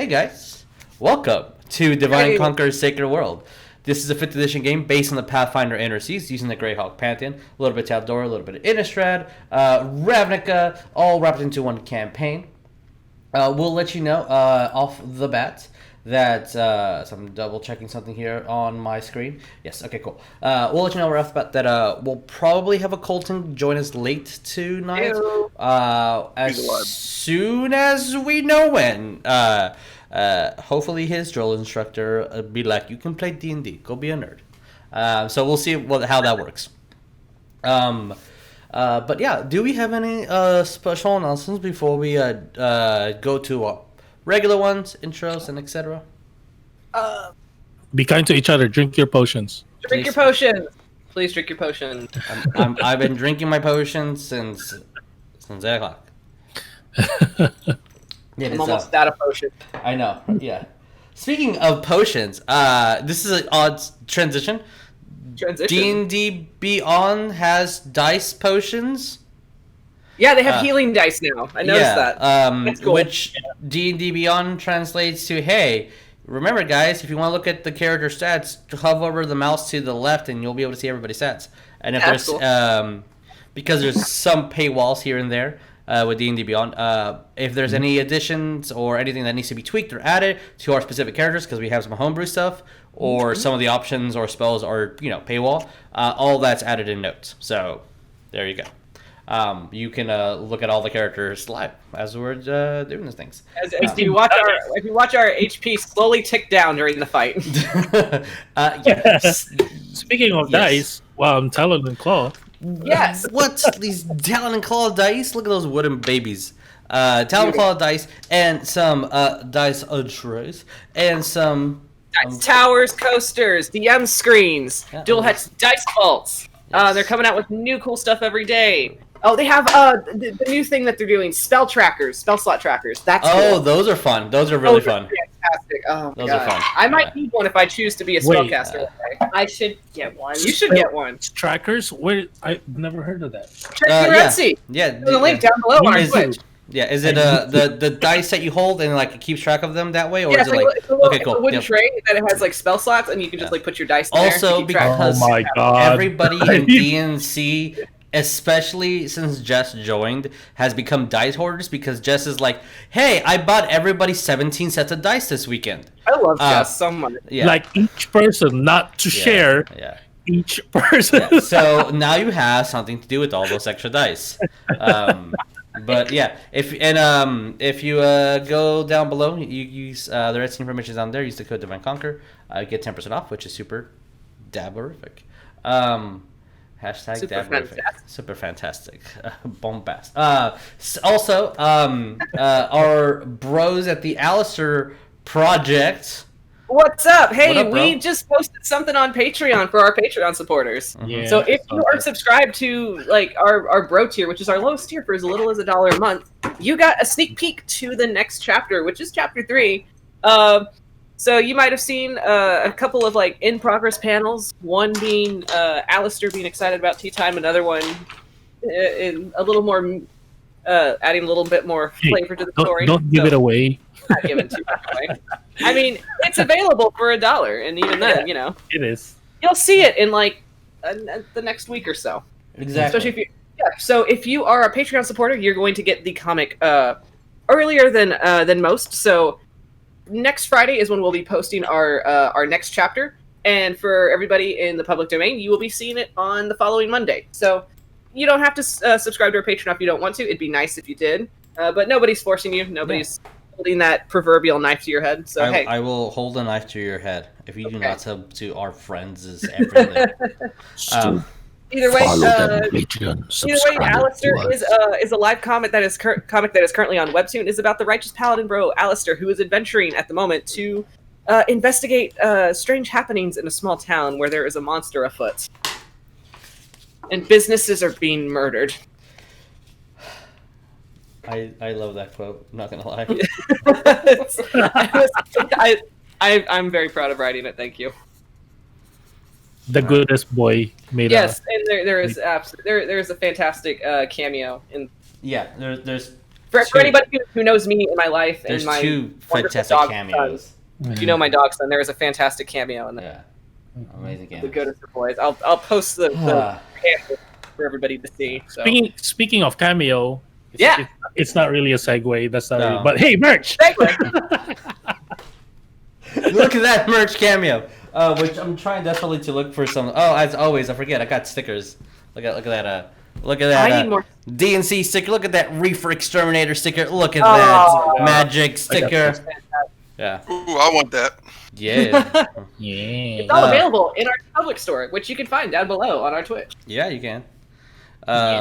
Hey guys, welcome to Divine and Conqueror's Sacred World. This is a 5th edition game based on the Pathfinder Interseas using the Greyhawk Pantheon, a little bit of Taldor, a little bit of Innistrad, Ravnica, all wrapped into one campaign. We'll let you know off the bat that, so I'm double checking something here on my screen. Yes, okay, cool. We'll let you know right off the bat that we'll probably have a Coleton join us late tonight. As soon as we know when. Hopefully his drill instructor be like, you can play D&D, go be a nerd. So we'll see how that works. But yeah, do we have any special announcements before we go to our regular ones, intros, and etc.? Be kind to each other. Drink your potions. Drink your potions. Please drink your potion. I've been drinking my potions since 8 o'clock. I'm almost out of potion. I know, yeah. Speaking of potions, this is an odd transition. D&D Beyond has dice potions. Yeah, they have healing dice now. I noticed that. That's cool. Which D&D Beyond translates to, hey, remember guys, if you want to look at the character stats, hover over the mouse to the left and you'll be able to see everybody's stats. And if there's cool. Because there's some paywalls here and there with D&D Beyond, if there's any additions or anything that needs to be tweaked or added to our specific characters, because we have some homebrew stuff, or some of the options or spells are, paywall, all that's added in notes. So there you go. You can look at all the characters live as we're doing these things. If you watch our HP slowly tick down during the fight. Yes. Speaking of dice, Talon and Claw. Yes. What's these Talon and Claw dice? Look at those wooden babies. Talon and Claw dice and some dice trays and some dice towers, coasters, DM screens, dual hex dice vaults. Yes. They're coming out with new cool stuff every day. Oh, they have the new thing that they're doing, spell slot trackers. That's cool. Those are fun. Those are really fun. Fantastic. Oh, those are fun. I might need one if I choose to be a spellcaster. I should get one. You should get one. Trackers? Where? I've never heard of that. Check your Etsy. Yeah. There's a link down below on our Twitch. Yeah, is it the dice that you hold and it keeps track of them that way, or is it it's a wooden tray that it has spell slots and you can just put your dice in there. Also, because oh my God. Everybody in D&C, especially since Jess joined, has become dice hoarders because Jess is like, hey, I bought everybody 17 sets of dice this weekend. I love Jess so much. Yeah. Like each person, not to share. Yeah. Each person. Yeah. So now you have something to do with all those extra dice. But yeah, if you go down below, you use the Etsy information down there. Use the code Divine Conquer, get 10% off, which is super daberific. Hashtag super daberific. fantastic. Super fantastic. Bombast. Also, our bros at the Alistair Project. What's up? Hey, What up, bro? we just posted something on Patreon for our Patreon supporters. Yeah, so if you are subscribed to our bro tier, which is our lowest tier for as little as $1 a month, you got a sneak peek to the next chapter, which is chapter 3. So you might have seen a couple of in progress panels. One being Alistair being excited about tea time. Another one in a little more adding a little bit more flavor to the story. Don't give it away. Not giving too much away. I mean, it's available for $1, and even then, it is. You'll see it in the next week or so. Exactly. Especially so if you are a Patreon supporter, you're going to get the comic earlier than most. So next Friday is when we'll be posting our next chapter, and for everybody in the public domain, you will be seeing it on the following Monday. So you don't have to subscribe to our Patreon if you don't want to. It'd be nice if you did, but nobody's forcing you. Nobody's holding that proverbial knife to your head. So hey, I will hold a knife to your head if you do not sub to our friends is everything. Either way, Alistair is a live comic that is currently on Webtoon. Is about the righteous paladin bro Alistair, who is adventuring at the moment to investigate strange happenings in a small town where there is a monster afoot, and businesses are being murdered. I love that quote. I'm not gonna lie. I'm very proud of writing it. Thank you. The goodest boy made. Yes, and there is a fantastic cameo in. Yeah, there's For anybody who knows me in my life There's and my two wonderful fantastic dog cameos. sons, you know my dog son. There is a fantastic cameo in there. Yeah, amazing The cameos. goodest of boys. I'll post the cameo for everybody to see. So. Speaking of cameo, Yeah. it's not really a segue. That's not. No. Really, but hey, merch. Look at that merch cameo. Which I'm trying desperately to look for some. Oh, as always, I forget. I got stickers. Look at that. Look at that. I need more. DNC sticker. Look at that Reefer Exterminator sticker. Look at that Magic sticker. Yeah. Ooh, I want that. Yeah. Yeah. It's all available in our public store, which you can find down below on our Twitch. Yeah, you can.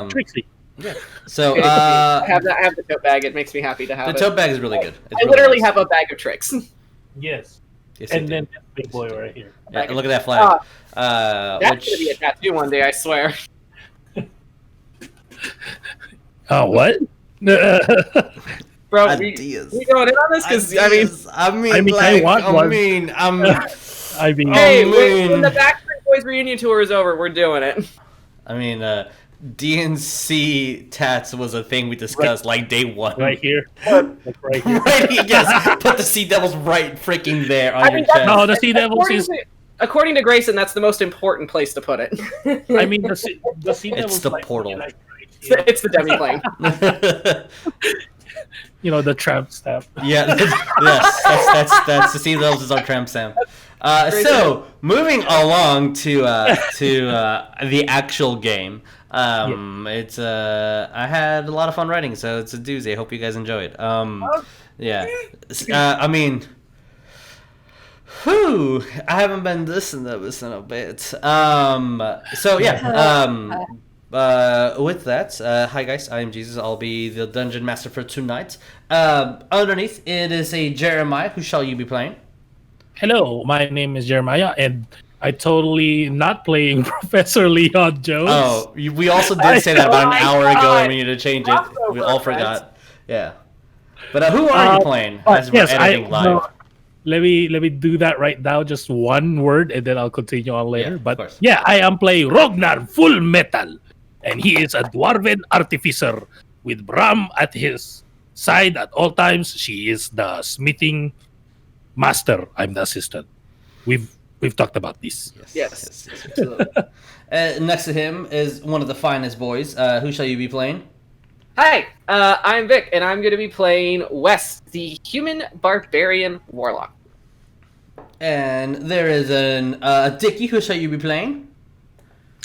Trixie. Yeah. So I have the tote bag. It makes me happy to have the it. tote bag is really good. It's I really literally nice. have a bag of tricks. Yes. Yes, And you then do. this big boy right here. Yeah, look at that flag. That's Which gonna be a tattoo one day, I swear. Oh, what? Bro, Ideas. we going in on this because I want one. I mean, hey, mean- when the Backstreet Boys reunion tour is over, we're doing it. DNC tats was a thing we discussed like day one. right here. Like right here. Right, yes. Put the Sea Devils right freaking there on I your mean, chest. No, the Sea Devils is. According to Grayson, that's the most important place to put it. I mean, the Sea Devils. the like, portal. like right here. It's the demi-plane. You know, the tramp stamp. Yeah, yes, that's the Sea Devils is our tramp stamp. So moving along to the actual game. It's I had a lot of fun writing, so it's a doozy. I hope you guys enjoy it. Yeah, I mean, whew, I haven't been listening to this in a bit. So yeah. With that, hi guys, I am Jesus. I'll be the dungeon master for tonight. Underneath it is a Jeremiah. Who shall you be playing? Hello, my name is Jeremiah, and I totally not playing Professor Leon Jones. Oh, we also did say that about an hour ago, and we need to change it. Crossover, We all friends. forgot. Yeah. But who are you playing? As we're editing live. no, let me do that right now. Just one word, and then I'll continue on later. Yeah, of but course. yeah, I am playing Rognarv Full Metal, and he is a dwarven artificer with Bram at his side at all times. She is the smithing master. I'm the assistant. We've talked about this. Yes. Absolutely. Next to him is one of the finest boys. Who shall you be playing? Hi, I'm Vic, and I'm going to be playing Wes, the human barbarian warlock. And there is an Dickie. Who shall you be playing?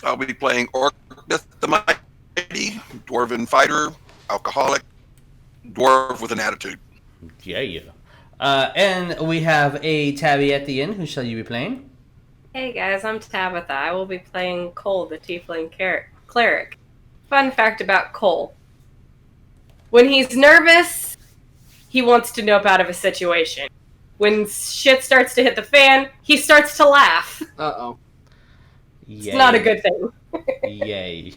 I'll be playing Orcdeath the Mighty, Dwarven Fighter, Alcoholic, Dwarf with an Attitude. Yeah. And we have a Tabby at the end. Who shall you be playing? Hey guys, I'm Tabatha. I will be playing Cole, the Tiefling Cleric. Fun fact about Cole. When he's nervous, he wants to nope out of a situation. When shit starts to hit the fan, he starts to laugh. Uh-oh. Yay. It's not a good thing. Yay.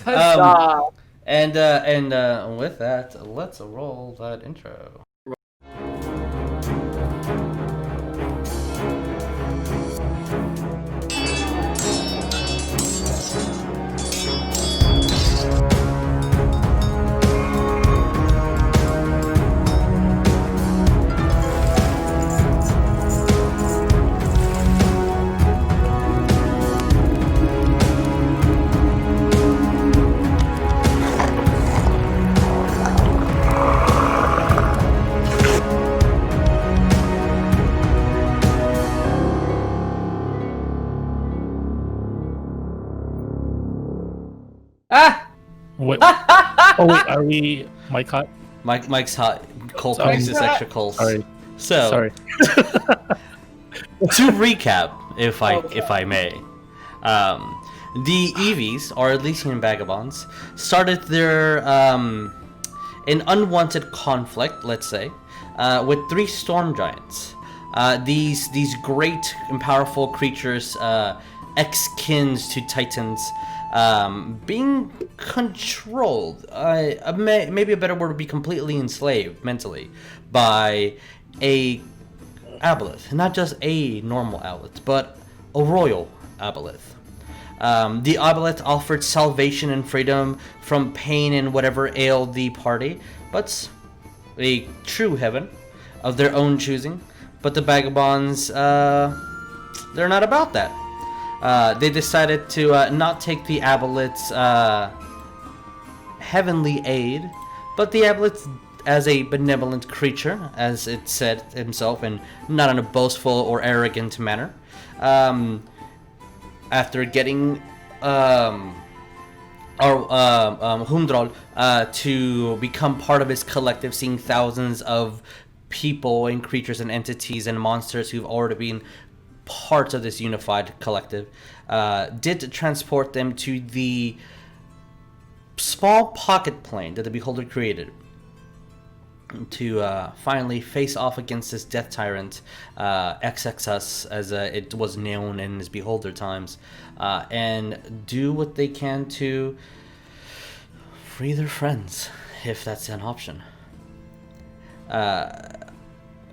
Huzzah. And with that, let's roll that intro. Ah! What? Oh wait, are we mic hot? Mike's hot. Cole Sorry. plays this extra Coles. Sorry, So sorry. to recap, if I may, the EVs, or Elysian Vagabonds, started their an unwanted conflict, let's say, with 3 storm giants. These great and powerful creatures, ex-kins to titans, being controlled, maybe a better word would be completely enslaved mentally by a aboleth, not just a normal aboleth, but a royal aboleth. The obelisk offered salvation and freedom from pain and whatever ailed the party, but a true heaven of their own choosing. But the Vagabonds, they're not about that. They decided to not take the obelisk's heavenly aid, but the obelisk as a benevolent creature, as it said himself, and not in a boastful or arrogant manner. After getting Humdral to become part of his collective, seeing thousands of people and creatures and entities and monsters who've already been parts of this unified collective, did transport them to the small pocket plane that the Beholder created to finally face off against this Death Tyrant, XXS as it was known in his Beholder times, and do what they can to free their friends, if that's an option.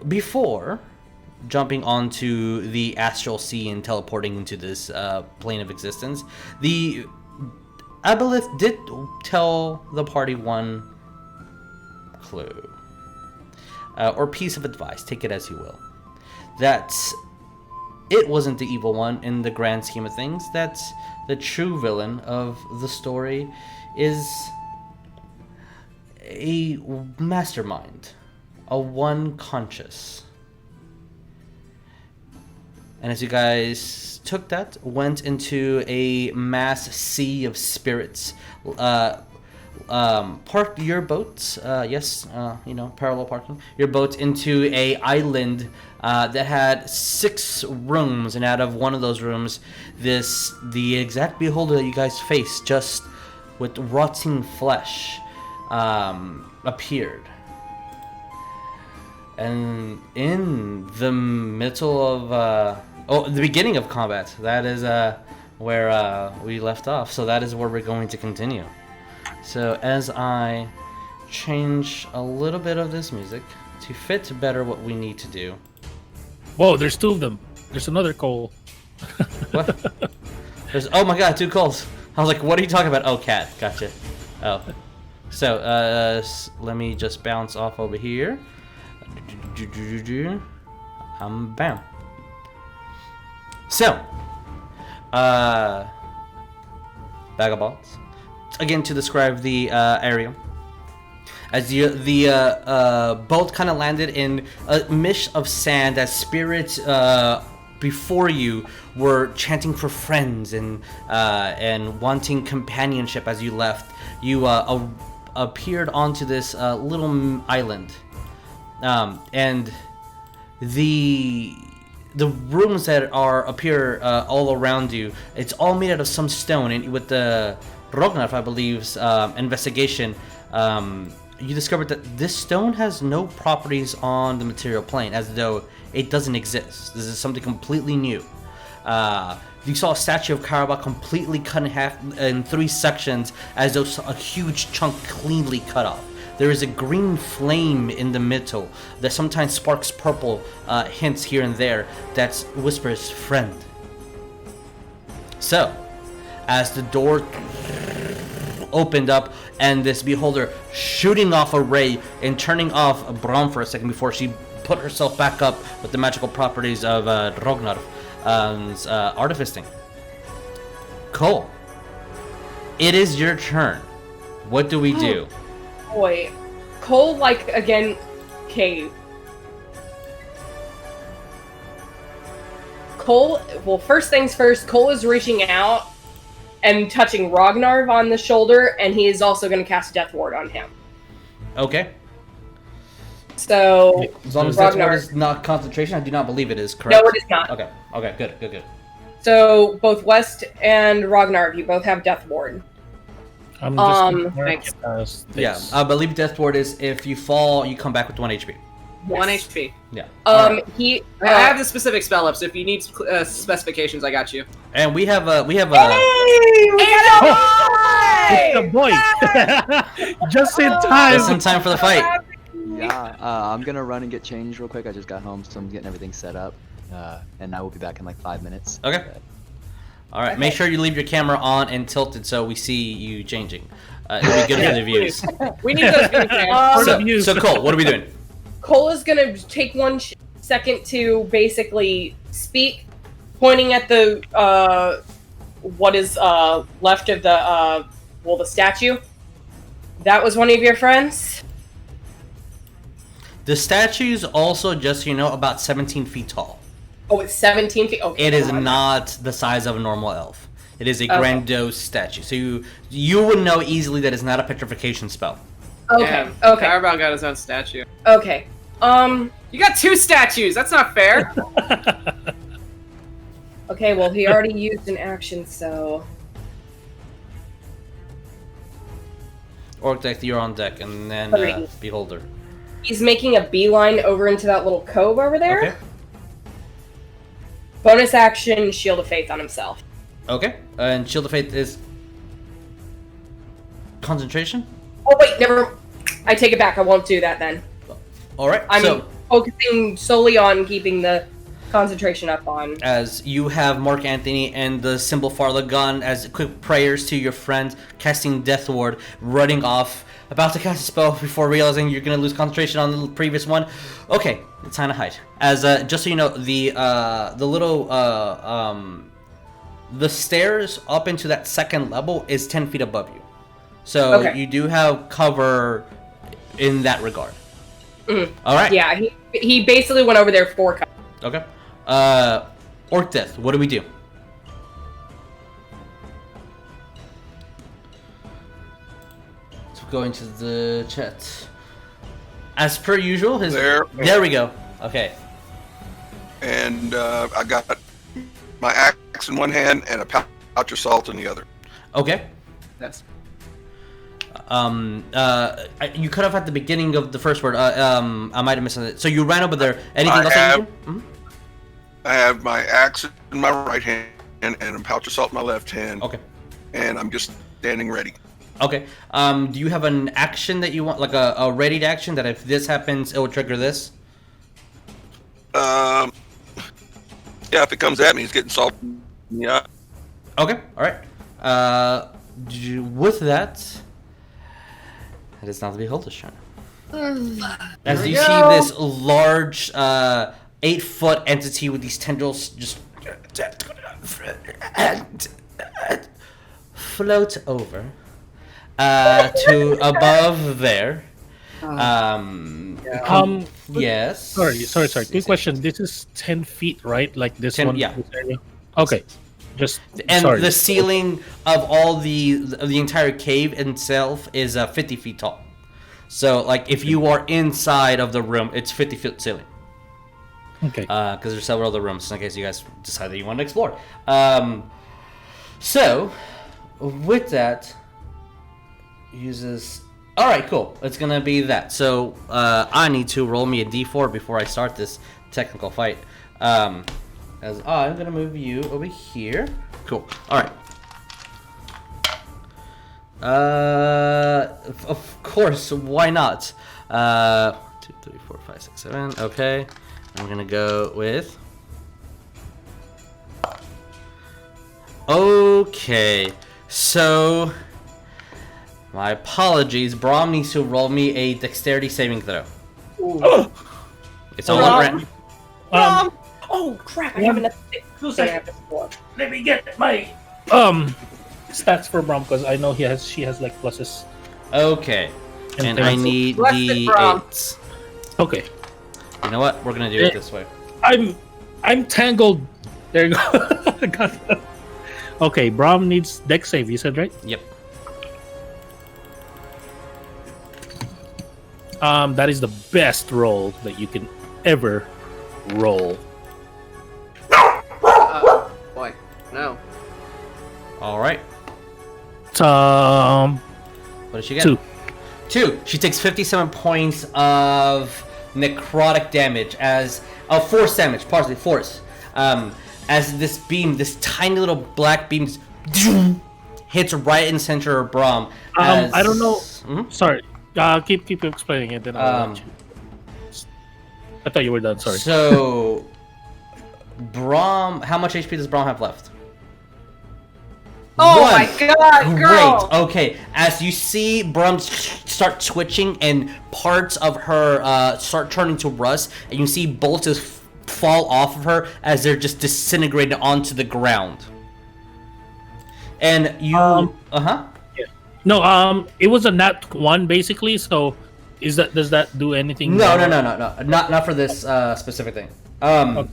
Before jumping onto the astral sea and teleporting into this plane of existence, the Aboleth did tell the party one clue. Or piece of advice, take it as you will. That it wasn't the evil one in the grand scheme of things, that the true villain of the story is a mastermind, a one conscious. And as you guys took that, went into a mass sea of spirits, parked your boat, parallel parking, your boat into a island that had 6 rooms, and out of one of those rooms, the exact Beholder that you guys faced, just with rotting flesh, appeared. And in the middle of the beginning of combat, that is where we left off, so that is where we're going to continue. So as I change a little bit of this music to fit better what we need to do. Whoa, there's 2 of them. There's another Cole. What? Oh my god, 2 Coles. I was like, what are you talking about? Oh, cat. Gotcha. Oh. So, let me just bounce off over here. Bam. So, Vagabonds. Again, to describe the area, as the boat kind of landed in a mist of sand, as spirits before you were chanting for friends and wanting companionship. As you left, you appeared onto this little island, and the rooms that appear all around you, it's all made out of some stone, and with the Rognarv, I believe's investigation, you discovered that this stone has no properties on the material plane, as though it doesn't exist. This is something completely new. You saw a statue of Karabakh completely cut in half in 3 sections, as though a huge chunk cleanly cut off. There is a green flame in the middle that sometimes sparks purple hints here and there that whispers friend. So, as the door opened up and this Beholder shooting off a ray and turning off Braum for a second before she put herself back up with the magical properties of Rognarv's artificing. Cole, it is your turn. What do we do? Boy, Cole, again, okay. Cole, well, first things first, Cole is reaching out and touching Rognarv on the shoulder, and he is also going to cast Death Ward on him. Okay. So, as long as Death Ward is not concentration, I do not believe it is, correct? No, it is not. Okay, good. So, both West and Rognarv, you both have Death Ward. Thanks. Yeah, I believe Death Ward is if you fall, you come back with 1 HP. 1 HP. Yeah. I have the specific spell up, so if you need specifications, I got you. And we have a. Hey, we got a boy! It's the boy! Just in time! Just in time for the fight. Yeah, I'm gonna run and get changed real quick. I just got home, so I'm getting everything set up. And I will be back in 5 minutes. Okay. All right. Okay. Make sure you leave your camera on and tilted so we see you changing. It'll be good for the views. We need those views, man. So Cole, what are we doing? Cole is gonna take 1 second to basically speak, pointing at the what is left of the the statue. That was one of your friends? The statue's also, just so you know, about 17 feet tall. Oh, it's 17 feet. Okay. It is not the size of a normal elf. It is a grandiose statue. So you would know easily that it's not a petrification spell. Okay. Yeah, Okay. Fireball got his own statue. Okay. You got 2 statues. That's not fair. Okay. Well, he already used an action, so. Orcdeath, you're on deck, and then Alrighty. Beholder. He's making a beeline over into that little cove over there. Okay. Bonus action, Shield of Faith on himself. Okay. And Shield of Faith is concentration. Oh wait, never. I take it back. I won't do that then. All right. I'm so focusing solely on keeping the concentration up on. as you have Mark Anthony and the symbol Farlagon as quick prayers to your friend, casting Death Ward, running off, about to cast a spell before realizing you're gonna lose concentration on the previous one. Okay, it's time to hide. As just so you know, the little the stairs up into that second level is 10 feet above you, so Okay. you do have cover in that regard. Mhm. All right. Yeah, he basically went over there for cover. Okay. Orcdeath, what do we do? Let's go into the chat. As per usual, there we go. Okay. And I got my axe in one hand and a pouch of salt in the other. Okay. That's You cut off at the beginning of the first word. I might have missed it. So you ran over there. Anything else that you do? I have my axe in my right hand and a pouch of salt in my left hand. Okay. And I'm just standing ready. Okay. Do you have an action that you want, like a readied action that if this happens, it will trigger this? Yeah, if it comes at me, it's getting salt. Yeah. Okay. All right. With that, it is now the Beholder's turn. As you see this large 8-foot entity with these tendrils just float over to above there. Yes. Sorry. Quick question. This is 10 feet, right? Like this 10, one? yeah. This area? Okay. Just And sorry. the ceiling of all the entire cave itself is 50 feet tall. So, like, if you are inside of the room, it's 50-foot ceiling. Okay. Because there's several other rooms in case you guys decide that you want to explore. So, with that, uses... Alright, cool. It's going to be that. So, I need to roll me a d4 before I start this technical fight. As I'm going to move you over here. Cool. Alright. Of course, why not? 2, 3, 4, 5, 6, 7. Okay. I'm gonna go with. Okay. So. My apologies. Brahm needs to roll me a dexterity saving throw. It's all on Ren. Oh crap! I have another thing. Let me get my stats for Brom because I know she has like pluses. Okay. And I need d8s. Okay. You know what? We're gonna do it this way. I'm tangled. There you go. Got that. Okay, Brom needs dex save. You said right? Yep. That is the best roll that you can ever roll. boy, no. All right. What What did she get? 2. 2. She takes 57 points of necrotic damage as force damage, partially force. As this beam, this tiny little black beam, hits right in the center of Brahm. I don't know. Mhm. Sorry. Keep explaining it. Then I'll let you. I thought you were done. Sorry. So, Brahm, how much HP does Brahm have left? Oh One. my god, girl! Great. Okay. As you see Brum start twitching and parts of her start turning to rust, and you see bolts just fall off of her as they're just disintegrated onto the ground. And you... Yeah. No, it was a nat 1 basically, so does that do anything? No. Not for this specific thing. Okay.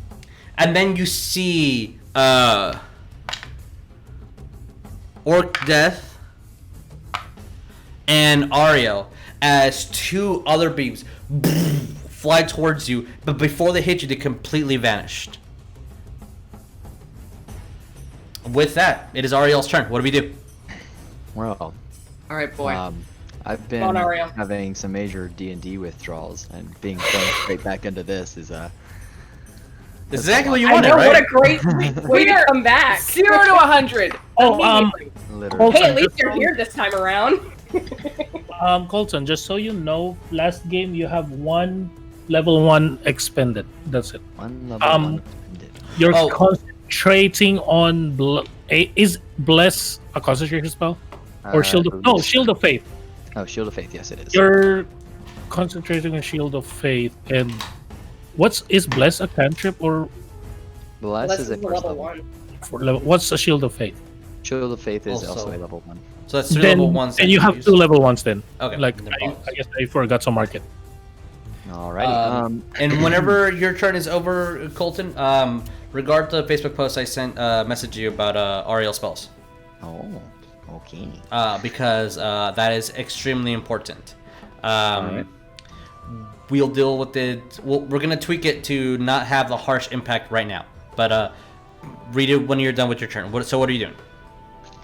And then you see Orcdeath and Ariell as two other beams fly towards you, but before they hit you, they completely vanished. With that, it is Ariel's turn. What do we do? Well, All right, boy. I've been Come on, Ariell. having some major D&D withdrawals, and being thrown straight back into this is Exactly what you I wanted, know, right? what a great way to come back. 0 to 100. Oh, literally. Hey, at least you're here this time around. Coleton, just so you know, last game you have one level 1 expended. That's it. One level one ended. You're Oh. concentrating on is Bless a concentration spell? Or Shield of... No, Shield of Faith. Oh, Shield of Faith. Yes, it is. You're concentrating on Shield of Faith, and is Bless a cantrip or Bless Bless is is a the first level level. 1. for level? What's a Shield of Faith? Shield of Faith is Also- also a level 1. So that's 3 Then level 1s. and you have use. 2 level 1s then. Okay. Like then I bonus. guess I forgot to mark it. Alrighty. And whenever your turn is over, Coleton, regard the Facebook post I sent message you about Ariel spells. Oh, okay. Because that is extremely important. Alright. We'll deal with it. We're gonna tweak it to not have the harsh impact right now. But read it when you're done with your turn. So what are you doing?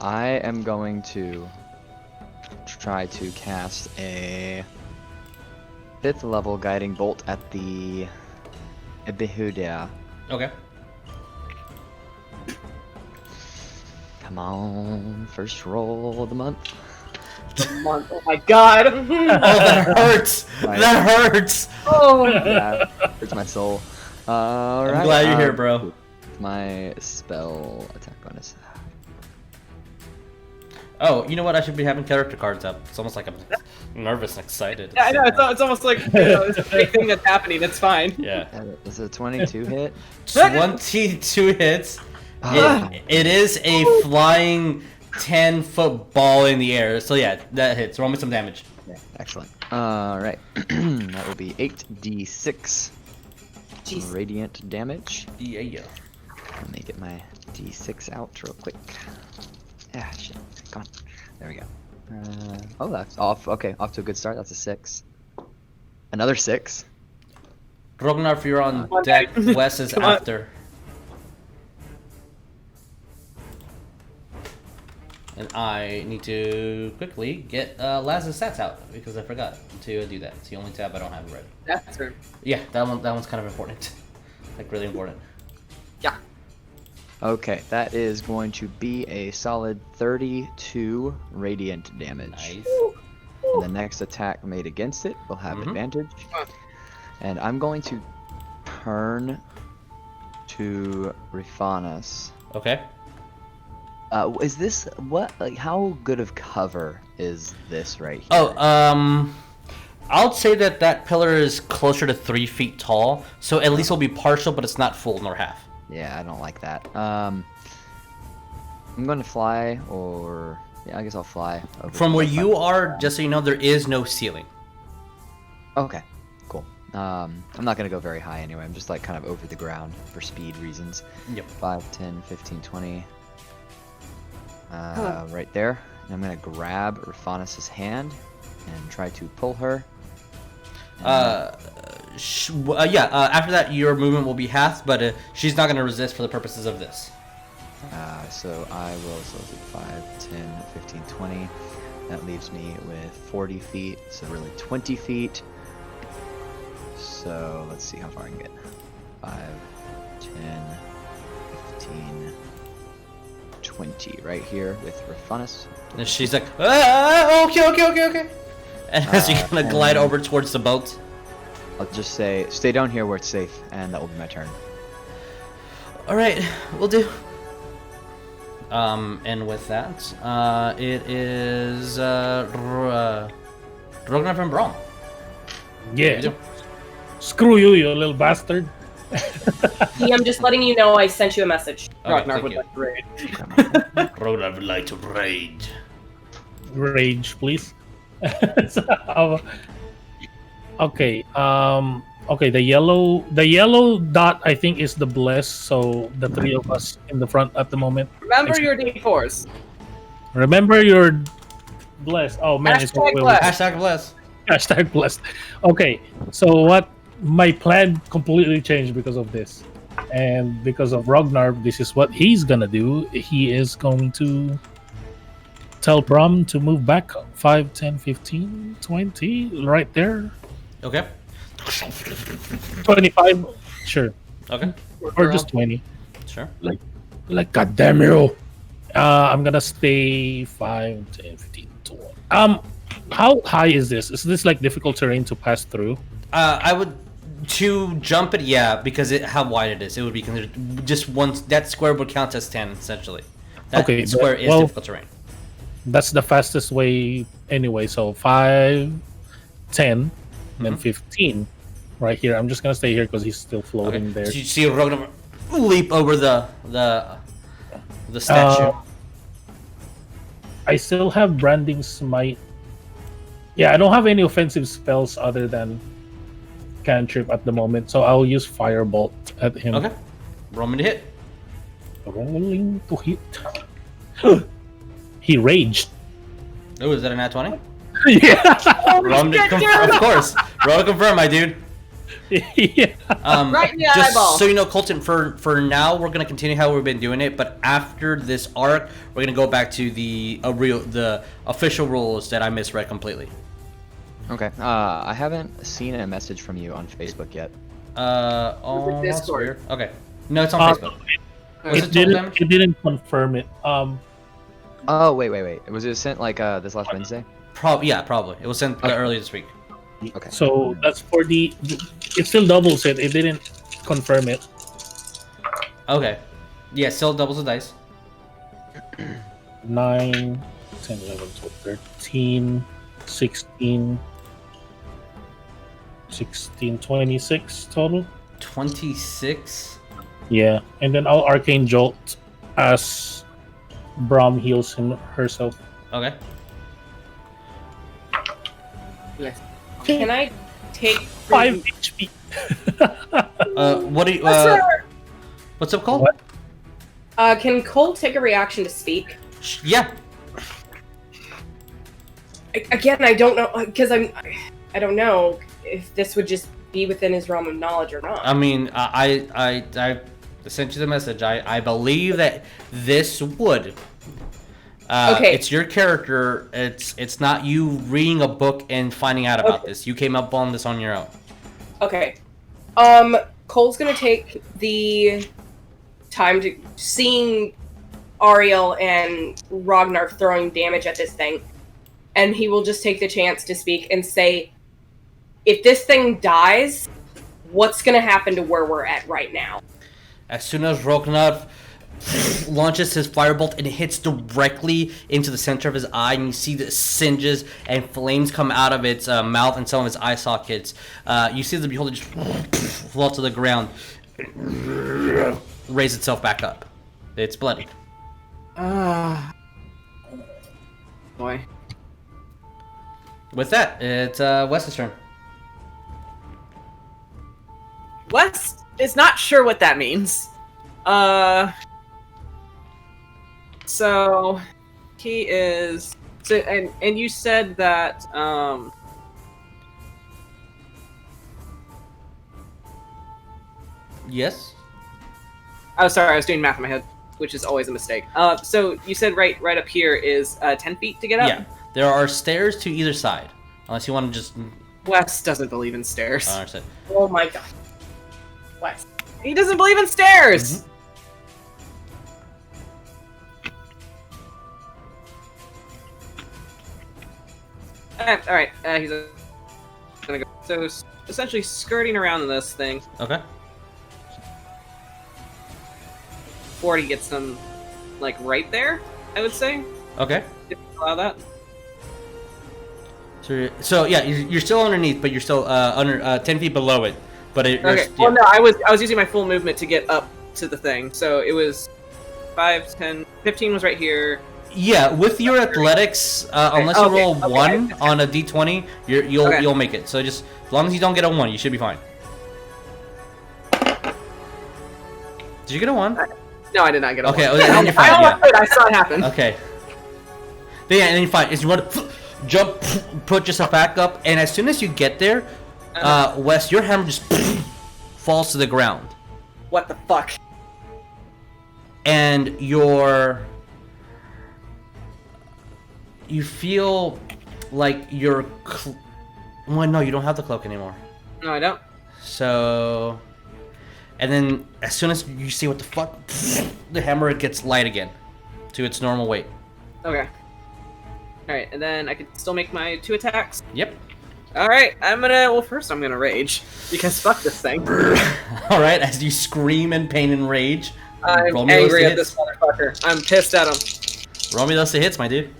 I am going to try to cast a 5th level guiding bolt at the Ebihudia. Okay. Come on, first roll of the month. Oh my god. Oh, that hurts. Right. That hurts. Oh. Yeah, hurts my soul. Alright. I'm glad you're here, bro. My spell attack bonus. Oh, you know what? I should be having character cards up. It's almost like I'm nervous and excited. Yeah, I know. It's almost like it's a big thing that's happening. It's fine. Yeah. Is it a 22 hit? 22 hits. Ah. It is a flying 10-foot ball in the air. So yeah, that hits. Roll me some damage. Yeah, excellent. Alright. That will be 8d6 Jeez. radiant damage. Yeah. Let me get my d6 out real quick. Ah, shit. Come on. There we go. Oh, that's off. Okay, off to a good start. That's a 6. Another 6. Rognarv, you're on on, deck. guys. Wes is Come on. after. And I need to quickly get Laz's stats out because I forgot to do that. It's the only tab I don't have ready. That's her. Yeah, that one's kind of important. Like really important. Yeah. Okay, that is going to be a solid 32 radiant damage. Nice. And the next attack made against it will have Mhm. advantage. And I'm going to turn to Rifanas. Okay. Is this what? Like, how good of cover is this right here? Oh, I'll say that pillar is closer to 3 feet tall, so at least it'll be partial, but it's not full nor half. Yeah, I don't like that. I'm going to fly, or yeah, I guess I'll fly. Over From to where the you front. are, just so you know, there is no ceiling. Okay, cool. I'm not going to go very high anyway. I'm just like kind of over the ground for speed reasons. Yep. 5, 10, 15, 20. Right there. And I'm going to grab Rifanas' hand and try to pull her. After that, your movement will be halved, but she's not going to resist for the purposes of this. So I will, so let's see, 5, 10, 15, 20. That leaves me with 40 feet, so really 20 feet. So let's see how far I can get. 5, 10, 15, 20. Right here with Rifanas. And she's like, okay. And as you kind of glide and- over towards the boat. I'll just say, stay down here where it's safe, and that will be my turn. All right, we'll do. And with that, it is Rognarv and Braum. Yeah. Screw you, you little bastard. I'm just letting you know I sent you a message. Okay, Rognarv thank would you. like to raid. Ragnar would like to raid. Rage, please. So, okay. Okay. The yellow dot I think is the bless. So the three of us in the front at the moment. Remember your D4s. Remember your bless. Oh man, it's Hashtag all bless. Hashtag bless. Hashtag blessed. Okay, so what? My plan completely changed because of this, and because of Rognarv, this is what he's gonna do. He is going to tell Brum to move back 5, 10, 15, 20, right there. Okay. 25, sure, Okay. or just 20. Sure. Like goddamn you. I'm gonna stay 5, 10, 15, 20. How high is this? Is this like difficult terrain to pass through? I would to jump it, yeah, because how wide it is. It would be considered just one. That square would count as 10 essentially. That Okay, square is well, difficult terrain. That's the fastest way anyway. So 5, 10, then 15 right here. I'm just gonna stay here because he's still floating there. So you see Ragnar leap over the statue. I still have branding smite. Yeah, I don't have any offensive spells other than cantrip at the moment, so I'll use firebolt at him. Okay. Roll me to hit. Rolling to hit. He raged. Oh, is that a nat 20? Yeah. Roll me to confirm, of course. Roll to confirm, my dude. Yeah. Right in the just eyeball. so you know, Coleton, for now we're gonna continue how we've been doing it, but after this arc, we're gonna go back to the official rules that I misread completely. Okay. I haven't seen a message from you on Facebook yet. Oh, that's Discord. weird. Okay, no, it's on Facebook. Was It total damage? didn't confirm it. Oh, wait. Was it sent like this last Wednesday? Yeah, probably. It was sent earlier this week. Okay. So that's for the. It still doubles it. It didn't confirm it. Okay. Yeah, still doubles the dice. 9, 10, 11, 12, 13, 16, 26 total. 26. Yeah, and then I'll Arcane Jolt as Braum heals herself. Okay. Can I take 5 HP. What do you? What's up, Cole? What? Can Cole take a reaction to speak? Yeah. Again, I don't know because I don't know if this would just be within his realm of knowledge or not. I mean, I sent you the message. I believe that this would. Okay. It's your character. It's not you reading a book and finding out about this. You came up on this on your own. Okay. Cole's gonna take the time to seeing Ariell and Rognarv throwing damage at this thing, and he will just take the chance to speak and say, if this thing dies, what's gonna happen to where we're at right now? As soon as Rognarv launches his firebolt and it hits directly into the center of his eye, and you see the singes and flames come out of its mouth and some of its eye sockets. You see the beholder just fall to the ground, raise itself back up. It's bloodied. Boy. With that, it's Wes's turn. Wes is not sure what that means. So he is. So and you said that. Yes. Oh, sorry, I was doing math in my head, which is always a mistake. So you said right up here is 10 feet to get up. Yeah. There are stairs to either side, unless you want to just. Wes doesn't believe in stairs. I understand. Oh my god. Wes. He doesn't believe in stairs. All right. He's gonna go. So essentially, skirting around this thing. Okay. 40 gets them like right there, I would say. Okay. If you allow that. So yeah, you're still underneath, but you're still under 10 feet below it. But Okay. yeah. Well, no, I was using my full movement to get up to the thing, so it was 5, 10, 15 was right here. Yeah, with your athletics, unless you roll 1 on a d20, you'll make it. So just as long as you don't get a 1, you should be fine. Did you get a 1? No, I did not get a 1. Okay, then you're fine. I saw it happen. Okay. Then, yeah, and then you're fine. Is you run, jump, put yourself back up, and as soon as you get there, Wes, your hammer just falls to the ground. What the fuck? And you feel like you're well, no, you don't have the cloak anymore. No, I don't. So, and then as soon as you see what the fuck, the hammer gets light again to its normal weight. Okay. Alright, and then I can still make my 2 attacks. Yep. Alright, first I'm gonna rage, because fuck this thing. Alright, as you scream in pain and rage. I'm angry at this motherfucker. I'm pissed at him. Roll me those to hits, my dude.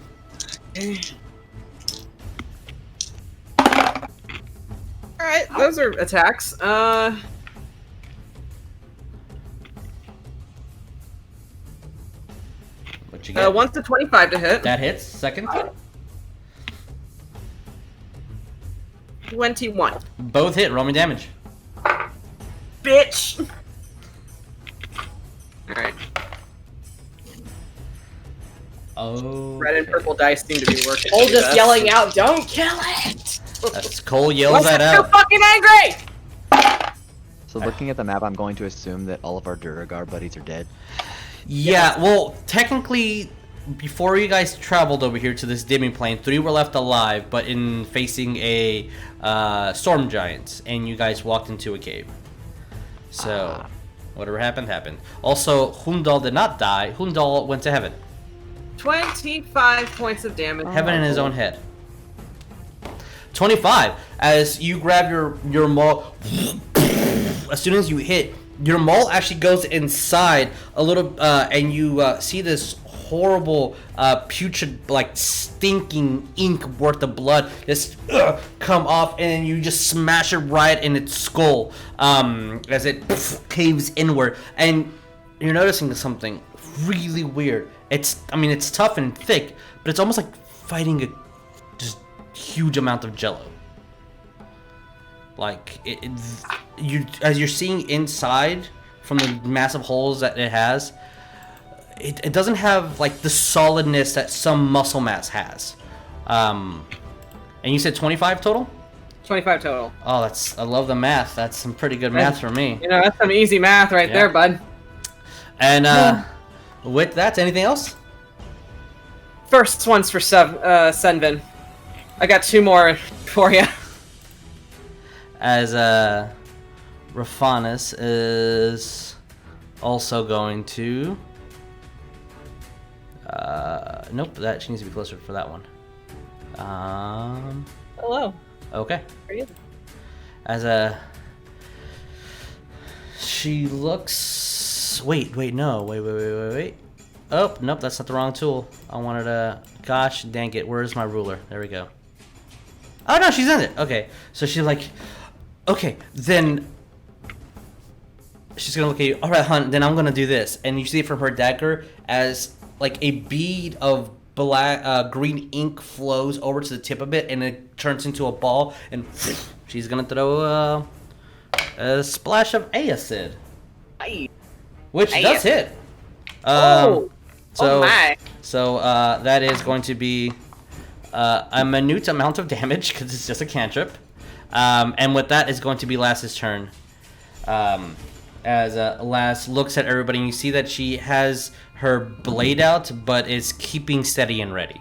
Alright, those are attacks. What you get? One's to 25 to hit. That hits. Second. 21. Both hit. Roll me damage. Bitch! Alright. Oh. Red and purple dice seem to be working. Cole just yelling out, "Don't kill it!" That's Cole yells that I'm so out. fucking angry! So looking at the map, I'm going to assume that all of our Duragar buddies are dead. Yeah, well, technically, before you guys traveled over here to this dimming plane, 3 were left alive, but in facing a storm giants, and you guys walked into a cave. So, whatever happened, happened. Also, Hundal did not die. Hundal went to heaven. 25 points of damage. Heaven in his own head. 25. As you grab your maul, as soon as you hit, your maul actually goes inside a little, and you see this horrible, putrid, like stinking ink worth of blood just come off, and you just smash it right in its skull as it caves inward. And you're noticing something really weird. It's tough and thick, but it's almost like fighting a just huge amount of jello. Like as you're seeing inside from the massive holes that it has, it doesn't have like the solidness that some muscle mass has. And you said 25 total? 25 total. Oh, I love the math. That's some pretty good math for me. You know, that's some easy math right there, bud. And with that, anything else? First one's for Senvin. I got 2 more for you. As Raphanus is also going to nope, that she needs to be closer for that one. Hello. Okay. How are you? As she looks wait, oh, nope, that's not the wrong tool. I wanted to gosh dang it, where's my ruler? There we go. Oh no, she's in it. Okay. So she's like, okay, then she's gonna look at you. All right, hun. Then I'm gonna do this, and you see from her dagger as like a bead of black, green ink flows over to the tip of it, and it turns into a ball. And she's gonna throw a splash of acid, which does hit. Oh my! So that is going to be a minute amount of damage because it's just a cantrip. And with that is going to be Lass's turn. As Lass looks at everybody, and you see that she has her blade out, but is keeping steady and ready.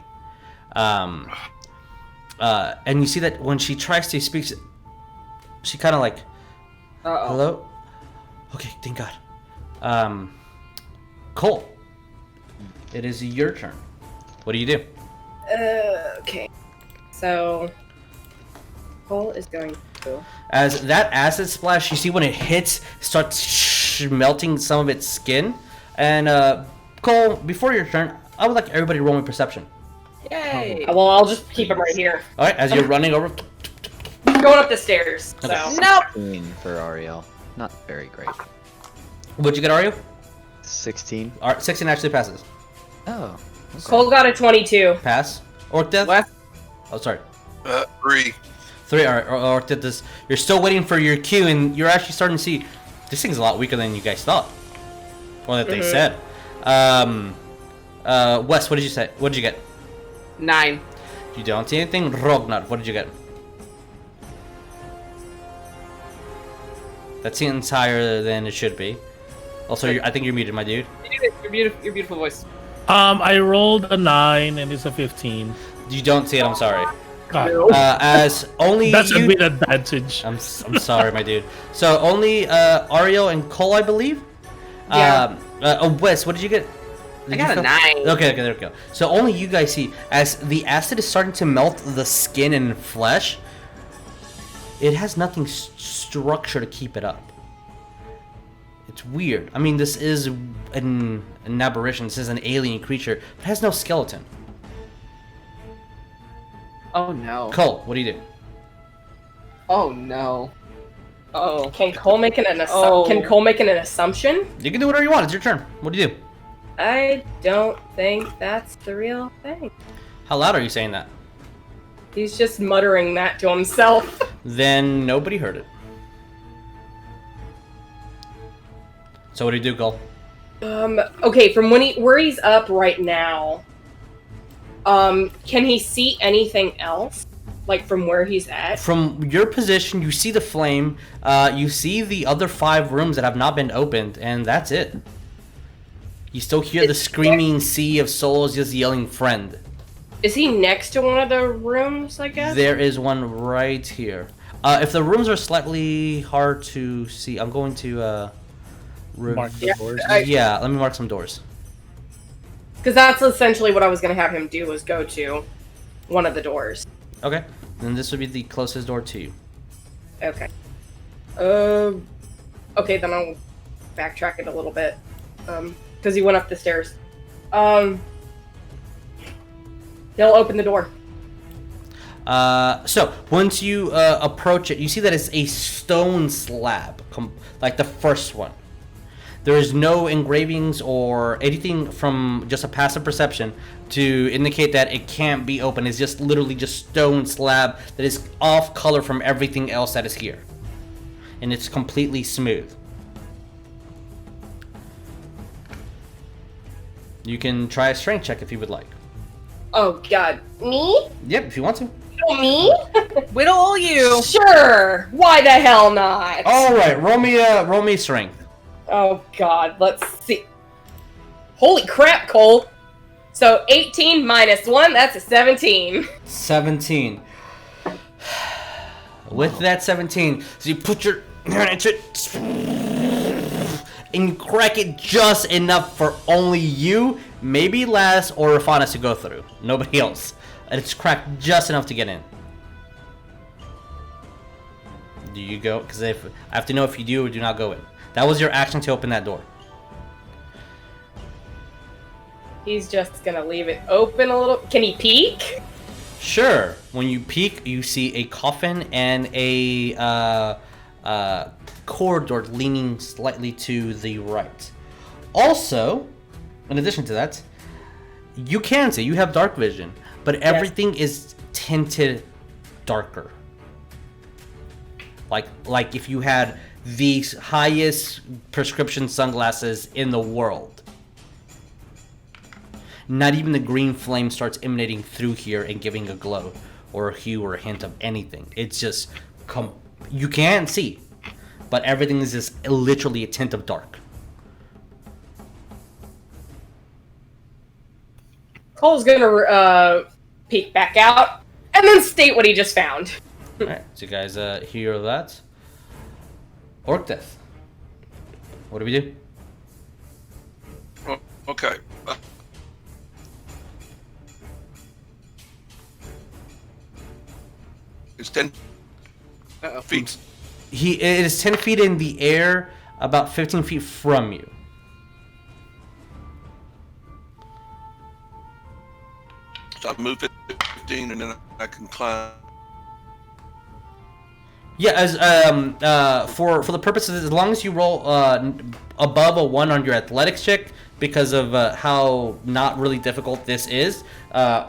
And you see that when she tries to speak, she kind of like, hello? Okay, thank God. Cole, it is your turn. What do you do? Okay. So, Cole is going to... As that acid splash, you see when it hits, starts melting some of its skin, and Cole, before your turn, I would like everybody to roll me perception. Yay! Well, I'll just keep him right here. All right, as you're running over. Going up the stairs. So. Nope. 16 for Ariell. Not very great. What'd you get, Ariel? 16. 16 actually passes. Oh. Okay. Cole got a 22. Pass. Orcdeath? What? Oh, sorry. 3. 3. All right, Orcdeath, this. You're still waiting for your cue, and you're actually starting to see this thing's a lot weaker than you guys thought. Or that they said. Wes, what did you say? What did you get? 9. You don't see anything. Rognarv, what did you get? That seems higher than it should be. Also, I think you're muted, my dude. Your beautiful voice. I rolled a 9 and it's a 15. You don't see it. I'm sorry. God, As only that's a you. bit advantage. I'm sorry, my dude. So only Ariel and Cole, I believe. Yeah. Wes, what did you get? I got a 9. Okay, there we go. So only you guys see as the acid is starting to melt the skin and flesh. It has nothing structure to keep it up. It's weird. I mean, this is an aberration. This is an alien creature. But it has no skeleton. Oh no. Cole, what do you do? Oh no. Oh. Can Cole make an Oh. Can Cole make an assumption? You can do whatever you want. It's your turn. What do you do? I don't think that's the real thing. How loud are you saying that? He's just muttering that to himself. Then nobody heard it. So what do you do, Cole? Okay, from where he's up right now, can he see anything else? Like from where he's at? From your position, you see the flame. You see the other 5 rooms that have not been opened, and that's it. You still hear the screaming sea of souls just yelling, "Friend." Is he next to one of the rooms, I guess? There is one right here. If the rooms are slightly hard to see, I'm going to Mark the doors. yeah, let me mark some doors. Because that's essentially what I was going to have him do, was go to one of the doors. Okay, then this would be the closest door to you. Okay. Okay, then I'll backtrack it a little bit. Because he went up the stairs. He'll open the door. So once you approach it, you see that it's a stone slab, like the first one. There is no engravings or anything from just a passive perception to indicate that it can't be open. It's just literally just stone slab that is off color from everything else that is here, and it's completely smooth. You can try a strength check if you would like. Oh, God. Me? Yep, if you want to. Oh, me? Whittle you. Sure. Why the hell not? All right, roll me strength. Oh, God. Let's see. Holy crap, Cole. So 18 minus 1, that's a 17. 17. With that 17, so you put your hand into it and you crack it just enough for only you, maybe Laz or Rafanas to go through. Nobody else. And it's cracked just enough to get in. Do you go? Because I have to know if you do or do not go in. That was your action to open that door. He's just gonna leave it open a little. Can he peek? Sure. When you peek, you see a coffin and a corridor leaning slightly to the right. Also, in addition to that, you can see, you have dark vision, but everything is tinted darker. Like if you had the highest prescription sunglasses in the world. Not even the green flame starts emanating through here and giving a glow or a hue or a hint of anything. It's just you can't see, but everything is just literally a tint of dark. Cole's gonna peek back out and then state what he just found. Alright, so you guys hear that? Orcdeath. What do we do? Oh, okay. It's 10 feet. It is 10 feet in the air, about 15 feet from you. So I move 15, and then I can climb. Yeah, as for the purposes, as long as you roll above a 1 on your athletics check, because of how not really difficult this is,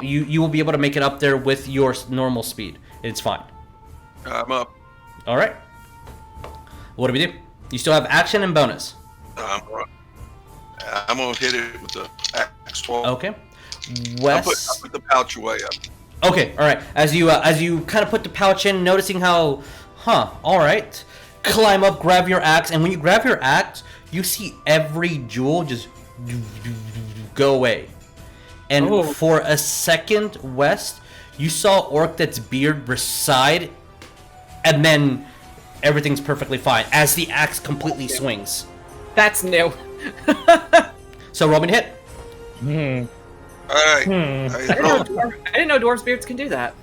you will be able to make it up there with your normal speed. It's fine. I'm up. All right. What do we do? You still have action and bonus. I'm gonna hit it with the axe 12. Okay. I Wes. put the pouch away. Okay. All right. As you kind of put the pouch in, noticing how, all right. Climb up, grab your axe, and when you grab your axe, you see every jewel just go away. And for a second, West, you saw Orcdeath's beard reside, and then everything's perfectly fine as the axe completely swings. That's new. So roll me to hit. All right. I didn't know dwarves' beards can do that.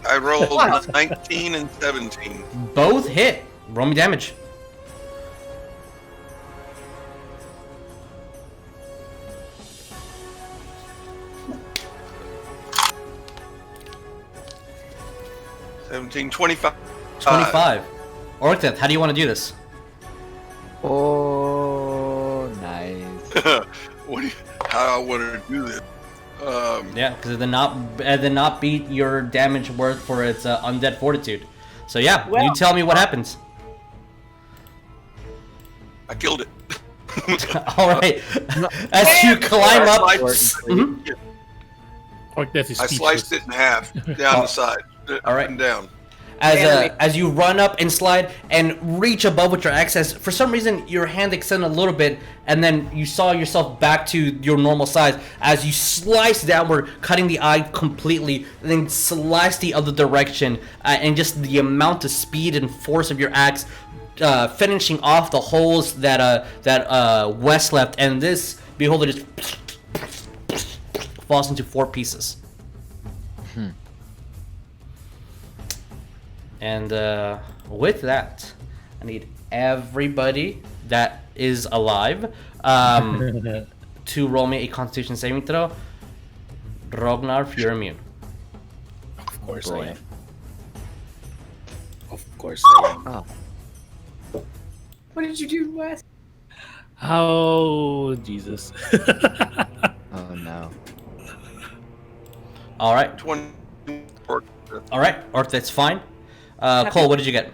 I rolled 19 and 17. Both hit. Roll me damage. $17, 25. 25. Orcdeath, how do you want to do this? Oh, nice. How I want to do this? Yeah, because it did not beat your damage worth for its undead fortitude. So yeah, you tell me what happens. I killed it. All right. As you climb up, Orcdeath is I speechless. sliced it in half down the side. All right. Up and down. as you run up and slide and reach above with your axe, as for some reason your hand extended a little bit, and then you saw yourself back to your normal size as you slice downward, cutting the eye completely, and then slice the other direction, and just the amount of speed and force of your axe finishing off the holes that Wes left, and this beholder just falls into 4 pieces. And with that, I need everybody that is alive to roll me a Constitution saving throw. Rognarv, you're immune. Of course Boy. I am. Of course I am. Oh, What did you do, Wes? Oh, Jesus. oh no. All right, 20. all right, Orc, that's fine. Cole, what did you get?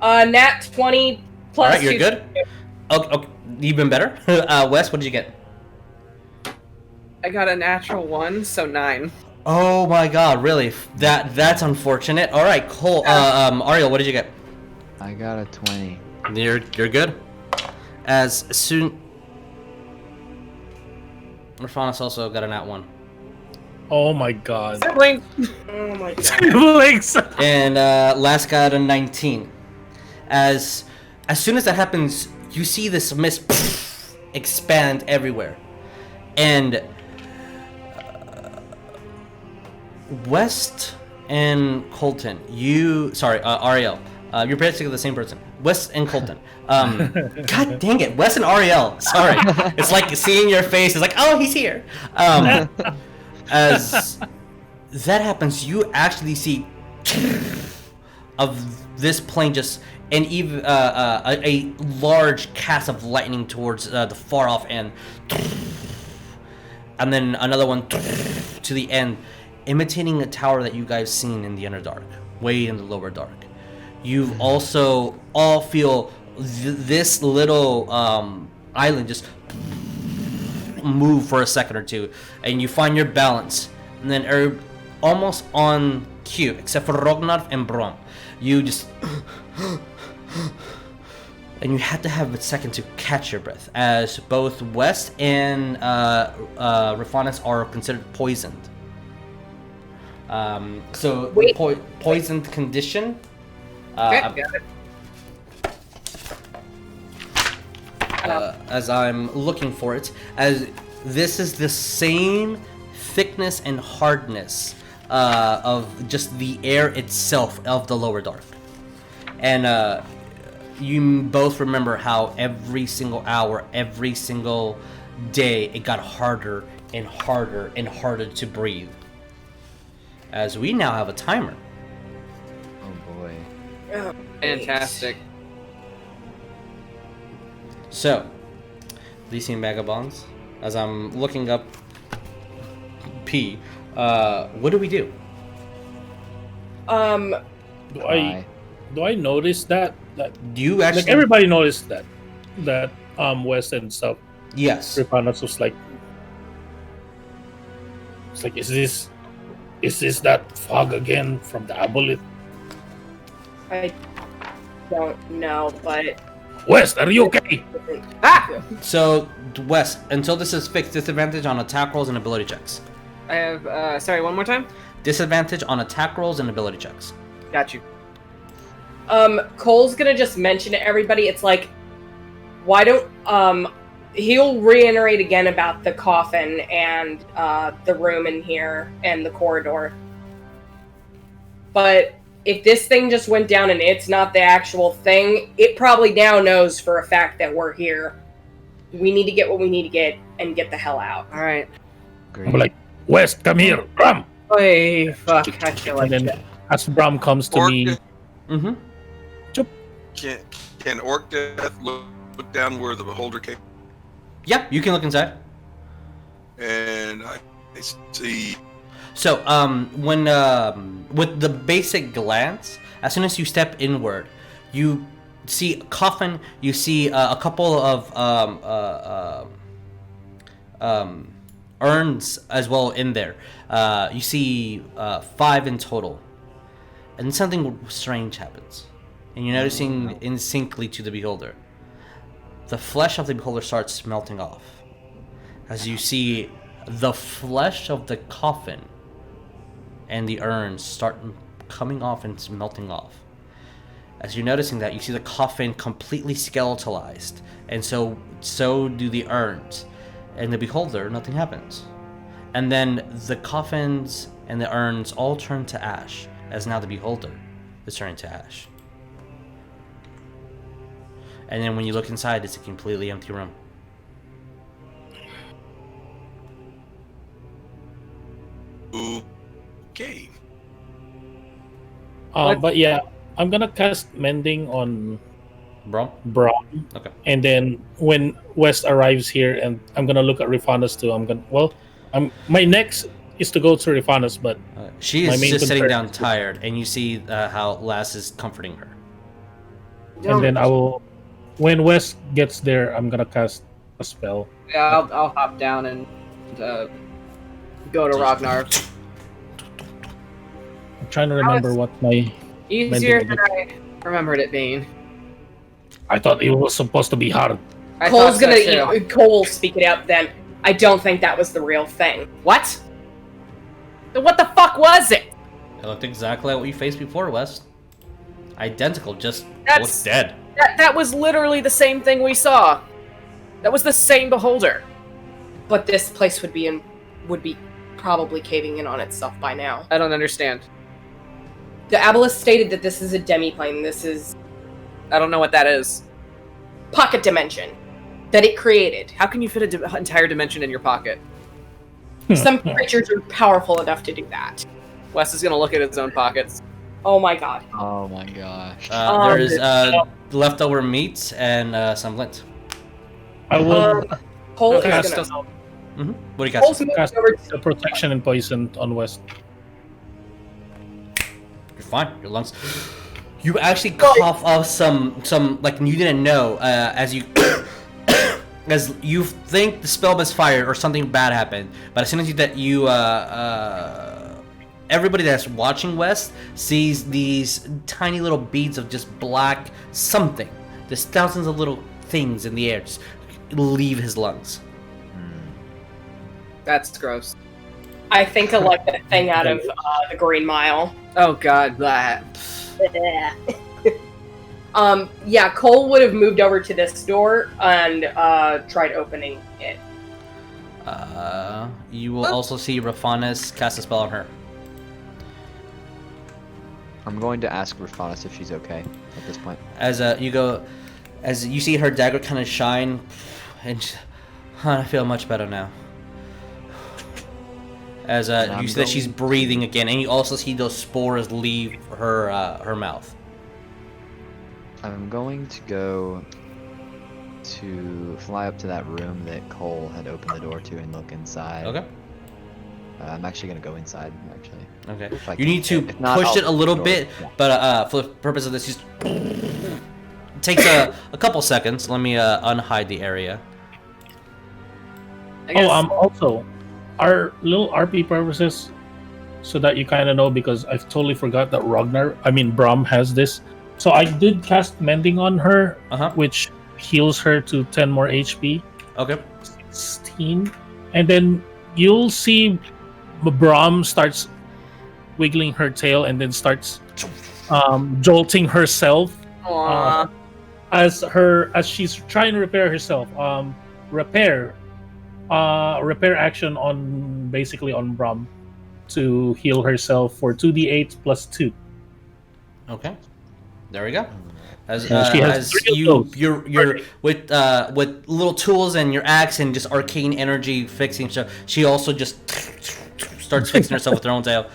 Nat 20 plus. All right, you're 2. good. Okay, even better. Wes, what did you get? I got a natural 1, so 9. Oh my God, really? That's unfortunate. All right, Cole. Ariell, what did you get? I got a 20. You're good. As soon. Rafanis also got a nat 1. Oh my god. Sibling. Oh my god. Siblings! And last guy at a 19. As soon as that happens, you see this mist expand everywhere, and West and Coleton, Ariell, you're basically the same person. West and Coleton. God dang it, West and Ariell. Sorry, it's like seeing your face. It's like, oh, he's here. As that happens, you actually see of this plane just an even a large cast of lightning towards the far off end, and then another one to the end, imitating a tower that you guys seen in the Underdark, way in the lower dark. You also all feel this little island just move for a second or two, and you find your balance, and then almost on cue, except for Rognarv and Brom, you just and you had to have a second to catch your breath, as both West and Rafanis are considered poisoned. So Wait. Poisoned condition. Okay, got it. As I'm looking for it, as this is the same thickness and hardness of just the air itself of the lower dark, and you both remember how every single hour, every single day, it got harder and harder and harder to breathe. as we now have a timer. Oh boy. Oh, fantastic. So, Elysian Vagabonds, as I'm looking up P, what do we do? Do I notice that Do you actually... like everybody noticed that West and stuff. Yes. Ripanos was like, it's like, is this that fog again from the aboleth? I don't know, but West, are you okay? Ah! So, Wes, until this is fixed, disadvantage on attack rolls and ability checks. I have, sorry, one more time? Disadvantage on attack rolls and ability checks. Got you. Cole's gonna just mention to everybody, it's like, why don't, he'll reiterate again about the coffin and, the room in here and the corridor. But if this thing just went down and it's not the actual thing, it probably now knows for a fact that we're here. We need to get what we need to get and get the hell out. Alright. I'm like, West, come here, Bram. Oy, fuck, I feel like And then shit. as Bram comes to me, Mm-hmm. Can Orcdeath look down where the beholder came? Yeah, you can look inside. And I see. So, when with the basic glance, as soon as you step inward, you see a coffin. You see a couple of urns as well in there. You see 5 in total, and something strange happens, and you're noticing indistinctly to the beholder. The flesh of the beholder starts melting off, as you see the flesh of the coffin and the urns start coming off and melting off. As you're noticing that, you see the coffin completely skeletalized, and so do the urns. And the beholder, nothing happens. And then the coffins and the urns all turn to ash, as now the beholder is turning to ash. And then when you look inside, it's a completely empty room. Okay. but yeah, I'm gonna cast Mending on Bro? Bram. Okay. And then when West arrives here, and I'm gonna look at Rifanas too. My next is to go to Rifanas, but She My is main just sitting concern down is- tired, and you see how Lass is comforting her. and then I will, when West gets there, I'm gonna cast a spell. Yeah, I'll hop down and go to Rognarv. I'm trying to remember what my. Easier Mending than I remembered it being. I thought it was supposed to be hard. I Cole's thought so, gonna too. Cole speak it out then. I don't think that was the real thing. What? Then what the fuck was it? It looked exactly like what you faced before, Wes. Identical, just That's- looks dead. That was literally the same thing we saw. That was the same beholder. But this place would be probably caving in on itself by now. I don't understand. The Aboleth stated that this is a demiplane. This is I don't know what that is. pocket dimension that it created. How can you fit an entire dimension in your pocket? Some creatures are powerful enough to do that. Wes is gonna look at his own pockets. Oh my god. Oh my gosh. There's leftover meat and some lint. I will Cole is cast gonna. Mm-hmm. What do you got? Cole's moving cast over the protection and poison on West. You're fine. Your lungs. You actually cough off some like you didn't know as you as you think the spell misfired or something bad happened, but as soon as you everybody that's watching West sees these tiny little beads of just black something. There's thousands of little things in the air just leave his lungs. That's gross. I think of like that thing out of the Green Mile. Oh god, that. Yeah, Cole would have moved over to this door and tried opening it. You will also see Rafanis cast a spell on her. I'm going to ask Rafanis if she's okay at this point. As you see her dagger kind of shine, and I feel much better now. as you see that she's breathing again, and you also see those spores leave her mouth. I'm going to go to fly up to that room that Cole had opened the door to and look inside. Okay. I'm actually gonna go inside. Actually. Okay. If I You can. need to If not, push I'll it a little door. bit, Yeah. but for the purpose of this, just takes a couple seconds. Let me unhide the area. I guess. Also, our little RP purposes, so that you kind of know, because I've totally forgot that Brom has this. So I did cast Mending on her, which heals her to 10 more HP. Okay. 16. And then you'll see Brom starts wiggling her tail and then starts jolting herself as she's trying to repair herself. Repair action on Brom to heal herself for 2d8 plus 2. Okay. There we go. As she has you're with little tools and your axe and just arcane energy fixing stuff, she also just starts fixing herself with her own tail.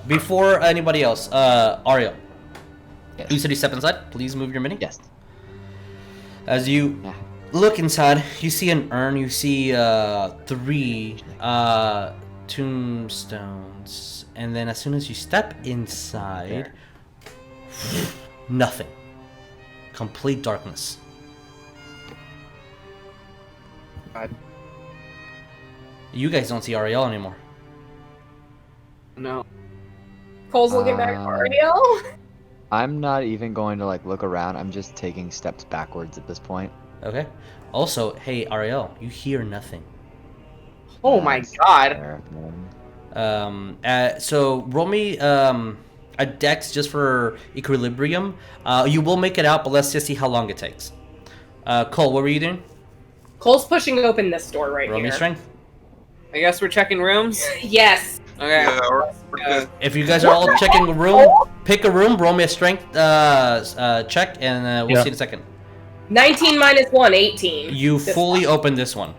Before anybody else, Ariell, Yes. you said you step inside. Please move your mini. Yes. As you look inside, you see an urn. You see 3 tombstones, and then as soon as you step inside, nothing. Complete darkness. You guys don't see Ariell anymore. No. Cole's looking back at Ariell. I'm not even going to look around. I'm just taking steps backwards at this point. Okay. Also, hey Ariell, you hear nothing. Oh my god. So roll me a dex just for equilibrium. You will make it out, but let's just see how long it takes. Cole, what were you doing? Cole's pushing open this door right Roll here. me strength. I guess we're checking rooms. Yes. Okay. Yeah, we're good. If you guys are all checking a room, pick a room, roll me a strength check, and we'll see in a second. 19 minus 1, 18. You fully open this one.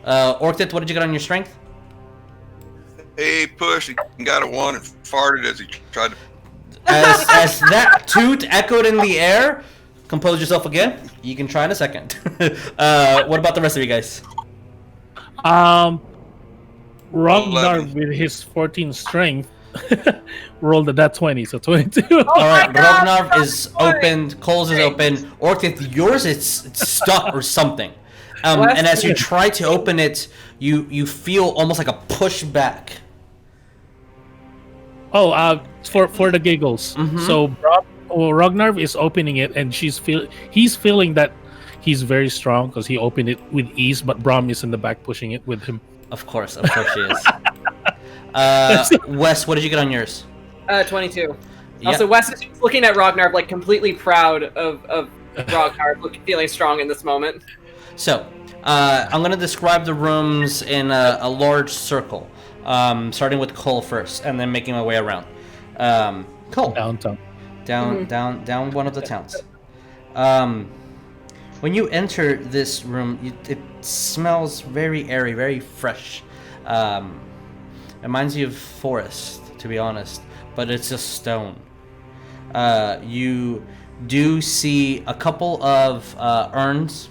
Orcdeath, what did you get on your strength? Hey, push! He got a 1 and farted as he tried to. As that toot echoed in the air, compose yourself again. You can try in a second. What about the rest of you guys? Rognarv with his 14 strength rolled a that 20, so 22. All right, Rognarv is opened. Cole's is open. Orcdeath, yours it's stuck or something. And as you try to open it, you feel almost like a pushback. For the giggles. So Rognarv is opening it, and he's feeling that he's very strong because he opened it with ease, but Brom is in the back pushing it with him. Of course she is. Wes, what did you get on yours? 22. Also, Wes is just looking at Rognarv completely proud of Rognarv feeling strong in this moment. So, I'm going to describe the rooms in a large circle, starting with Cole first, and then making my way around. Cole. Downtown. Down one of the towns. When you enter this room, it smells very airy, very fresh. Reminds you of forest, to be honest, but it's just stone. You do see a couple of urns,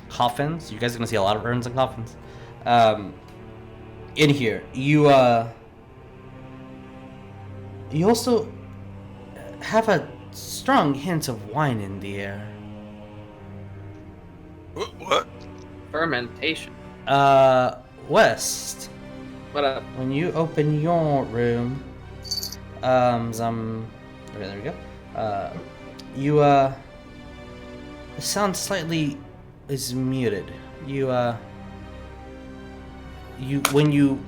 coffins. You guys are gonna see a lot of urns and coffins. In here, you also have a strong hint of wine in the air. What? Fermentation. West. What up? When you open your room, okay, there we go. The sound slightly is muted. When you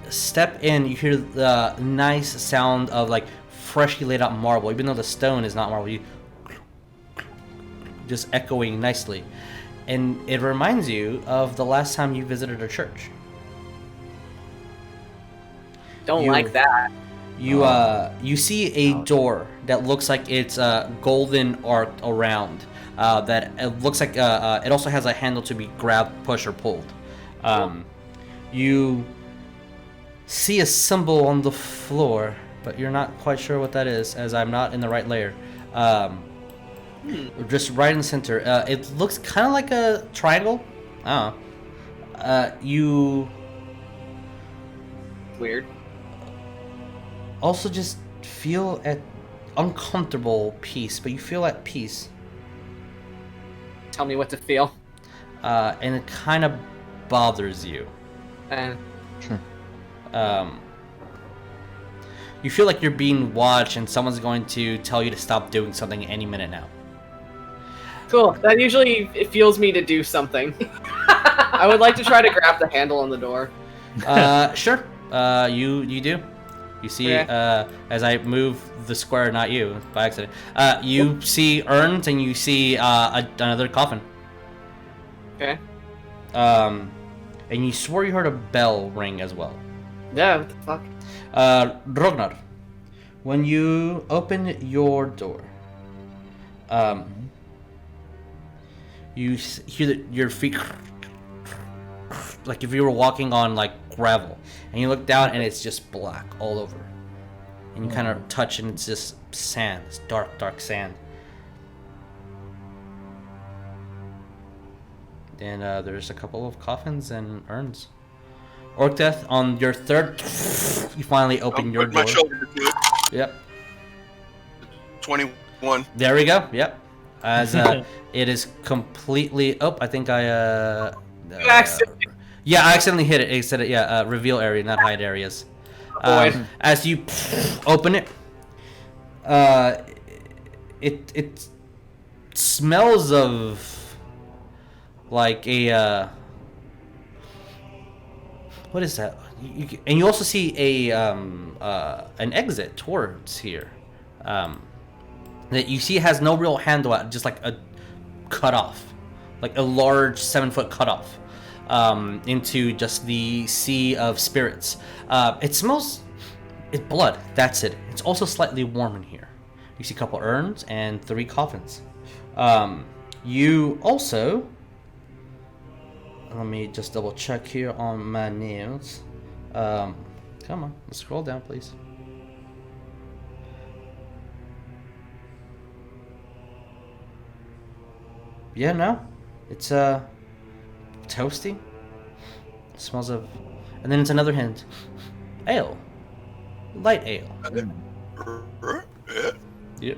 step in, you hear the nice sound of freshly laid out marble, even though the stone is not marble. You just echoing nicely, and it reminds you of the last time you visited a church. Don't like that. You see a door that looks like it's golden arced around. That it looks like it also has a handle to be grabbed, pushed, or pulled. You see a symbol on the floor, but you're not quite sure what that is, as I'm not in the right layer. Just right in the center. It looks kind of like a triangle. I don't know. You Weird. also just feel at uncomfortable peace, but you feel at peace. Tell me what to feel. And it kind of bothers you. You feel like you're being watched and someone's going to tell you to stop doing something any minute now. Cool. That usually it fuels me to do something. I would like to try to grab the handle on the door. Sure. You do. You see, Okay. as I move the square, not you, by accident, you see urns and you see another coffin. Okay. And you swore you heard a bell ring as well. Yeah, what the fuck? Rognarv, when you open your door, you hear your feet like if you were walking on like gravel, and you look down and it's just black all over, and you kind of touch and it's just sand, it's dark sand. And there's a couple of coffins and urns. Orcdeath, on your third, you finally open your Put door. my shoulder to it. Yep. 21. There we go. Yep. As it is completely. Oh, I think I. accidentally- Yeah, I accidentally hit it. It said it. Yeah, reveal area, not hide areas. Boy. As you open it, it smells of like a. What is that? And you also see a an exit towards here. That you see has no real handle out, just like a cutoff, like a large 7-foot cutoff into just the sea of spirits. It smells, it's blood. That's it. It's also slightly warm in here. You see a couple urns and 3 coffins. You also. Let me just double check here on my notes. Come on, let's scroll down, please. Yeah, no, it's toasty. It smells of, and then it's another hint. Ale, light ale. Yeah.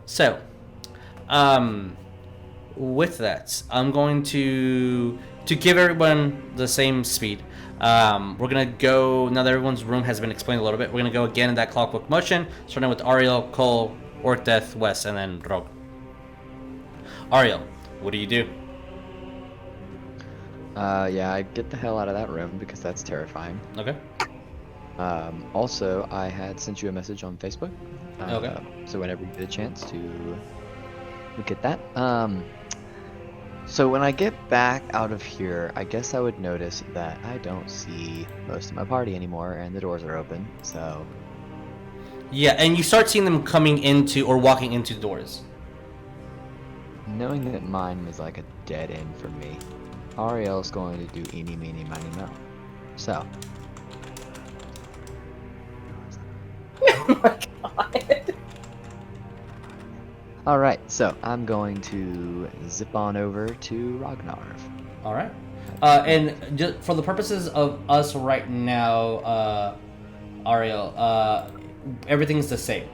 So, with that, I'm going to give everyone the same speed. We're gonna go now that everyone's room has been explained a little bit. We're gonna go again in that clockwork motion, starting with Ariell, Cole, Orcdeath, Wes, and then Rog. Ariell, what do you do? Yeah, I get the hell out of that room because that's terrifying. Okay. Also, I had sent you a message on Facebook. Okay. So whenever you get a chance to look at that. So when I get back out of here, I guess I would notice that I don't see most of my party anymore, and the doors are open. So. Yeah, and you start seeing them coming into or walking into doors. Knowing that mine was like a dead end for me, Ariell's going to do eeny, meeny, miny, mo. So. Oh my god. Alright, so I'm going to zip on over to Rognarv. All right. And just for the purposes of us right now, Ariell, everything's the same.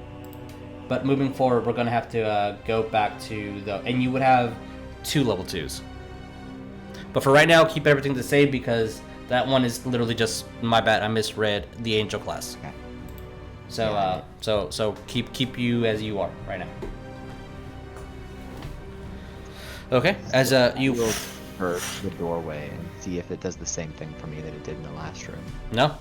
But moving forward, we're gonna have to go back to and you would have 2 level 2s. But for right now, keep everything the same because that one is literally just my bad. I misread the angel class. Okay. So so keep you as you are right now. Okay, as you will for the doorway and see if it does the same thing for me that it did in the last room. No.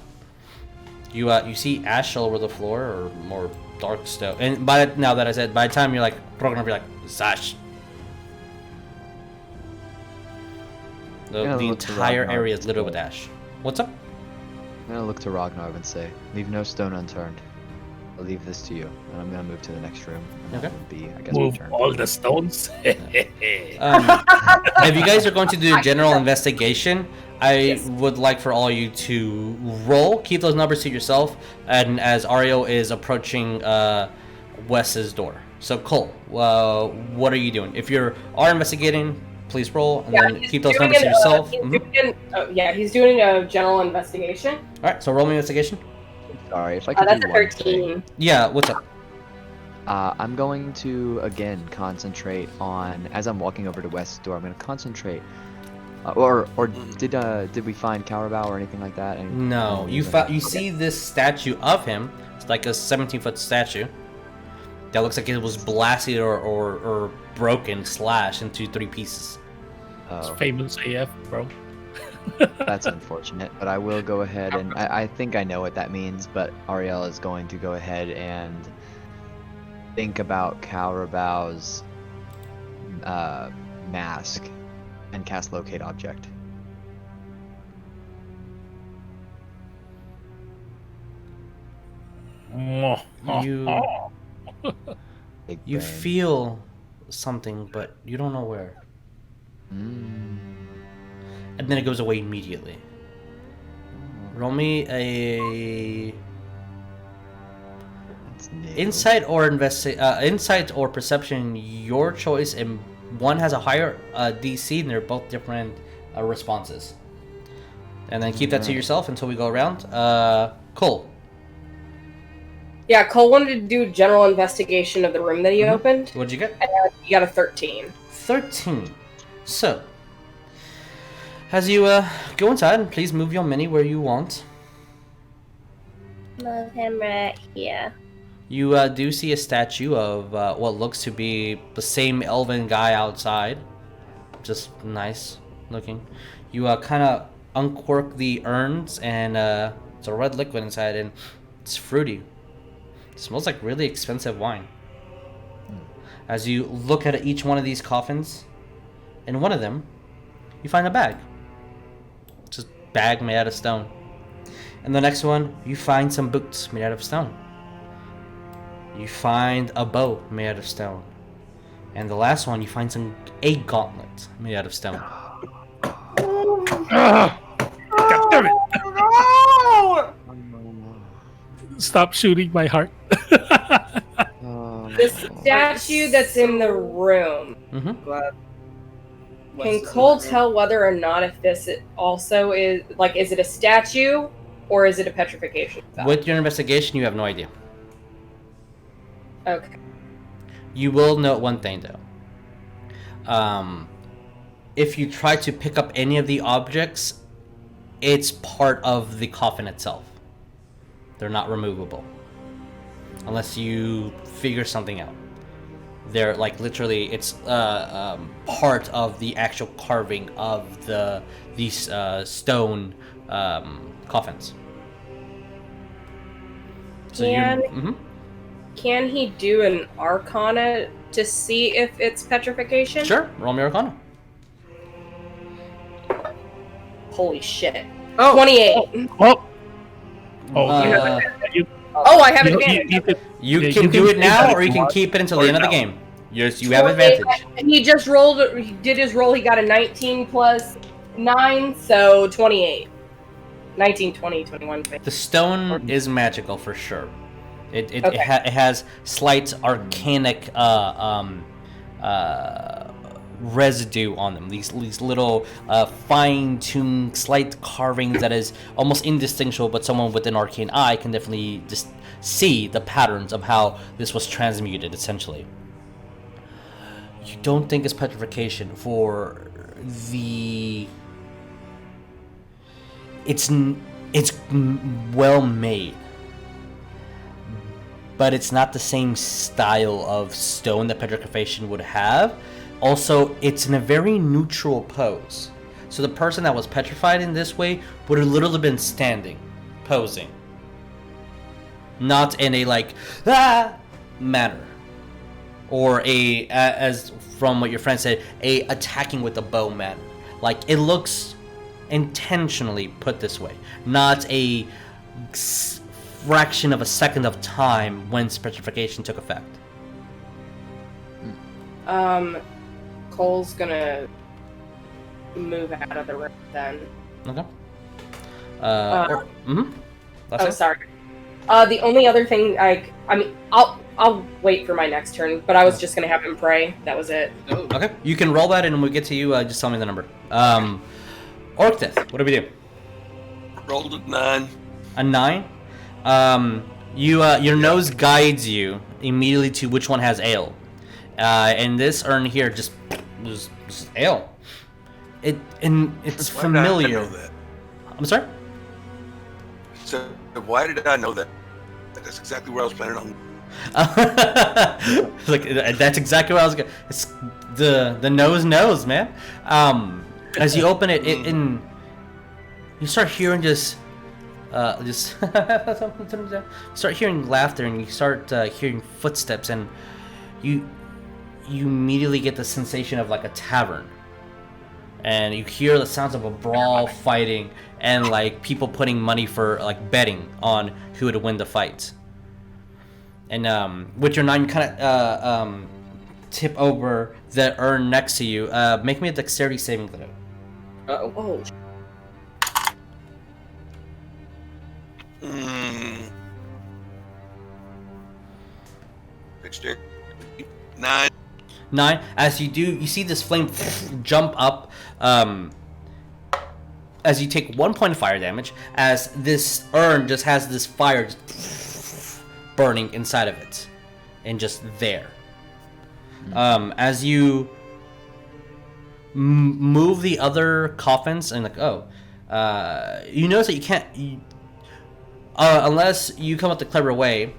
You see ash all over the floor or more dark stone. And by now that I said, by the time you're like programmed, you're like Zash. The look to entire Ragnar area is and littered say- with ash. What's up? I'm gonna look to Rognarv and say, "Leave no stone unturned. I'll leave this to you." And I'm gonna move to the next room. And Okay. that would be, I guess, my Move turn. all the stones. If you guys are going to do a general investigation, I would like for all you to roll. Keep those numbers to yourself. And as Ariell is approaching Wes's door. So Cole, what are you doing? If you are investigating, please roll, and then keep those numbers to yourself. He's doing a general investigation. All right, so roll me investigation. Sorry, if I could That's do a one 13. thing. Yeah, what's up? I'm going to again concentrate on as I'm walking over to West's door. I'm going to concentrate. Did we find Cowerbow or anything like that? No, you see this statue of him. It's like a 17-foot statue that looks like it was blasted or broken, slashed into 3 pieces. It's famous AF, bro. That's unfortunate, but I will go ahead and I think I know what that means, but Ariell is going to go ahead and think about Cowerbow's mask and cast Locate Object. You feel something, but you don't know where. And then it goes away immediately. Roll me a insight or perception, your choice, and one has a higher DC, and they're both different responses. And then keep that to yourself until we go around. Cole. Yeah, Cole wanted to do general investigation of the room that he opened. What'd you get? And he got a 13. 13. So, as you go inside, please move your mini where you want. Move him right here. You do see a statue of what looks to be the same elven guy outside. Just nice looking. You kind of uncork the urns, and it's a red liquid inside, and it's fruity. It smells like really expensive wine. As you look at each one of these coffins, in one of them, you find a bag. Just bag made out of stone. And the next one, you find some boots made out of stone. You find a bow made out of stone. And the last one, you find a gauntlet made out of stone. God damn it! Stop shooting my heart. The statue that's in the room. Can Cole tell whether or not if this also is it a statue or is it a petrification? With your investigation, you have no idea. Okay. You will note one thing though. If you try to pick up any of the objects, it's part of the coffin itself. They're not removable. Unless you figure something out. They're literally, it's part of the actual carving of these stone coffins. So Can he do an Arcana to see if it's petrification? Sure, roll me Arcana. Holy shit. 28. I have advantage. You can do it now, or you can keep it until the end of the game. You have advantage. He just rolled. He did his roll. He got a 19 plus 9, so 28. 19, 20, 21. The stone is magical for sure. It has slight arcanic residue on them. These little fine-tuned slight carvings that is almost indistinguishable, but someone with an arcane eye can definitely just see the patterns of how this was transmuted, essentially. You don't think it's petrification for the... It's well made, but it's not the same style of stone that petrification would have. Also, it's in a very neutral pose. So the person that was petrified in this way would have literally been standing, posing. Not in a manner. Or as from what your friend said, a attacking with a bow manner. It looks intentionally put this way. Not a fraction of a second of time when petrification took effect. Cole's gonna move out of the room then. Okay. That's Oh, it? sorry. The only other thing I'll wait for my next turn, but I was just gonna have him pray. That was it. Okay, you can roll that, and when we get to you, just tell me the number. Orcdeath, what do we do? Rolled a 9. A 9. Your nose guides you immediately to which one has ale. And this urn here just ale. It's Why familiar. did I know that? I'm sorry. So why did I know that? That's exactly where I was planning on. Like that's exactly what I was going. It's the nose knows, man. As you open it, and you start hearing just start hearing laughter, and you start hearing footsteps, and you immediately get the sensation of like a tavern, and you hear the sounds of a brawl, fighting, and like people putting money for like betting on who would win the fight. And with your 9, you kind of tip over the urn next to you. Make me a dexterity saving throw. Oh. Dexterity 9. 9. As you do, you see this flame jump up. As you take 1 point of fire damage, as this urn just has this fire just burning inside of it, and just there. As you move the other coffins, and like, you notice that you can't, unless you come up the clever way.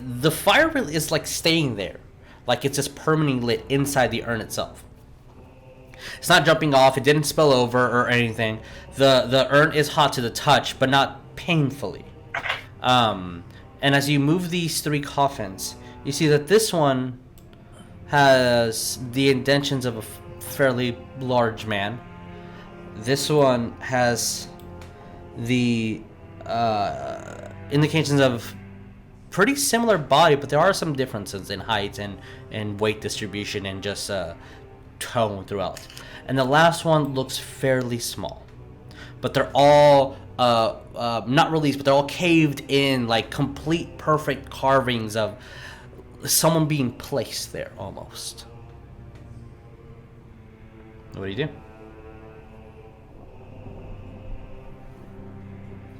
The fire really is like staying there, like it's just permanently lit inside the urn itself. It's not jumping off. It didn't spill over or anything. The urn is hot to the touch, but not painfully. And as you move these 3 coffins, you see that this one has the indentions of a fairly large man. This one has the indications of pretty similar body, but there are some differences in height and weight distribution and just tone throughout. And the last one looks fairly small, but they're all not released, but they're all caved in, like complete perfect carvings of someone being placed there almost. What do you do?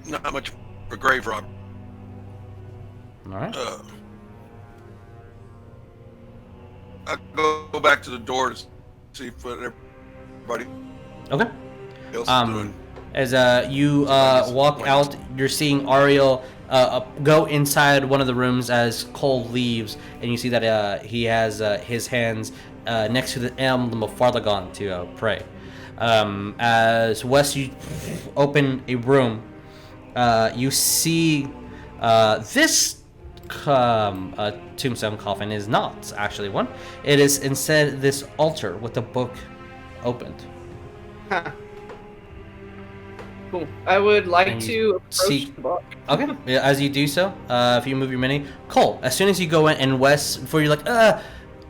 Not much for grave rob. All right. I go back to the door to see what everybody Okay. else is doing. As you walk out, you're seeing Ariell go inside one of the rooms as Cole leaves, and you see that he has his hands next to the emblem of Farlagon to pray. As Wes, you open a room, you see this tombstone coffin is not actually one. It is instead this altar with a book opened. Huh. Cool. I would like And to you approach see- the book. Okay. As you do so, if you move your mini, Cole, as soon as you go in, and Wes, before you're like,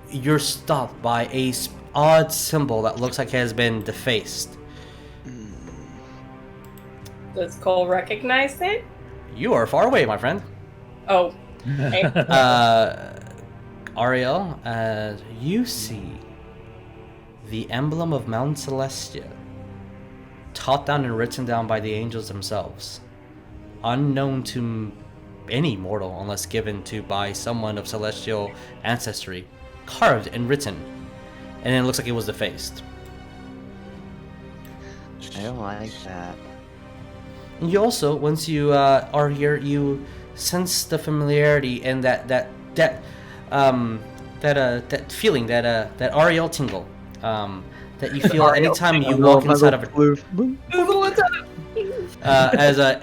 you're stopped by a odd symbol that looks like it has been defaced. Does Cole recognize it? You are far away, my friend. Oh. Okay. Ariell, as you see the emblem of Mount Celestia, taught down and written down by the angels themselves, unknown to any mortal unless given to by someone of celestial ancestry, carved and written, and it looks like it was defaced. I don't like that. And you also, once you are here, you sense the familiarity and that feeling, that Ariell tingle, that you feel anytime you walk inside of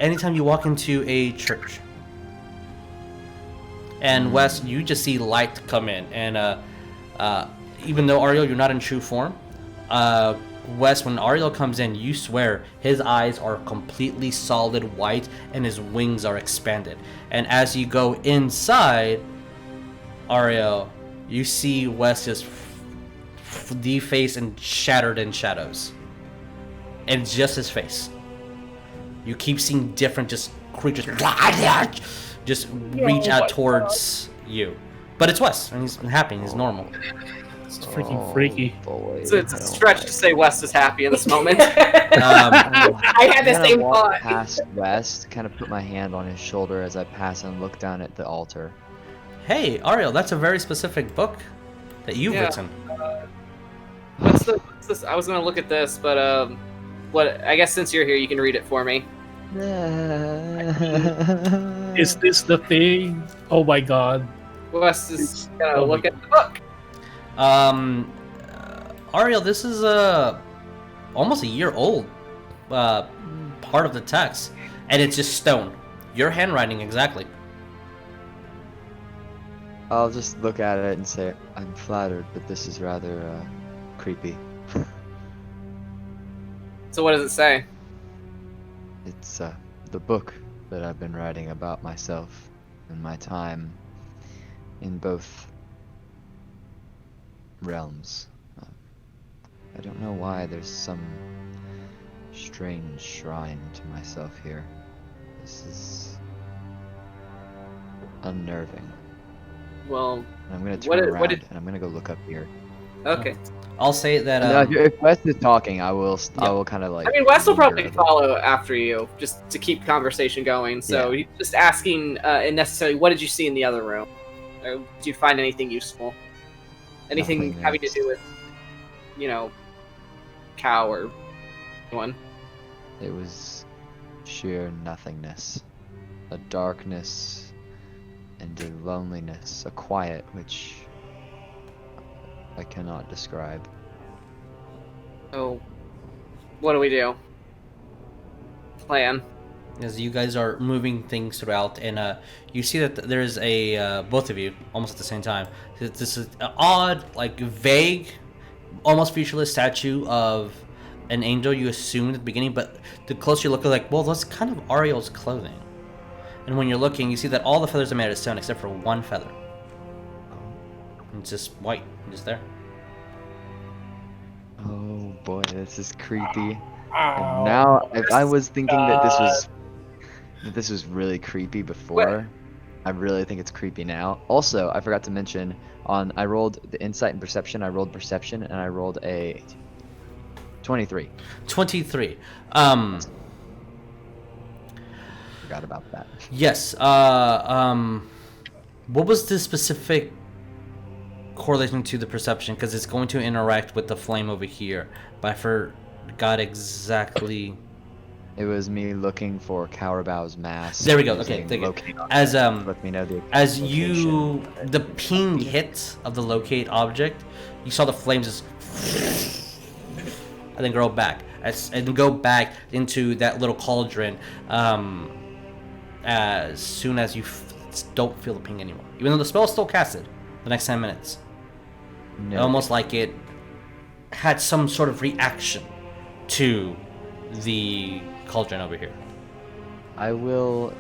anytime you walk into a church. And Wes, you just see light come in, and even though Ariell, you're not in true form, Wes, when Ariell comes in, you swear his eyes are completely solid white and his wings are expanded. And as you go inside, Ariell, you see Wes just deface and shattered in shadows. and it's just his face. You keep seeing different just creatures just reach out towards you. But it's Wes, and he's happy, and he's normal. It's freaking freaky. Boy, So it's a stretch to say West is happy in this moment. I had the kinda same walk thought. past West, kind of put my hand on his shoulder as I pass and look down at the altar. Hey, Ariell, that's a very specific book that you've Yeah. written. What's this? I was gonna look at this, but what? I guess since you're here, you can read it for me. Is this the thing? Oh my god. West is gonna look at the book. Ariell, this is almost a year old part of the text, and it's just stone. Your handwriting, exactly. I'll just look at it and say, I'm flattered, but this is rather creepy. So what does it say? It's the book that I've been writing about myself and my time in both realms. I don't know why there's some strange shrine to myself here. This is unnerving. Well, And I'm gonna What turn is- around what did- and I'm gonna go look up here. okay. I'll say that. If West is talking, I will. Yeah. I will kind of like. I mean, Wes will probably linger. follow after you, just to keep conversation going. So he's just asking, and necessarily, what did you see in the other room? Or did you find anything useful? Anything Nothing having to else. do with, cow or one? It was sheer nothingness, a darkness, and a loneliness, a quiet which I cannot describe. So, what do we do? Plan. as you guys are moving things throughout, and you see that there's a both of you almost at the same time. This is an odd, like vague, almost featureless statue of an angel. You assumed at the beginning, but the closer you look, you're like, well, that's kind of Ariel's clothing. And when you're looking, you see that all the feathers are made out of stone except for one feather. It's just white, just there. Oh boy, this is creepy. And now, if I was thinking that this was really creepy before, I really think it's creepy now. Also, I forgot to mention, I rolled the insight and perception. I rolled perception, and I rolled a 23. 23. Forgot about that. Yes. What was the specific correlation to the perception? Because it's going to interact with the flame over here, but I forgot exactly. It was me looking for Cowrbow's mask. There we go. using Okay, thank you. locate As object. Let me know the as location. you the ping hit of the locate object, you saw the flames just and then go back and go back into that little cauldron. As soon as you don't feel the ping anymore, even though the spell is still casted, the next 10 minutes. No. Almost like it had some sort of reaction to the cauldron over here. I will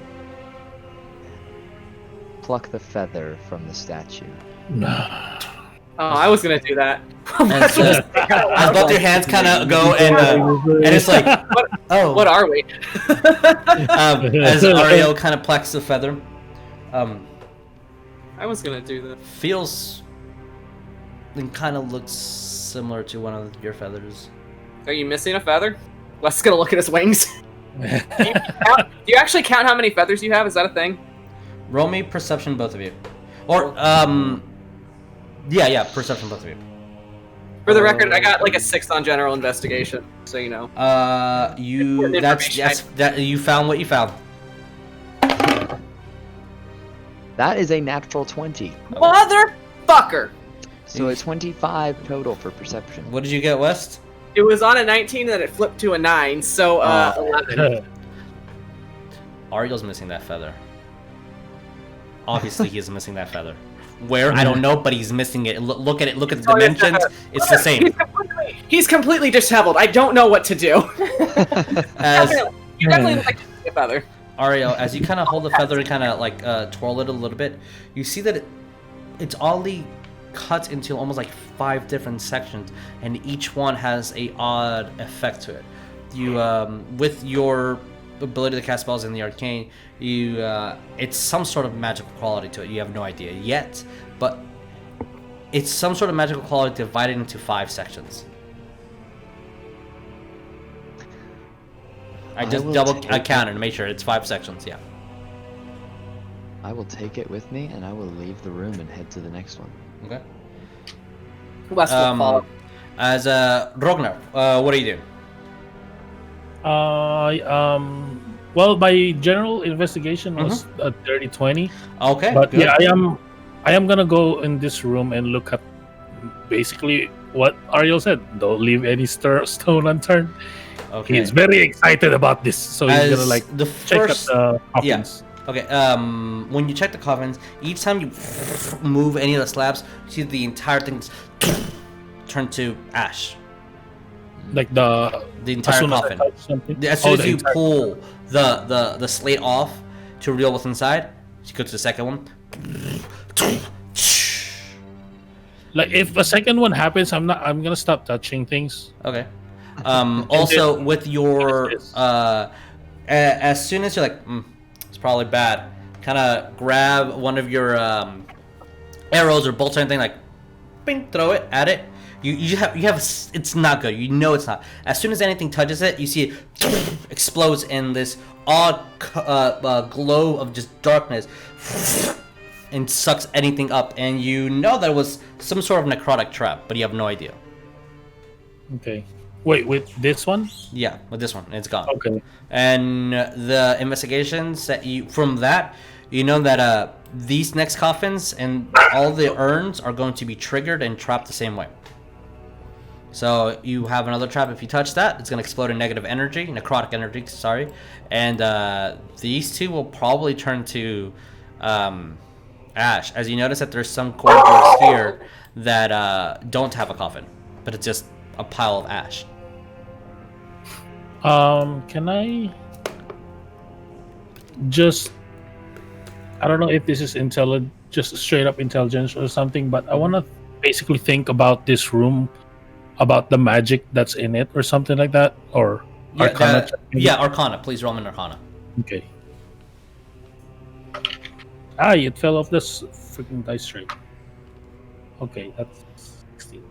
pluck the feather from the statue. Oh, I was gonna do that. As both your hands kind of go and it's like, oh, What are we? as Ariell kind of plucks the feather, I was gonna do that. feels and kind of looks similar to one of your feathers. Are you missing a feather? Wes is gonna look at his wings. Do you actually count how many feathers you have? Is that a thing? Roll me perception, both of you, or yeah, perception, both of you. For the record, I got like a 6 on general investigation, so you know. You you found what you found. That is a natural 20. Motherfucker! So a 25 total for perception. What did you get, West? It was on a 19, then it flipped to a 9, so 11. Ariel's missing that feather. Obviously, he's missing that feather. Where? I don't know, but he's missing it. Look at it. Look at the dimensions. It's the same. He's completely disheveled. I don't know what to do. As You definitely look like a feather. Ariel, as you kind of hold the feather and kind of like twirl it a little bit, you see that it's oddly cut into almost like 5 different sections, and each one has a odd effect to it. with your ability to cast spells in the arcane, it's some sort of magical quality to it. You have no idea yet, but it's some sort of magical quality divided into 5 sections. I counted to make sure it's 5 sections. Yeah. I will take it with me, and I will leave the room and head to the next one. Okay. Wes will follow. As Rognarv, what are you doing? Well, my general investigation was a 30-20. Okay. But good. yeah, I am gonna go in this room and look at basically what Ariell said. Don't leave any stone unturned. Okay. He's very excited about this, so he's gonna like check out the coffins. Okay, when you check the coffins, each time you move any of the slabs, you see the entire thing turn to ash. Like the entire coffin. As soon as you pull the slate off to reveal what's inside, you go to the second one. Like if a second one happens, I'm gonna stop touching things. Okay. Also, with your as soon as you're like, it's probably bad, kind of grab one of your arrows or bolts or anything, like, bing, throw it at it. You have it's not good. You know it's not. As soon as anything touches it, you see it explodes in this odd glow of just darkness and sucks anything up. And you know that it was some sort of necrotic trap, but you have no idea. Okay. Wait, with this one? Yeah, with this one, it's gone. Okay. And the investigations that from that, you know that these next coffins and all the urns are going to be triggered and trapped the same way. So you have another trap. If you touch that, it's going to explode in negative energy, necrotic energy, sorry. And these two will probably turn to ash. As you notice that there's some corridors here that don't have a coffin, but it's just a pile of ash. Can I just... I don't know if this is just straight up intelligence or something, but I want to basically think about this room, about the magic that's in it or something like that, or Arcana. Arcana. Please roll me an Arcana. Okay. It fell off this freaking dice tray. Okay, that's 16.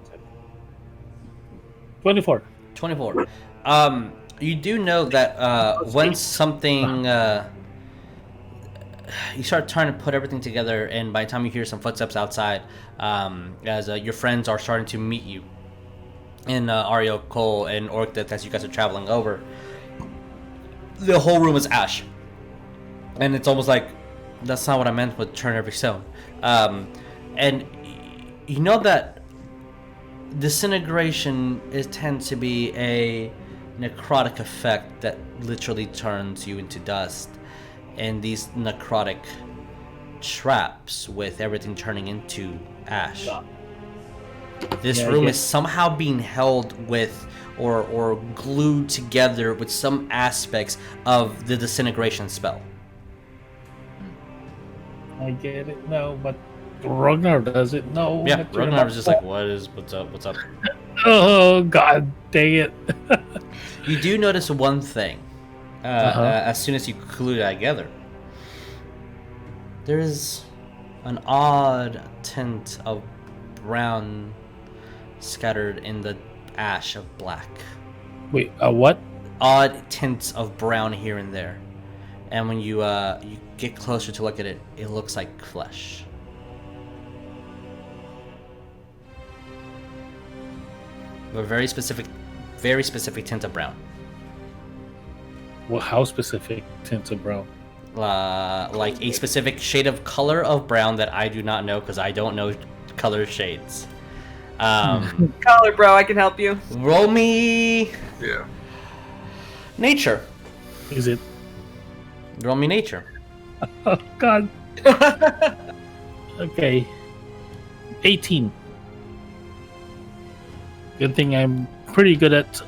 24. 24. You do know that when something you start trying to put everything together, and by the time you hear some footsteps outside, as your friends are starting to meet you in Ariell, Cole, and Orcdeath as you guys are traveling over, the whole room is ash, and it's almost like that's not what I meant with turn every stone. And you know that disintegration tends to be a necrotic effect that literally turns you into dust, and these necrotic traps with everything turning into ash. This room is somehow being held with or glued together with some aspects of the disintegration spell. I get it now, but Rognarv doesn't know. Yeah, Rognarv is just like, what's up? Oh, god dang it. You do notice one thing as soon as you glue it together. There's an odd tint of brown scattered in the ash of black. Wait, what? Odd tints of brown here and there. And when you get closer to look at it, it looks like flesh. A very specific tint of brown. Well, how specific tint of brown? Like a specific shade of color of brown that I do not know because I don't know color shades. Color, bro, I can help you. Roll me. Yeah. Nature. Is it? Roll me nature. Oh god. Okay. 18. Good thing I'm pretty good at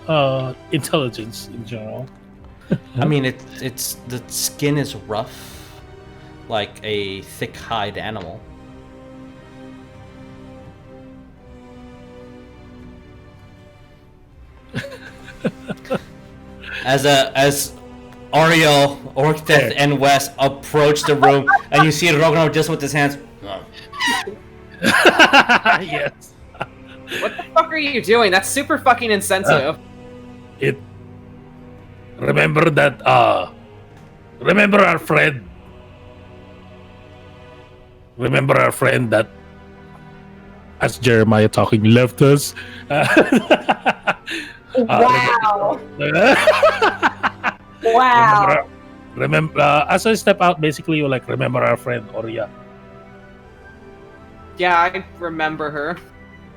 intelligence in general. I mean, it's the skin is rough, like a thick hide animal. as Ariell, Orcdeath, and Wes approach the room, and you see Rognarv just with his hands. Yes. What the fuck are you doing? That's super fucking insensitive. Remember that, remember our friend that, as Jeremiah talking, left us? Wow. Wow. Remember, as I step out, basically, you like, remember our friend Oria. Yeah, I remember her.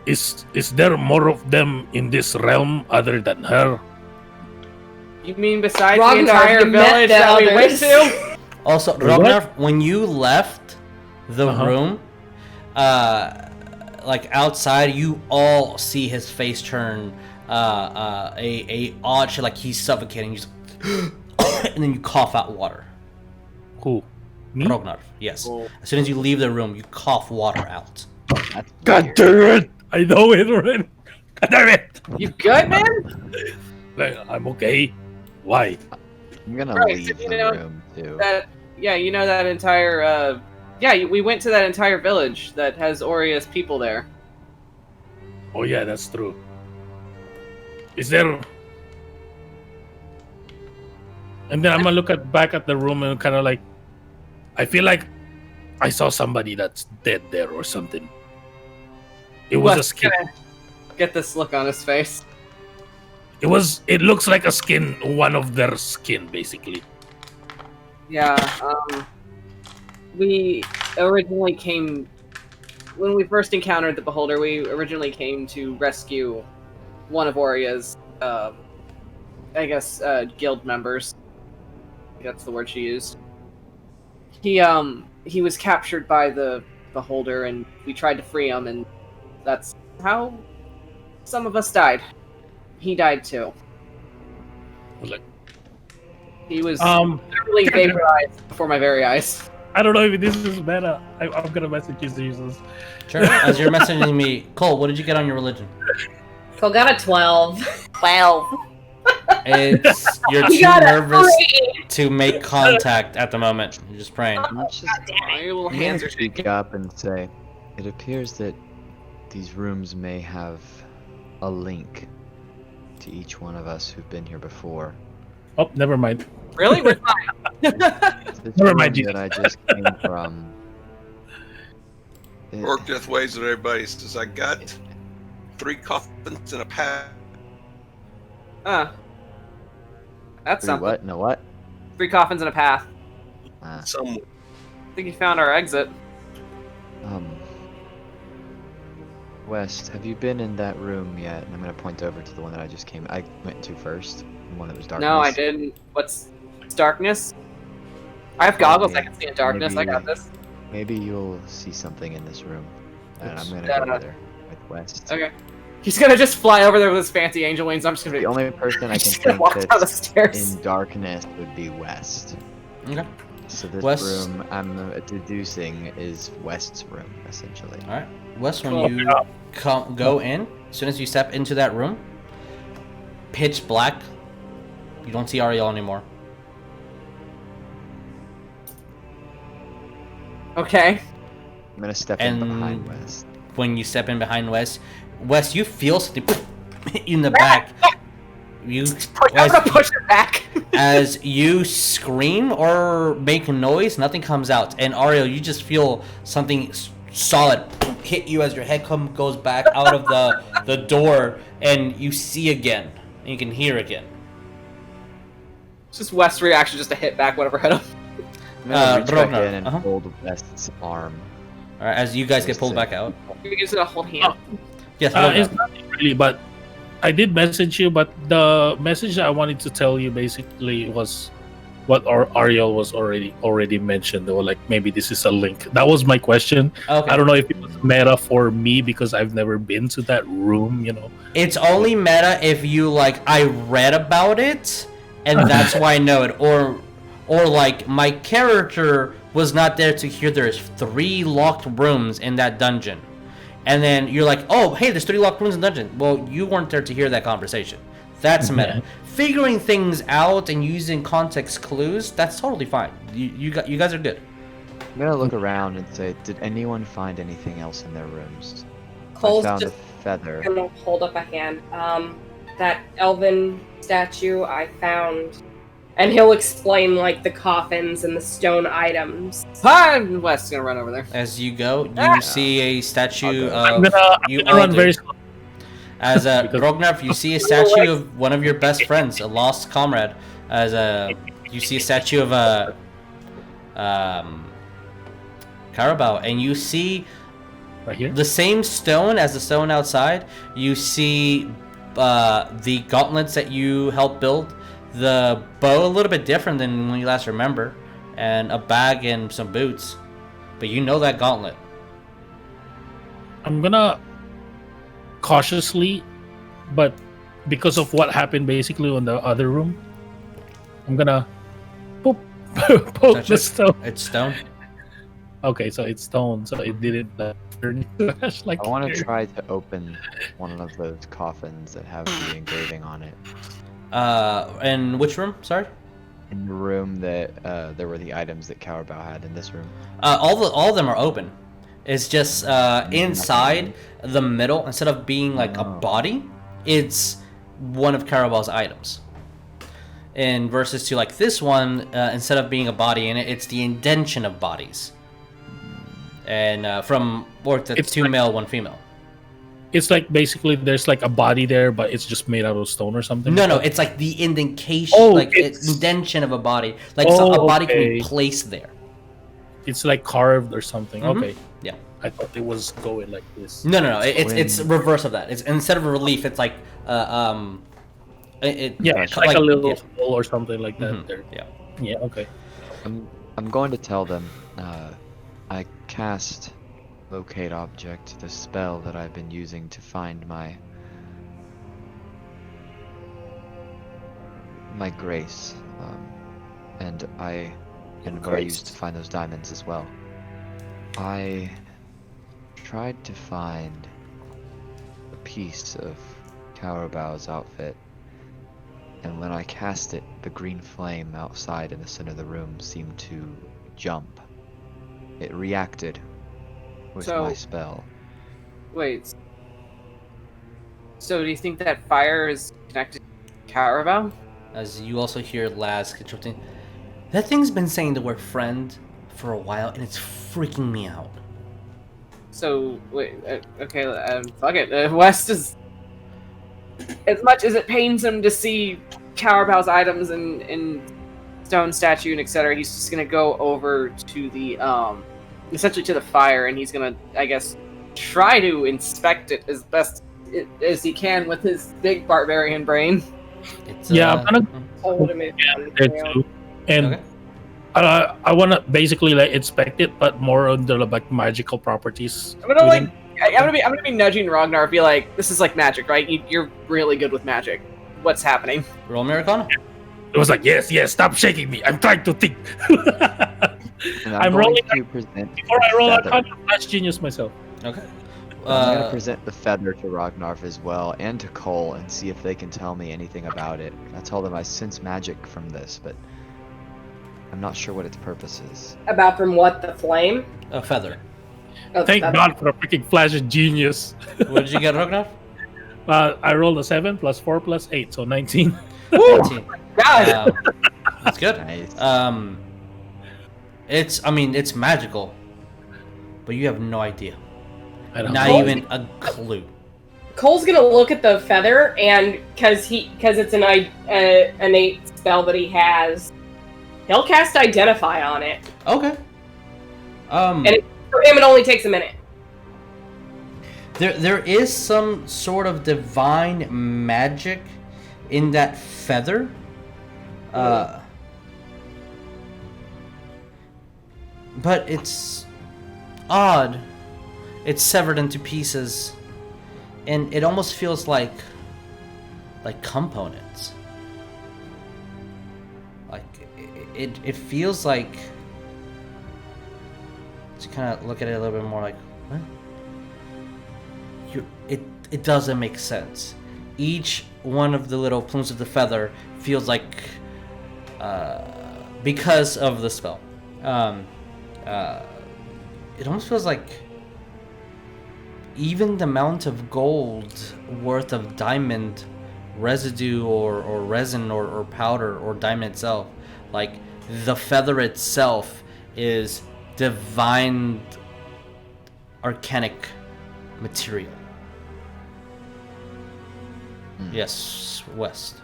Is there more of them in this realm other than her? You mean besides the Rognarv, entire you met village the that we went others. to? Also, What? Rognarv, when you left the room, like outside, you all see his face turn a odd shit, like he's suffocating. He's and then you cough out water. Who? Me? Rognarv, yes. As soon as you leave the room, you cough water out. That's God weird. damn it! I know it already. God damn it! You good, man? Like, I'm okay. Why? I'm gonna Right, leave you the know, room too. You know that entire, we went to that entire village that has Oria's people there. Oh yeah, that's true. Is there? And then I'm gonna look back at the room and kind of like, I feel like I saw somebody that's dead there or something. It was a Wes skin. gonna get this look on his face. It looks like a skin, one of their skin, basically. Yeah, we originally came... When we first encountered the Beholder, we originally came to rescue one of Oria's, guild members. That's the word she used. He was captured by the Beholder, and we tried to free him, and that's how some of us died. He died too. Like, He was literally vaporized before my very eyes. I don't know if this is meta. I'm gonna message you, Jesus. Sure. As you're messaging me, Cole, what did you get on your religion? Cole got a 12. 12. It's you're You too got a nervous 3. to make contact at the moment. You're just praying. Let's just My little I'm hands gonna are shaking. speak up and say, it appears that these rooms may have a link to each one of us who've been here before. Oh, never mind. Really? We're fine. This Never room mind, Jesus. that I just came from. Orcdeath waves at everybody. Says, I got 3 coffins and a pad. That's Three something. what? No what? 3 coffins and a path. Some I think you found our exit. West, have you been in that room yet? And I'm gonna point over to the one that I went to first. The one that was darkness. No, I didn't. What's darkness? I have goggles. yeah. I can see in darkness. I got this. Maybe you'll see something in this room. And I'm gonna Yeah. go over there with West. Okay. He's gonna just fly over there with his fancy angel wings. I'm just gonna The only person I can just gonna think walk down the that's stairs. in darkness would be West. Okay. So this West- room I'm deducing is West's room, essentially. All right. Wes, when Cool. you go in, as soon as you step into that room, pitch black. You don't see Ariell anymore. Okay. I'm gonna step And- in behind West. When you step in behind Wes, you feel something in the back. I'm gonna push it back. As you scream or make a noise, nothing comes out. And Ariell, you just feel something solid hit you as your head goes back out of the door, and you see again, and you can hear again. It's just West's reaction just to hit back whatever hit him. I'm gonna reach back Rognar, in and hold West's arm. All right, as you guys get pulled back out. You're just gonna hold hand. Yes, It's Rognar. not really, but I did message you. But the message I wanted to tell you basically was what Ariell was already mentioned. They were like, maybe this is a link. That was my question. Okay. I don't know if it was meta for me because I've never been to that room. You know. It's only meta if you like. I read about it, and that's why I know it. Or like my character was not there to hear there's 3 locked rooms in that dungeon, and then you're like, oh, hey, there's 3 locked rooms in the dungeon. Well, you weren't there to hear that conversation. That's meta. Figuring things out and using context clues, that's totally fine. You guys are good. I'm gonna look around and say, did anyone find anything else in their rooms? Cole's I found just a feather. gonna hold up a hand. That elven statue I found, and he'll explain like the coffins and the stone items. Hi, West's gonna run over there. As you go, you see a statue I'm of gonna run very slow. As Rognarv, you see a statue of one of your best friends, a lost comrade. As you see a statue of Carabao, and you see Right here? the same stone as the stone outside. You see the gauntlets that you helped build, the bow a little bit different than when you last remember, and a bag and some boots. But you know that gauntlet. I'm gonna cautiously, but because of what happened basically in the other room, I'm gonna poke Touch the it. stone. It's stone. Okay, so it's stone, so it didn't turn into ash like I want to here. try to open one of those coffins that have the engraving on it. In which room? Sorry. In the room that there were the items that Carabao had in this room. All of them are open. It's just inside the middle, instead of being like a body, it's one of Carabal's items. And versus to like this one, instead of being a body in it, it's the indention of bodies. And from Orcdeath, It's 2 like- male, 1 female. It's like basically there's like a body there, but it's just made out of stone or something. No, like it's like the indentation, Oh, like it's- indentation of a body, like so a body can be okay. placed there. It's like carved or something. Mhm. Okay. Yeah. I thought it was going like this. No. It's When- reverse of that. It's instead of a relief, it's like Yeah, it's like a little hole or something like that. Mhm, There. yeah. Yeah. Okay. I'm going to tell them I cast Locate Object, the spell that I've been using to find my grace, and what I used to find those diamonds as well. I tried to find a piece of Carabao's outfit, and when I cast it, the green flame outside in the center of the room seemed to jump. It reacted with So- my spell. Wait. So do you think that fire is connected to Carabao? As you also hear Laz interrupting, that thing's been saying the word friend for a while, and it's freaking me out. So wait, okay, fuck it. West is, as much as it pains him to see Carabao's items in stone statue and etc., he's just gonna go over to the essentially to the fire, and he's gonna, I guess, try to inspect it as best as he can with his big barbarian brain. It's, Yeah, I'm gonna Hold him in. there too. And Okay. I want to basically like inspect it, but more on the like magical properties. I'm gonna within- I'm gonna be nudging Ragnar, be like, this is like magic, right? You're really good with magic. What's happening? Roll me Arcana. It was like, yes, stop shaking me. I'm trying to think. And I'm going rolling to present Before I roll, the I feather. can't flash genius myself. Okay. I'm gonna present the feather to Rognarv as well, and to Cole, and see if they can tell me anything about it. I told them I sense magic from this, but I'm not sure what its purpose is. About from what, the flame? A feather. Oh, Thank that's- God for a freaking flash of genius. What did you get, Ragnar? I rolled a 7 plus 4 plus 8, so 19. 18. God, That's good. Nice. It's magical, but you have no idea. I don't Not know. even a clue. Cole's gonna look at the feather, and because it's an innate spell that he has, he'll cast Identify on it. Okay. And for him, it only takes a minute. There is some sort of divine magic in that feather. But it's odd. It's severed into pieces, and it almost feels like components. Like it feels like, to kind of look at it a little bit more, like what? It doesn't make sense. each one of the little plumes of the feather feels like, because of the spell, it almost feels like even the amount of gold worth of diamond residue or resin or powder or diamond itself, like the feather itself is divine arcanic material. Yes, West.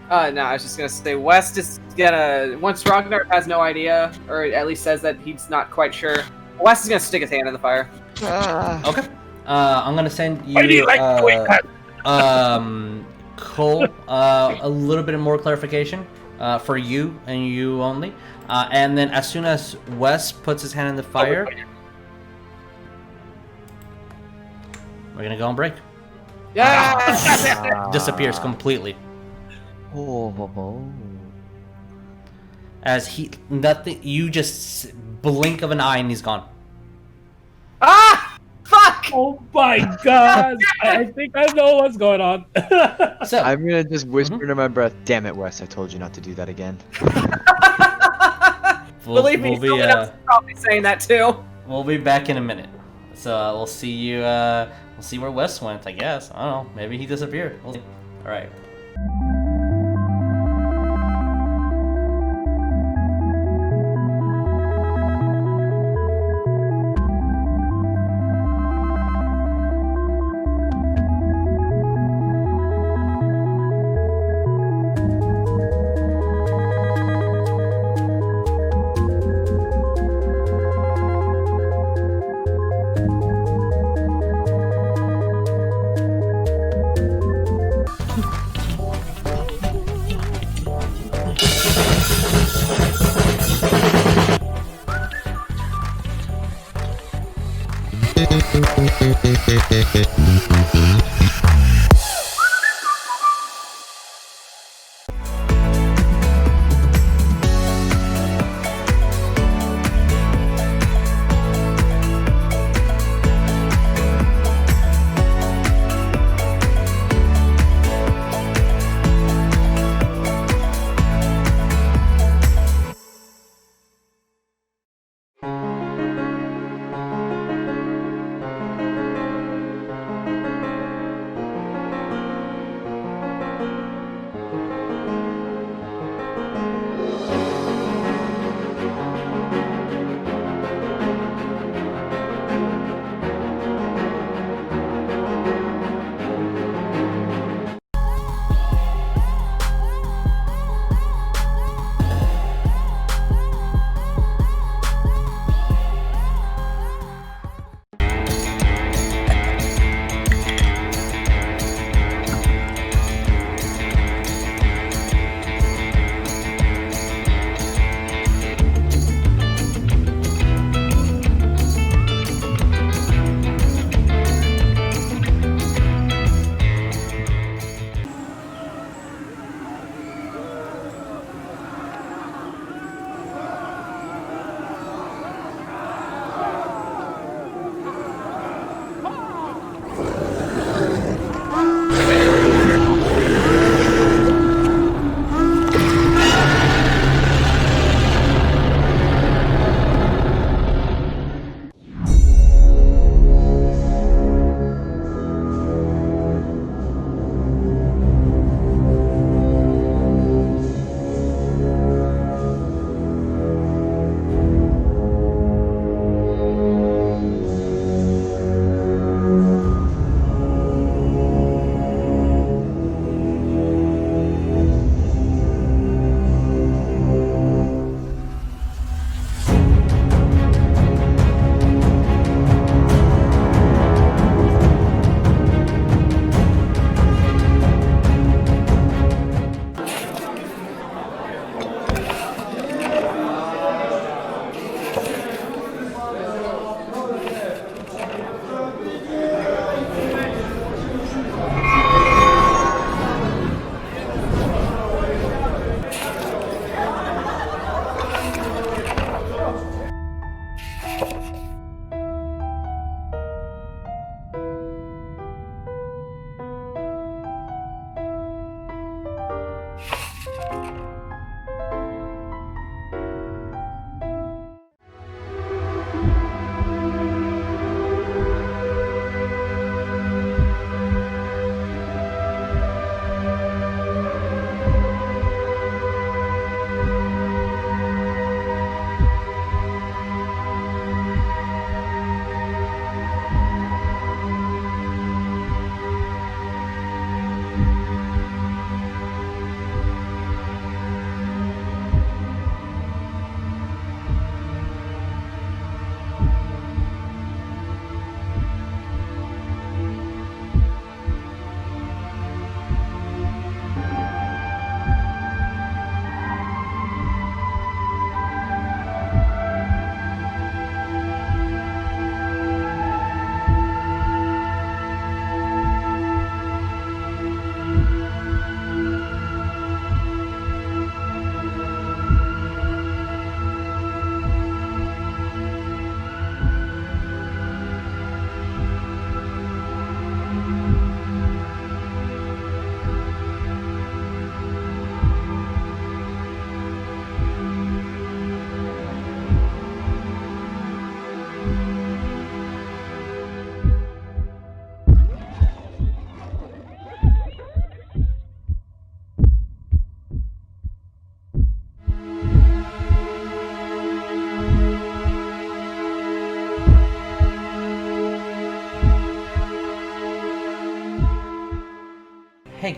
No, I was just gonna say West is gonna, once Rognarv has no idea, or at least says that he's not quite sure, West is gonna stick his hand in the fire. Okay. I'm gonna send Why do you you like doing that? Cole, a little bit more clarification for you and you only. And then as soon as Wes puts his hand in the fire, we're gonna go on break. Yeah. Disappears completely. Oh. As you just blink of an eye and he's gone. Ah! Fuck! Oh my god! I think I know what's going on. So I'm gonna just whisper under my breath, damn it, Wes, I told you not to do that again. Believe me, someone else is probably saying that too. We'll be back in a minute. So we'll see you. We'll see where Wes went. I guess. I don't know. Maybe he disappeared. We'll see. All right.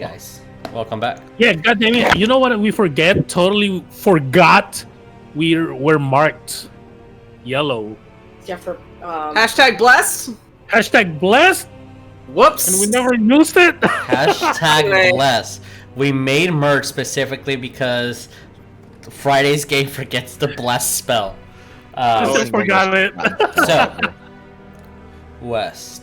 guys. Welcome back. Yeah, goddamn it! You know what? We totally forgot. We're marked yellow. Yeah, for Hashtag blessed. Hashtag blessed, Whoops. and we never used it. Hashtag bless. We made merch specifically because Friday's game forgets the bless spell. I just forgot it. So, West.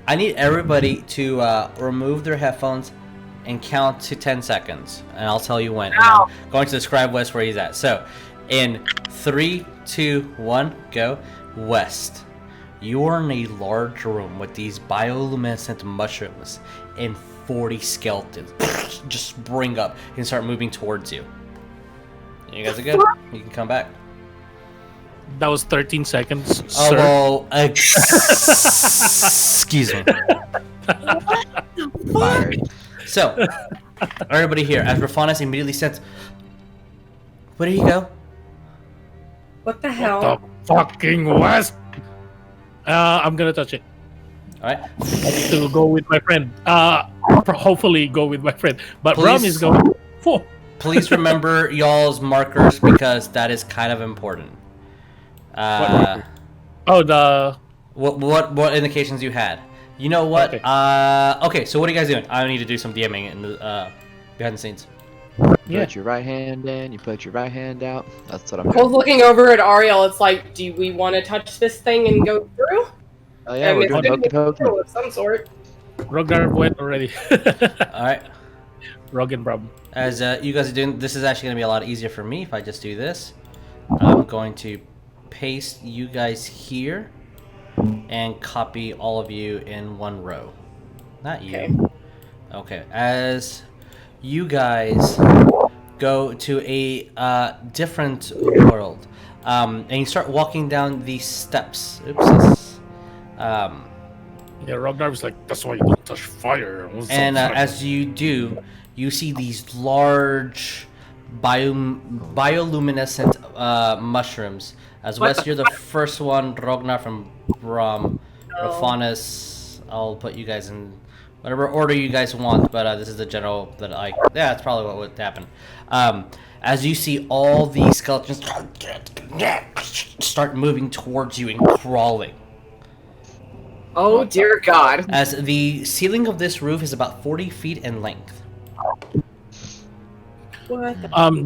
I need everybody to remove their headphones and count to 10 seconds, and I'll tell you when. And I'm going to describe West where he's at. So, in 3, 2, 1, go. West. You are in a large room with these bioluminescent mushrooms and 40 skeletons just spring up and start moving towards you. You guys are good? You can come back. That was 13 seconds, Oh, sir. well, excuse me. Fired. So, everybody here, as Raphanis immediately says, where did he go? what the hell? The fucking West. I'm gonna touch it. Alright. To go with my friend. Hopefully go with my friend. But Please. Rum is going. Oh. Please remember y'all's markers because that is kind of important. The What indications you had? You know what? Okay. Okay, so what are you guys doing? I need to do some DMing in the behind the scenes. Yeah. Put your right hand in, you put your right hand out. That's what I'm Cole's doing. looking over at Ariell. It's like, do we want to touch this thing and go through? Oh yeah, we're doing hokey pokey. Of some sort. Rognarv went already. Alright. Rogan problem. As you guys are doing, this is actually going to be a lot easier for me if I just do this. I'm going to paste you guys here and copy all of you in one row. Not you. Okay. Okay. As you guys go to a different world, and you start walking down these steps. Oops. Yeah, Rognarv's like, that's why you don't touch fire. And as you do, you see these large bioluminescent mushrooms. As West, you're the first one. Rognar from Raphanis. I'll put you guys in whatever order you guys want, but this is the general that I. Yeah, that's probably what would happen. As you see all these skeletons start moving towards you and crawling. Oh dear God. As the ceiling of this roof is about 40 feet in length. What?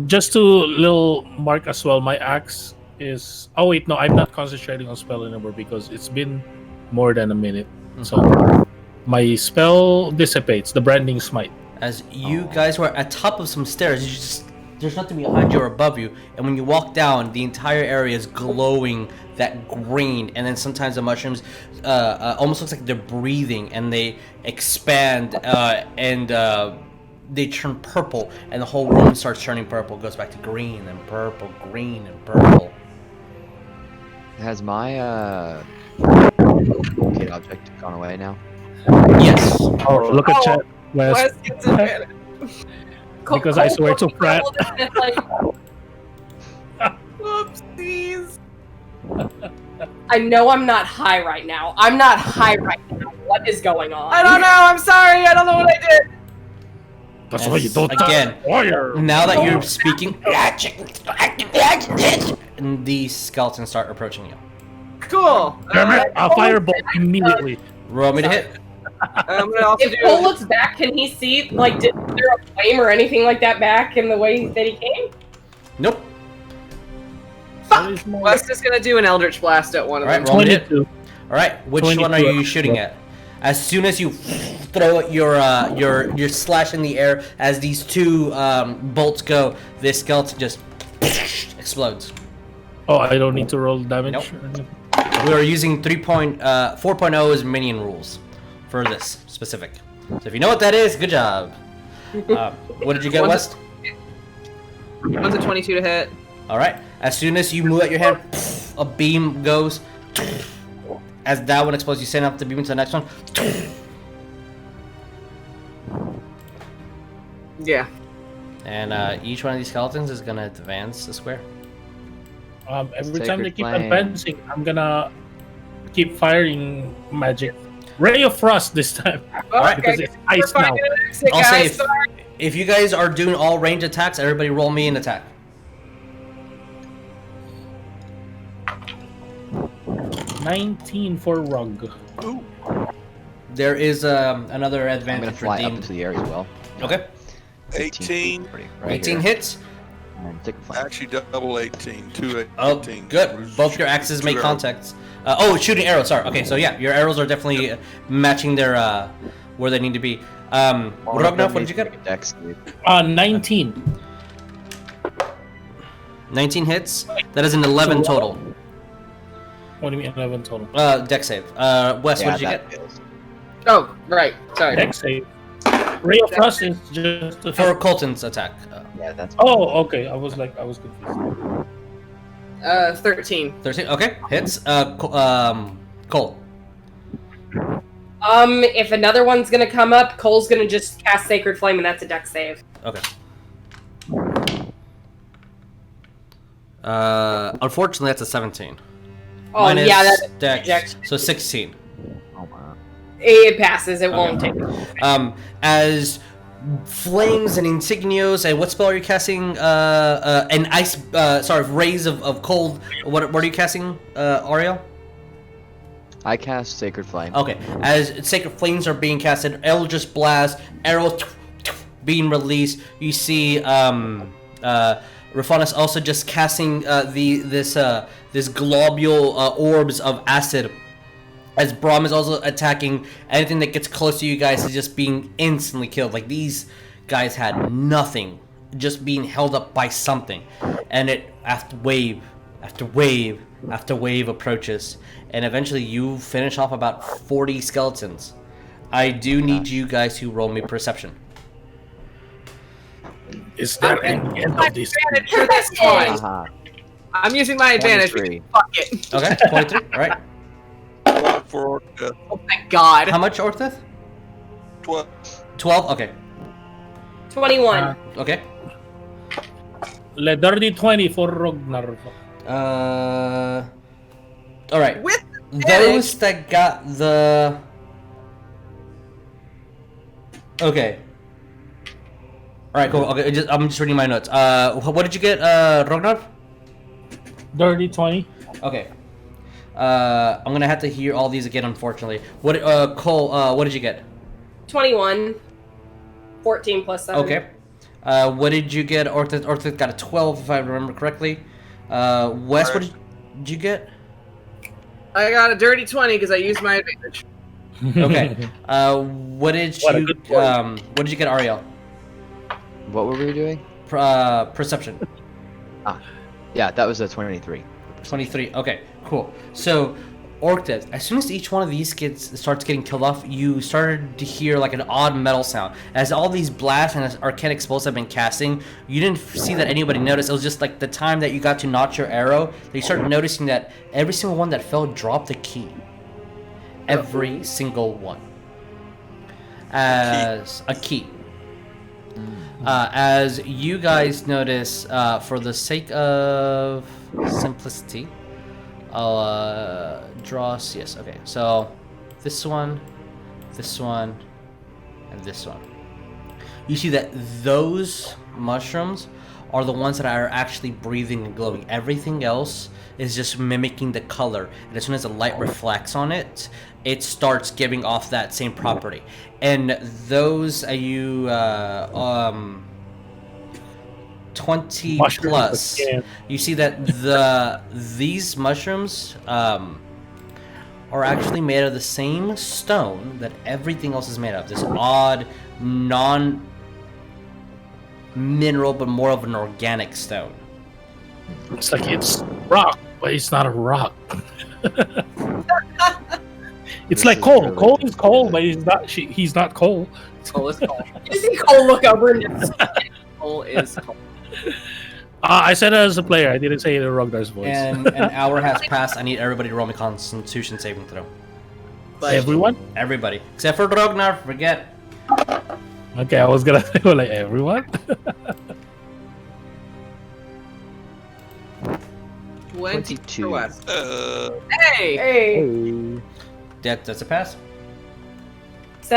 Just to little mark as well, my axe is. Oh wait, no, I'm not concentrating on spell anymore because it's been more than a minute. So my spell dissipates. The branding smite. As you guys were at top of some stairs, there's nothing behind you or above you, and when you walk down, the entire area is glowing that green, and then sometimes the mushrooms almost looks like they're breathing, and they expand, and they turn purple, and the whole room starts turning purple. It goes back to green and purple, green and purple. Has my locate object gone away now? Yes. Oh, look at chat, Wes. Wes gets advantage. Because I swear to Pratt. Whoopsies. I know I'm not high right now. I'm not high right now. What is going on? I don't know. I'm sorry. I don't know what I did. That's why you don't Again, touch fire. now that you're speaking, and these skeletons start approaching you. Cool. Damn it! I'll firebolt immediately. Roll me to hit. I'm gonna also If Cole looks back, can he see, like, did there a flame or anything like that back in the way that he came? Nope. Fuck. Wes is gonna do an Eldritch Blast at one of them. Alright, roll me to hit. 22. Alright, which 22. one are you shooting at? As soon as you throw your slash in the air, as these two bolts go, this skeleton just explodes. Oh, I don't need to roll damage. Nope. We are using 4.0 as minion rules for this specific. So if you know what that is, good job. What did you get, West? One's a 22 to hit. Alright, as soon as you move out your hand, a beam goes. As that one explodes, you send up the beam to the next one. Yeah. And each one of these skeletons is gonna advance the square. Every time they Sacred keep flame. advancing, I'm gonna keep firing magic. Ray of Frost this time. Okay, Because it's we're ice now. finding an exit, I'll say guys. Sorry. if you guys are doing all range attacks, everybody roll me an attack. 19 for Rug. Ooh. There is another I'm gonna advantage fly up redeemed. into the air as well. Okay. 18. Pretty, right 18 here. hits. And take a flight. Actually, double 18. 2 Oh, 18. good. Both your axes Two make arrows. contacts. Shooting arrows. Sorry. Okay, so yeah, your arrows are definitely matching their where they need to be. Rognarv, what did you get? Dex, 19. 19 hits. That is an 11 total. What do you mean 11 total? Dex save. Wes, what did you that get? fails. Oh, right. Sorry. Dex save. Ray of Frost is just a For Coleton's attack. Yeah, that's. Oh, okay. I was confused. 13. 13. Okay, hits. Cole. If another one's gonna come up, Cole's gonna just cast Sacred Flame, and that's a dex save. Okay. Unfortunately, that's a 17. Oh Minus yeah, that's Dex, reject. so 16. Oh my. It passes. It won't take it. As flames and insignios, and what spell are you casting? And ice. Rays of cold. What are you casting, Ariell? I cast Sacred Flame. Okay. As sacred flames are being casted, Eldritch Blast, arrows being released. You see, Rafanis also just casting this globule orbs of acid. As Braum is also attacking, anything that gets close to you guys is just being instantly killed. Like, these guys had nothing, just being held up by something. And it, after wave after wave after wave approaches, and eventually you finish off about 40 skeletons. I do need you guys to roll me perception. Is there an end of this? Advantage for this one. Haha. I'm using my advantage. 23. Fuck it. Okay, 23. All right. For Orcdeath. Oh my god. How much, Orcdeath? 12. 12. Okay. 21. Okay. Le dirty 20 for Rognarv. All right. With Those that got the. Okay. All right. Cool. Okay. I'm just reading my notes. What did you get, Rognarv? Dirty 20. Okay. I'm gonna have to hear all these again, unfortunately. What, Cole? What did you get? 21. 14 plus 7. Okay. What did you get? Orcdeath got a 12, if I remember correctly. Wes, what did you get? I got a dirty 20 because I used my advantage. Okay. What did What a you? good boy. What did you get, Ariell? What were we doing? Perception. Yeah, that was a 23. 23. Okay, cool. So, Orcdeath, as soon as each one of these kids starts getting killed off, you started to hear like an odd metal sound. As all these blasts and arcanic spells have been casting, you didn't see that anybody noticed. It was just like the time that you got to notch your arrow, that you started noticing that every single one that fell dropped a key. Every single one. As a key. As you guys notice, for the sake of simplicity, I'll draw. Yes, okay. So this one, and this one. You see that those mushrooms are the ones that are actually breathing and glowing. Everything else is just mimicking the color, and as soon as the light reflects on it, it starts giving off that same property. And those 20 Mushrooms plus, again. you see that these mushrooms are actually made of the same stone that everything else is made of. This odd, non-mineral, but more of an organic stone. It's like it's rock, but it's not a rock. It's This like is coal. really Coal is coal, but difficult. he's not coal. Cole is Cole. You see Cole look over and Cole is Cole. I said it as a player. I didn't say it in Rognarv's voice. And an hour has passed. I need everybody to roll me Constitution saving throw. Everyone? Everybody. Except for Rognarv, forget. Okay, I was gonna say like everyone. 22 for Wes. Uh, Hey! Hey. Hey. That's a pass.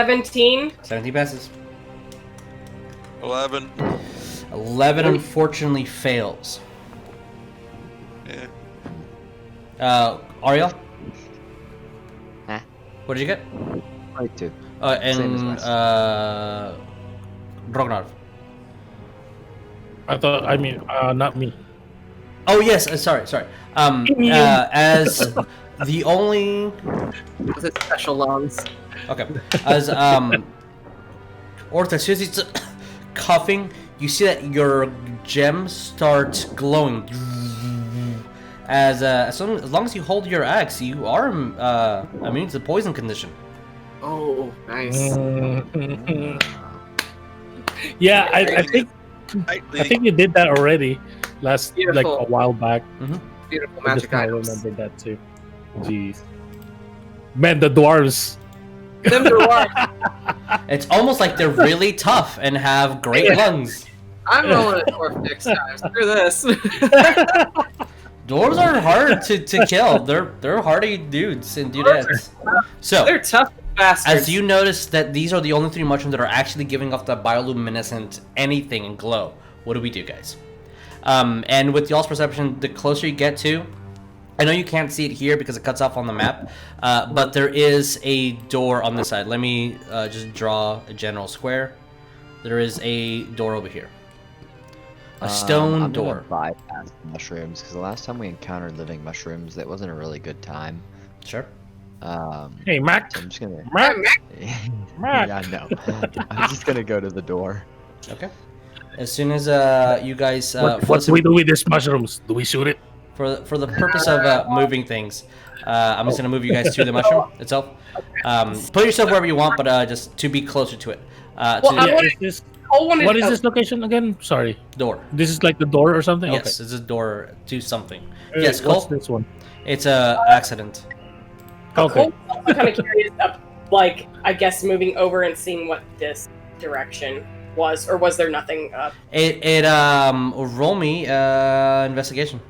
17. 17 passes. 11. 11 unfortunately fails. Yeah. Ariell? Huh? What did you get? 22. Same as And last. Rognarv. I mean, not me. Oh yes, sorry. As the only With its special lungs. okay, as Orta, as soon as it's coughing, you see that your gem starts glowing. As long as you hold your axe, you are immune to the poison condition. Oh, nice. Yeah, I think you did that already last Beautiful. like a while back. Beautiful I just magic now items. remember that too. Jeez, man, the dwarves. Them dwarves. It's almost like they're really tough and have great lungs. I'm rolling a dwarf next time. Screw this. Dwarves are hard to kill. They're hardy dudes and dudettes. So They're tough bastards. as you notice that these are the only 3 mushrooms that are actually giving off the bioluminescent anything and glow, what do we do, guys? And with y'all's perception, the closer you get to, I know you can't see it here because it cuts off on the map, but there is a door on this side. Let me just draw a general square. There is a door over here. A stone I'm door. gonna bypass the mushrooms because the last time we encountered living mushrooms, that wasn't a really good time. Sure. Hey, Mac. So I'm just gonna. Mac. Yeah, no. I'm just gonna go to the door. Okay. As soon as you guys What do we do with these mushrooms? Do we shoot it? for the purpose of moving things, I'm just gonna move you guys to the mushroom itself. Put yourself wherever you want, but just to be closer to it. Well, To I the wanna- Is this, Cole wanted what to is this location again? Sorry, door. this is like the door or something. Yes, it's a door to something. Okay. Yes, What's Cole. this one? It's a accident. Okay. I'm kind of curious of, like, I guess moving over and seeing what this direction was, or was there nothing up? Roll me investigation.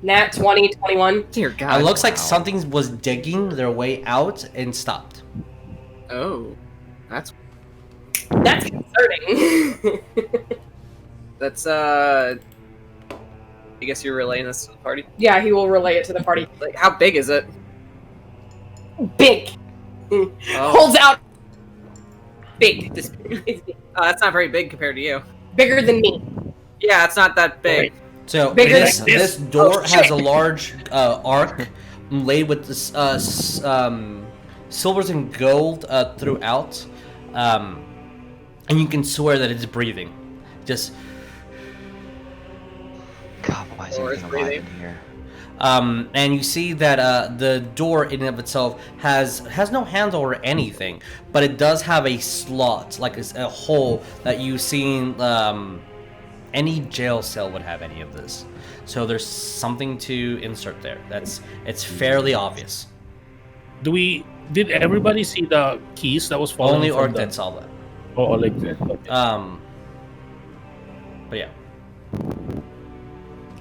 Nat 20, 21. Dear God. It looks like wow. something was digging their way out and stopped. Oh, that's concerning. I guess you're relaying this to the party. Yeah, he will relay it to the party. Like, how big is it? Big. Oh, Holds out. Big. This is big. that's not very big compared to you. Bigger than me. Yeah, it's not that big. So Bigger this than this. door Oh, has shit. a large arc laid with this silvers and gold throughout, and you can swear that it's breathing. Just God, why is Or everything it's alive breathing. in here? and you see that the door in and of itself has no handle or anything, but it does have a slot, like a hole that you've seen. Any jail cell would have any of this, so there's something to insert there. It's fairly obvious. Did everybody see the keys that was falling? Only from Orcdeath saw that. Oh, like that. Okay. But yeah.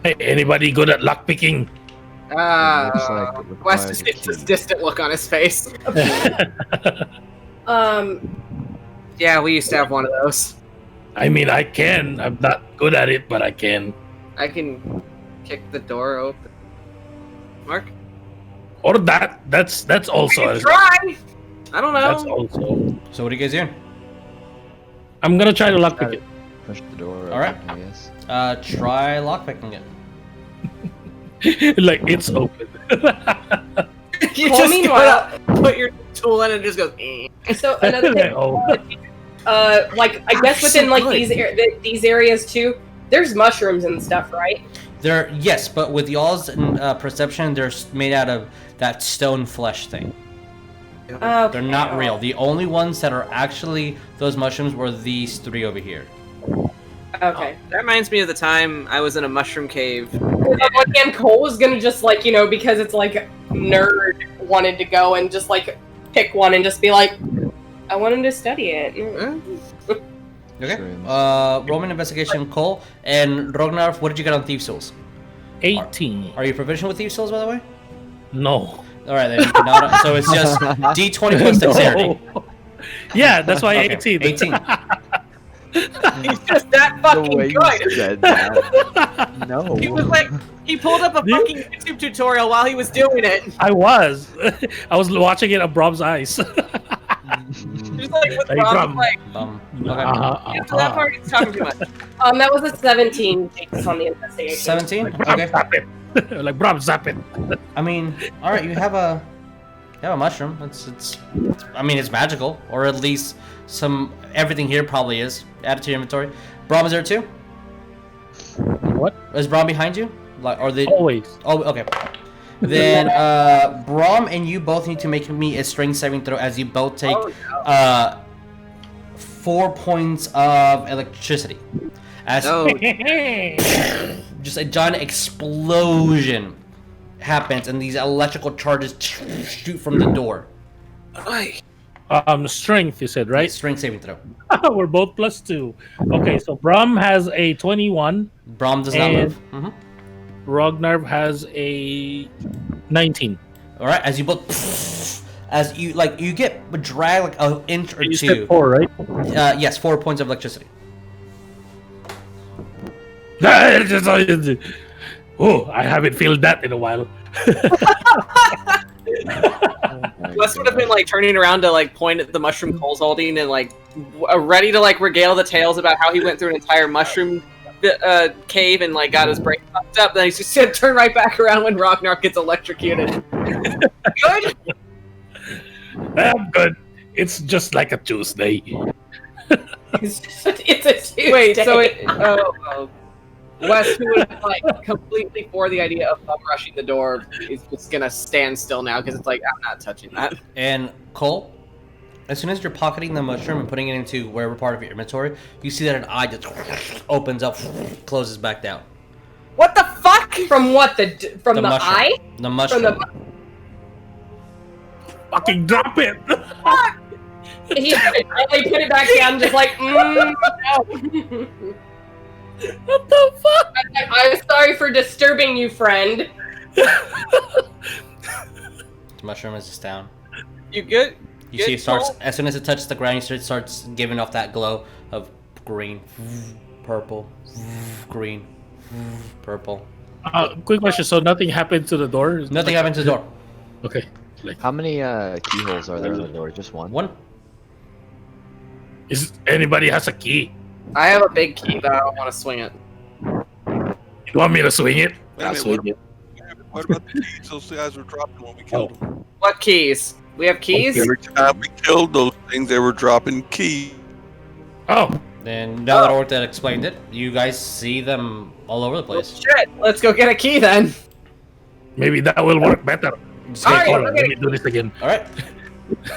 Hey, anybody good at lock picking? Looks like it West requires is a it's this key. distant look on his face. Um, Yeah, we used to have one of those. I mean, I can. I'm not good at it, but I can. I can kick the door open. Mark? Or that's also. I can try! I don't That's know. also. So what are you guys doing? I'm gonna try to lock pick it. Push the door. All right. open, I guess. Try lockpicking it. Like it's open. You Well, just meanwhile- put your tool in and it just goes. Eh. so another thing, Oh. like I guess so within like good. these areas too, there's mushrooms and stuff, right? They're yes, but with y'all's perception, they're made out of that stone flesh thing. Okay. They're not real. The only ones that are actually those mushrooms were these 3 over here. Okay. That reminds me of the time I was in a mushroom cave. Again, Cole was gonna just like, you know, because it's like nerd wanted to go and just like pick one and just be like, I wanted to study it. Okay. Shrooms. Roman investigation, Cole and Rognarv. What did you get on Thieves' Souls? 18. Are you proficient with Thieves' Souls, by the way? No. All right, then you cannot. So it's just D20 plus dexterity. No. Yeah, that's why Okay, 18. 18. He's just that The fucking way you good. said that. No. He was like, he pulled up a fucking YouTube tutorial while he was doing it. I was watching it on Brom's eyes. Just like with Hey, Rob, Brom. like, Okay. after that part, he's talking too much. That was a 17 based on the investigation. 17. Brom, Okay. zap it. Like Brom, zap it. I mean, all right. You have a mushroom. I mean, it's magical, or at least everything here probably is. Add it to your inventory. Brom is there too? What? Is Brom behind you? Like, or they? Always. Oh, okay. Then Brom and you both need to make me a strength saving throw as you both take 4 points of electricity. As just a giant explosion happens and these electrical charges shoot from the door. Strength, you said, right? Strength saving throw. We're both +2. Okay, so Brom has a 21. Brom does not move. Rognarv has a 19. All right, as you both, as you you get dragged like an inch or You two. said 4, right? Yes, 4 points of electricity. Oh, I haven't felt that in a while. Wes would have been like turning around to like point at the mushroom Cole's holding and like ready to like regale the tales about how he went through an entire mushroom cave and like got his brain fucked up. Then he's just gonna turn right back around when Rognarv gets electrocuted. Good. I'm good. It's just like a Tuesday. It's a Tuesday. Wait, so Wes, who was like completely for the idea of bum rushing the door, is just gonna stand still now because it's like I'm not touching that. And Cole, as soon as you're pocketing the mushroom and putting it into wherever part of your inventory, you see that an eye just opens up, closes back down. What the fuck? From what? From the mushroom. eye? The mushroom. From Fucking drop it! He finally put it back down, just like, no. What the fuck? I'm sorry for disturbing you, friend. The mushroom is just down. You good? You see it starts, as soon as it touches the ground, it starts giving off that glow of green, purple, green, purple. Quick question. So nothing happened to the door? Nothing happened to the door. Okay. How many keyholes are there on the door? Just one? One. Is anybody has a key? I have a big key, but I don't want to swing it. You want me to swing it? Wait a I'll minute, swing it. What about the keys those guys were dropping when we killed them? What keys? We have keys? Every time we killed those things, they were dropping keys. Oh, Then now that Orcdeath explained it, you guys see them all over the place. Shit, let's go get a key then. maybe that will work better. Just All get right, Cole. Hold on, let me do this again. All right.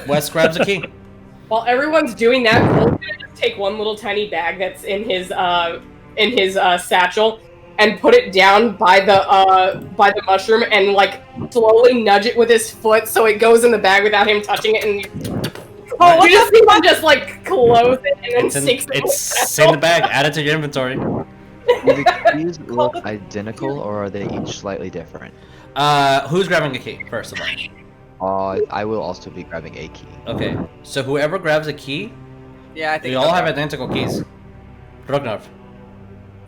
Wes grabs a key. While everyone's doing that, Cole's gonna just take one little tiny bag that's in his satchel and put it down by the mushroom and like slowly nudge it with his foot so it goes in the bag without him touching it. And you just see him just like close it and then sticks it. It's in the bag. Add it to your inventory. Do the keys look identical or are they each slightly different? Who's grabbing a key first of all? I will also be grabbing a key. Okay. So whoever grabs a key, Yeah, I think we all have identical keys. Rognarv.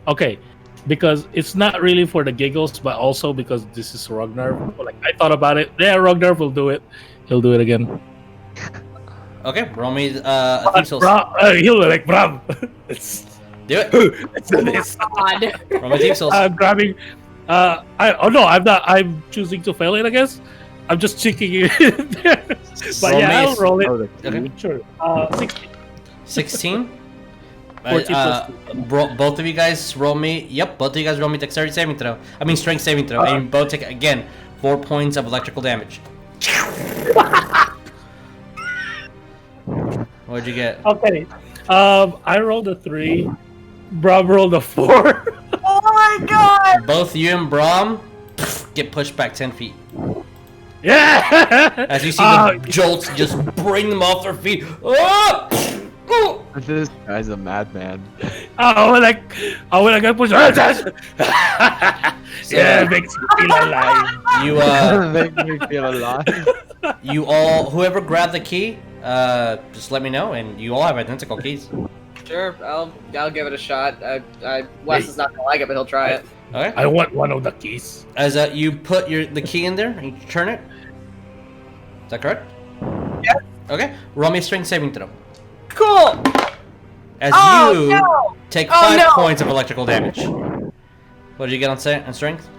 Okay, because it's not really for the giggles, but also because this is Rognarv. Like I thought about it. Yeah, Rognarv will do it. He'll do it again. Okay, roll me Thieves' Tools. He'll like Bram. It's Do it. it's this. God. Roll me Thieves' Tools. I'm grabbing. I'm not. I'm choosing to fail it. I guess. I'm just checking it in there. But Roll yeah, me. I'll roll it. Oh, the Okay. key? Sure. 16. 16. 14 plus Both of you guys roll me. Yep, both of you guys roll me dexterity saving throw. I mean strength saving throw, and you both take again 4 points of electrical damage. What'd you get? Okay. I rolled a 3. Bram rolled a 4. Oh my god! Both you and Brom get pushed back 10 feet. Yeah. As you see the jolts just bring them off their feet. Oh! Oh! This guy's a madman. I wanna get pushed. Yeah, it makes me feel alive. You Make me feel alive. you all, whoever grabbed the key, just let me know, and you all have identical keys. Sure, I'll give it a shot. Wes is not gonna like it, but he'll try it. Okay. I want one of the keys. As you put the key in there and you turn it. Is that correct? Yes. Okay. Roll me a strength saving throw. Cool. As Oh, you no! take Oh, 5 no! points of electrical damage. What did you get on strength?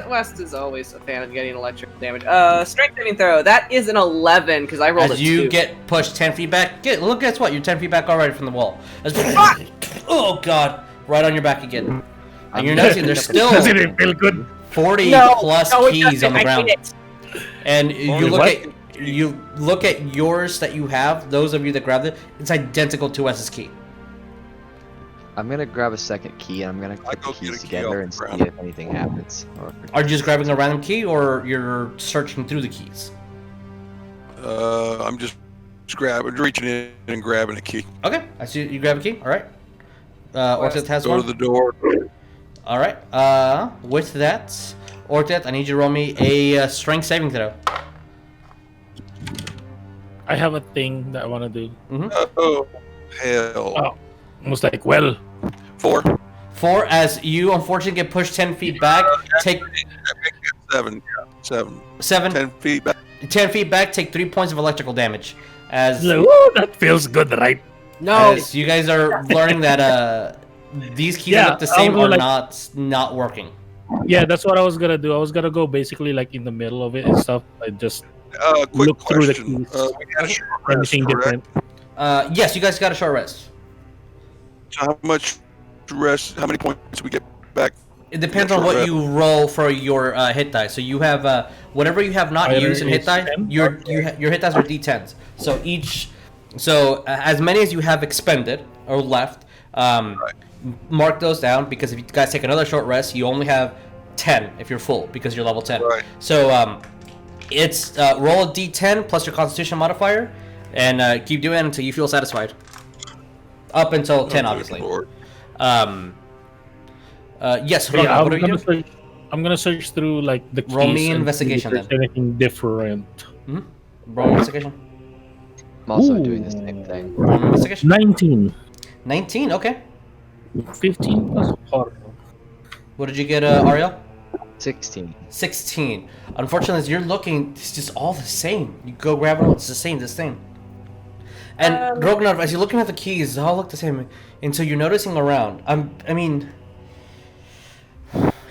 West is always a fan of getting electric damage. Strength saving throw. That is an 11 because I rolled As a you 2. get pushed 10 feet back, guess what? You're 10 feet back already from the wall. Oh god, right on your back again. And you're noticing there's still Doesn't it feel good? 40 plus it keys doesn't. on the I ground. hate it. And Only you look at yours that you have. Those of you that grabbed it, it's identical to Wes's key. I'm gonna grab a second key and I'm gonna I put the go get keys a key together off and the see ground. if anything happens. Are you just grabbing a random key, or you're searching through the keys? I'm just reaching in and grabbing a key. Okay, I see you grab a key. All right. Orcdeath has Go one. to the door. All right. With that, Orcdeath, I need you to roll me a strength saving throw. I have a thing that I want to do. Oh, hell. Oh. Almost like, well, 4. 4, as you unfortunately get pushed 10 feet back. Take 7. 7. 10 feet back. 10 feet back. Take 3 points of electrical damage. As that feels good, right? No. as you guys are learning that these keys Yeah, look the same I was or like- not working. Yeah, that's what I was gonna do. I was gonna go basically like in the middle of it and stuff. I just Quick Look through the question. keys. We had a short rest, anything correct? different. Yes, you guys got a short rest. So how much rest? How many points we get back? It depends Yeah, on short what rest. you roll for your hit die. So you have whatever you have not Either used in hit is die. 10? Your hit dice are d10s. So as many as you have expended or left, mark those down, because if you guys take another short rest, you only have 10 if you're full, because you're level 10. Right. So it's roll a d10 plus your Constitution modifier, and keep doing it until you feel satisfied. Up until 10, Oh, obviously. Lord. Yes. Yeah, Ragnar, what are you doing? I'm gonna search through like the keys. Roll me and see investigation, if there's then. anything different. Roll investigation. I'm also Ooh. doing the same thing. Roll investigation. 19. 19. Okay. 15 plus 4. What did you get, Ariell? 16. 16. Unfortunately, as you're looking, it's just all the same. You go grab it, it's the same. And Rognarv, as you're looking at the keys, they all look the same until you're noticing around. I mean,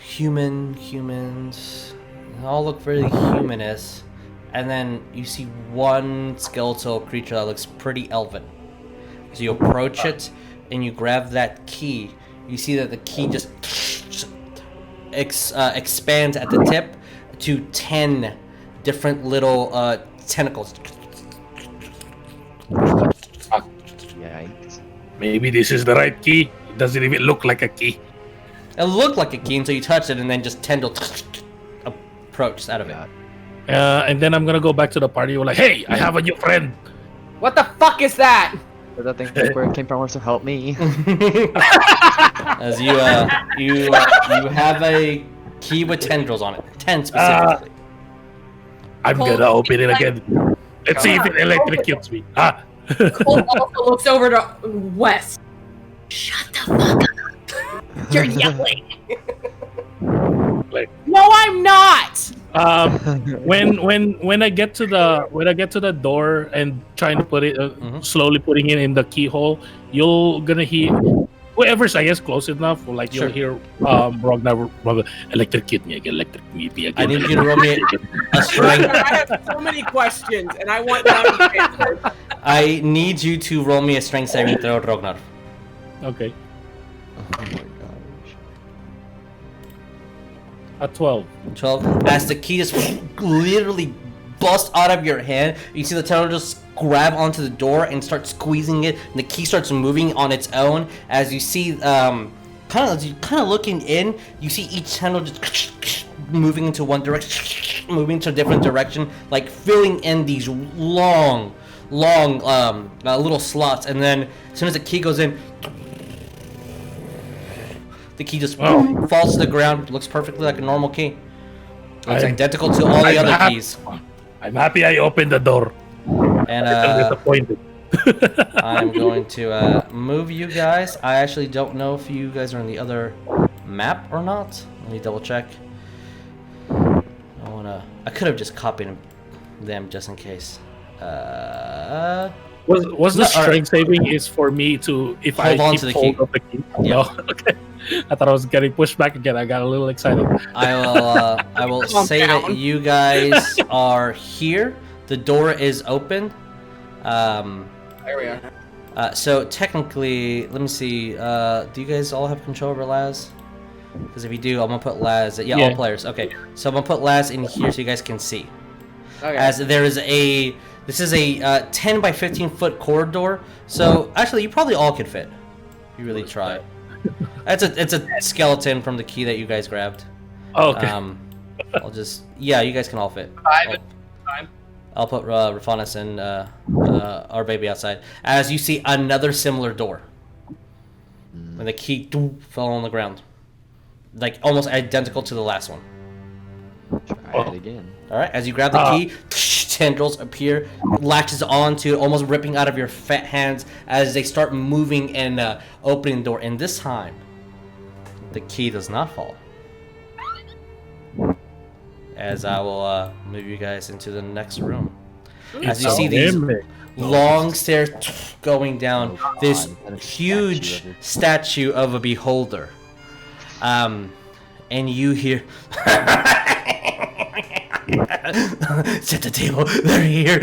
humans, they all look very humanist. And then you see one skeletal creature that looks pretty elven. So you approach it and you grab that key. You see that the key just expands at the tip to 10 different little tentacles. Yikes. Maybe this is the right key. It doesn't even look like a key. It looked like a key until you touched it, and then just tendrils approached out of it. And then I'm gonna go back to the party. We're like, hey, I have a new friend. What the fuck is that? But that thing where it came from wants to help me. As you have a key with tendrils on it, 10 specifically. I'm gonna open it again. Let's see if it electrocutes me. Cole also looks over to Wes. Shut the fuck up. You're yelling. Like- No, I'm not. When I get to the door and trying to put it slowly putting it in the keyhole, you're gonna hear whoever's I guess close enough, like you'll hear Rognarv electrocute me again. I need you to roll me a strength. I have so many questions, and I want them answered. I need you to roll me a strength saving throw, Rognarv. Okay, Oh my gosh. a 12. 12. As the key just literally busts out of your hand, you see the tendril just grab onto the door and start squeezing it, and the key starts moving on its own. As you see, kind of looking in, you see each tendril just moving into one direction, moving to a different direction, like filling in these long long little slots, and then as soon as the key goes in, the key just falls to the ground. Looks perfectly like a normal key. It's identical to all the other keys. I'm happy I opened the door. And I'm disappointed. I'm going to move you guys. I actually don't know if you guys are on the other map or not. Let me double check. I could have just copied them just in case. Was the strength saving is for me to if Hold I on keep to the hold key. of the key? Yeah. No, okay. I thought I was getting pushed back again. I got a little excited. I will Calm say down. that you guys are here. The door is open. There we are. So technically, let me see. Do you guys all have control over Laz? Because if you do, I'm gonna put Laz. Yeah, all players. Okay, so I'm gonna put Laz in here so you guys can see. Okay. As there is this is a 10 by 15 foot corridor. So actually, you probably all could fit. If you really try. It's a skeleton from the key that you guys grabbed. Oh, okay. I'll just you guys can all fit. I'll put Rafanis and our baby outside. As you see another similar door. When the key fell on the ground. Like almost identical to the last one. Try it again. Alright, as you grab the key, tendrils appear, latches onto, almost ripping out of your fat hands as they start moving and opening the door. And this time, the key does not fall. As I will move you guys into the next room. As you see these long stairs going down, this huge statue of a beholder. And you hear set the table, they're here.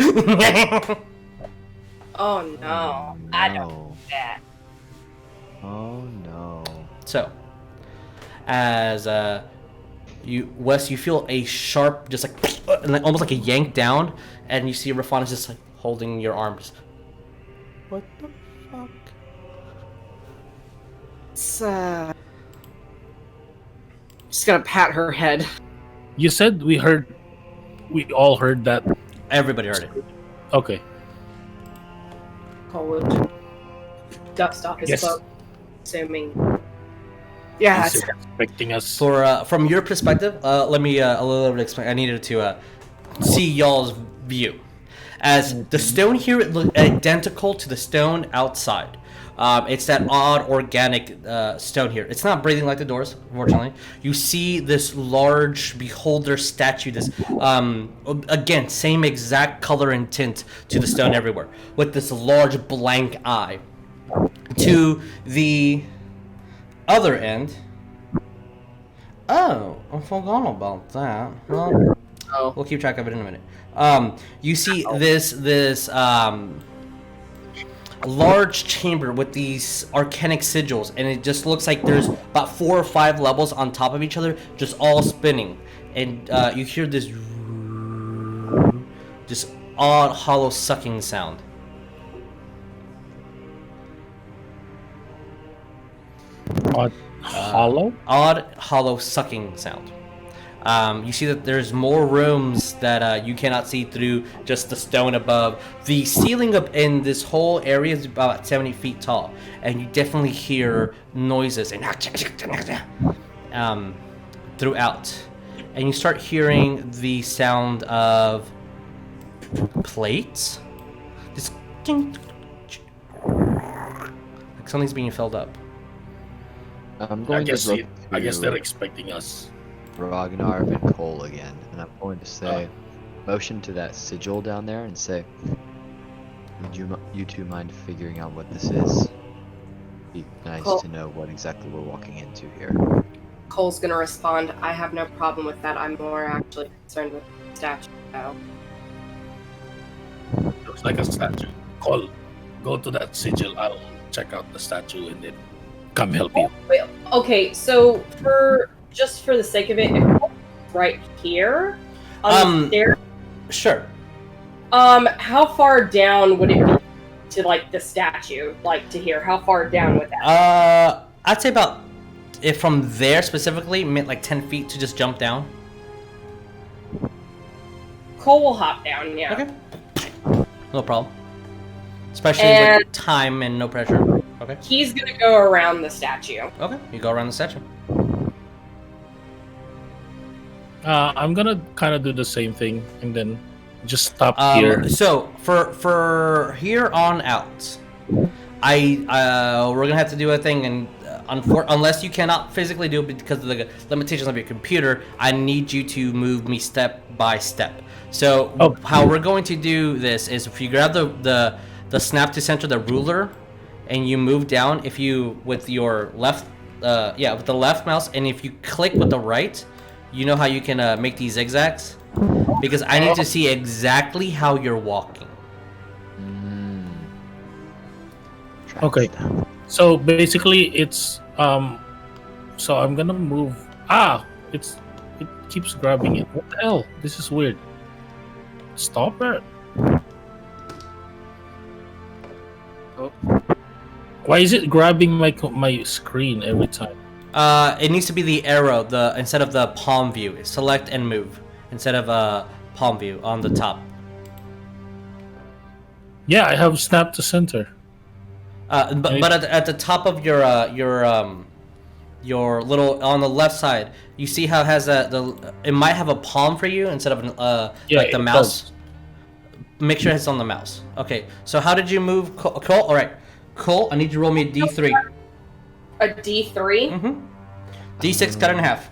Oh no, I don't do that. Oh no. So, as Wes, you feel a sharp, just like almost like a yank down, and you see Rafanis just like holding your arms. What the fuck? It's, just gonna pat her head. You said we all heard that. Everybody heard it. Okay. Cole will dust off his Yes. cloak, assuming. Yeah, He's expecting us. From your perspective, let me a little bit explain. I needed to see y'all's view, as the stone here looks identical to the stone outside. It's that odd organic stone here. It's not breathing like the doors, unfortunately. You see this large beholder statue. This again, same exact color and tint to the stone everywhere, with this large blank eye. To the other end. Oh, I forgot about that. Well, we'll keep track of it in a minute. You see this large chamber with these arcanic sigils, and it just looks like there's about 4 or 5 levels on top of each other, just all spinning. And you hear this just odd hollow sucking sound. Hollow? Odd hollow sucking sound. You see that there's more rooms that you cannot see through just the stone above. The ceiling up in this whole area is about 70 feet tall, and you definitely hear noises and throughout. And you start hearing the sound of plates. Just like something's being filled up. I'm going to look I guess to they're expecting us. Rognarv and Cole again, and I'm going to say, motion to that sigil down there and say, would you two mind figuring out what this is? Be nice Cole. to know what exactly we're walking into here. Cole's gonna respond, I have no problem with that. I'm more actually concerned with the statue now. Looks like a statue. Call. Go to that sigil. I'll check out the statue and then come help you. Wait, okay, so for the sake of it, if Cole's right here on the stairs, Sure. how far down would it be to like the statue, like to here? How far down would that? I'd say about, if from there specifically, meant like 10 feet to just jump down. Cole will hop down, yeah. Okay. No problem. Especially And- with time and no pressure. Okay. He's gonna go around the statue. Okay. You go around the statue. I'm gonna kind of do the same thing and then just stop here. So for here on out, we're gonna have to do a thing, and unless you cannot physically do it because of the limitations of your computer, I need you to move me step by step. So how we're going to do this is if you grab the snap to center the ruler, and you move down. If you with your left, with the left mouse, and if you click with the right, you know how you can make these zigzags. Because I need to see exactly how you're walking. Okay. So basically, it's So I'm gonna move. It keeps grabbing it. What the hell? This is weird. Stop it. Oh. Why is it grabbing my screen every time? It needs to be the arrow. Instead of the palm view, select and move instead of palm view on the top. Yeah, I have snap to center. But at the top of your little on the left side, you see how it has it might have a palm for you instead of like the mouse. Does. Make sure it's on the mouse. Okay, so how did you move, Cole? All right, Cole, I need you to roll me a D3. A D3? Mm-hmm. D6 cut in half.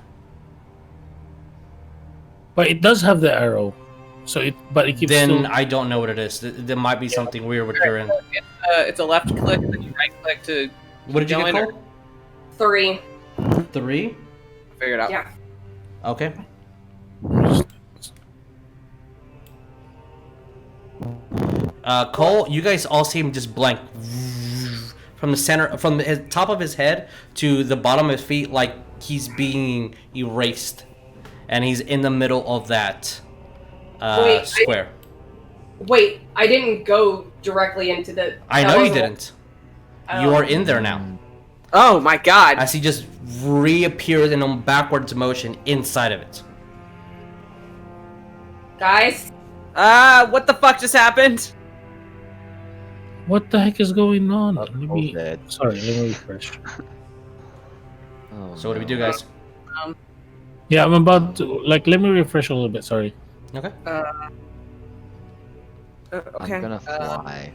But it does have the arrow, so it keeps. Then still... I don't know what it is. There might be something weird with your end. It's a left click, then you right click to. What did you get, Cole? 3. 3. Figure it out. Yeah. Okay. Cole, you guys all see him just blank from the center, from the top of his head to the bottom of his feet, like he's being erased, and he's in the middle of that square. Wait, I didn't go directly into the. I know you didn't. Oh. You are in there now. Oh my god! As he just reappears in a backwards motion inside of it. Guys? What the fuck just happened? What the heck is going on? Let me dead. refresh. So what do we do, guys? Yeah, I'm about to let me refresh a little bit. Sorry. Okay. Okay. I'm gonna fly.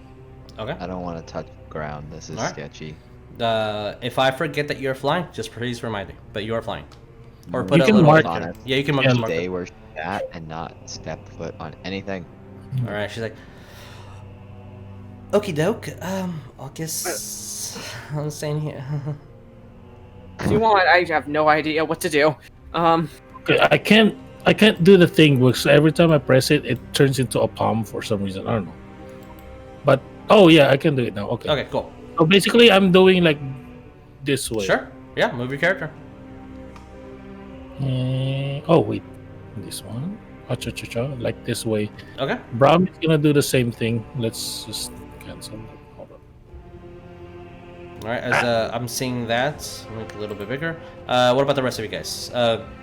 Okay. I don't want to touch ground. This is Alright. sketchy. If I forget that you're flying, just please remind me. But you are flying. Or You put a can little mark on marker. it. Yeah, you can mark Yeah, the Stay marker. where she's at and not step foot on anything. All right. She's like, okie doke. I guess I'm staying here. If you want, I have no idea what to do. Okay, I can't do the thing because every time I press it, it turns into a palm for some reason. I don't know. But yeah, I can do it now. Okay. Okay, cool. So basically, I'm doing like this way. Sure. Yeah, move your character. Oh wait, this one. Like this way. Okay. Bram is gonna do the same thing. Let's just cancel. Hold on. All right. As I'm seeing that, make it a little bit bigger. What about the rest of you guys?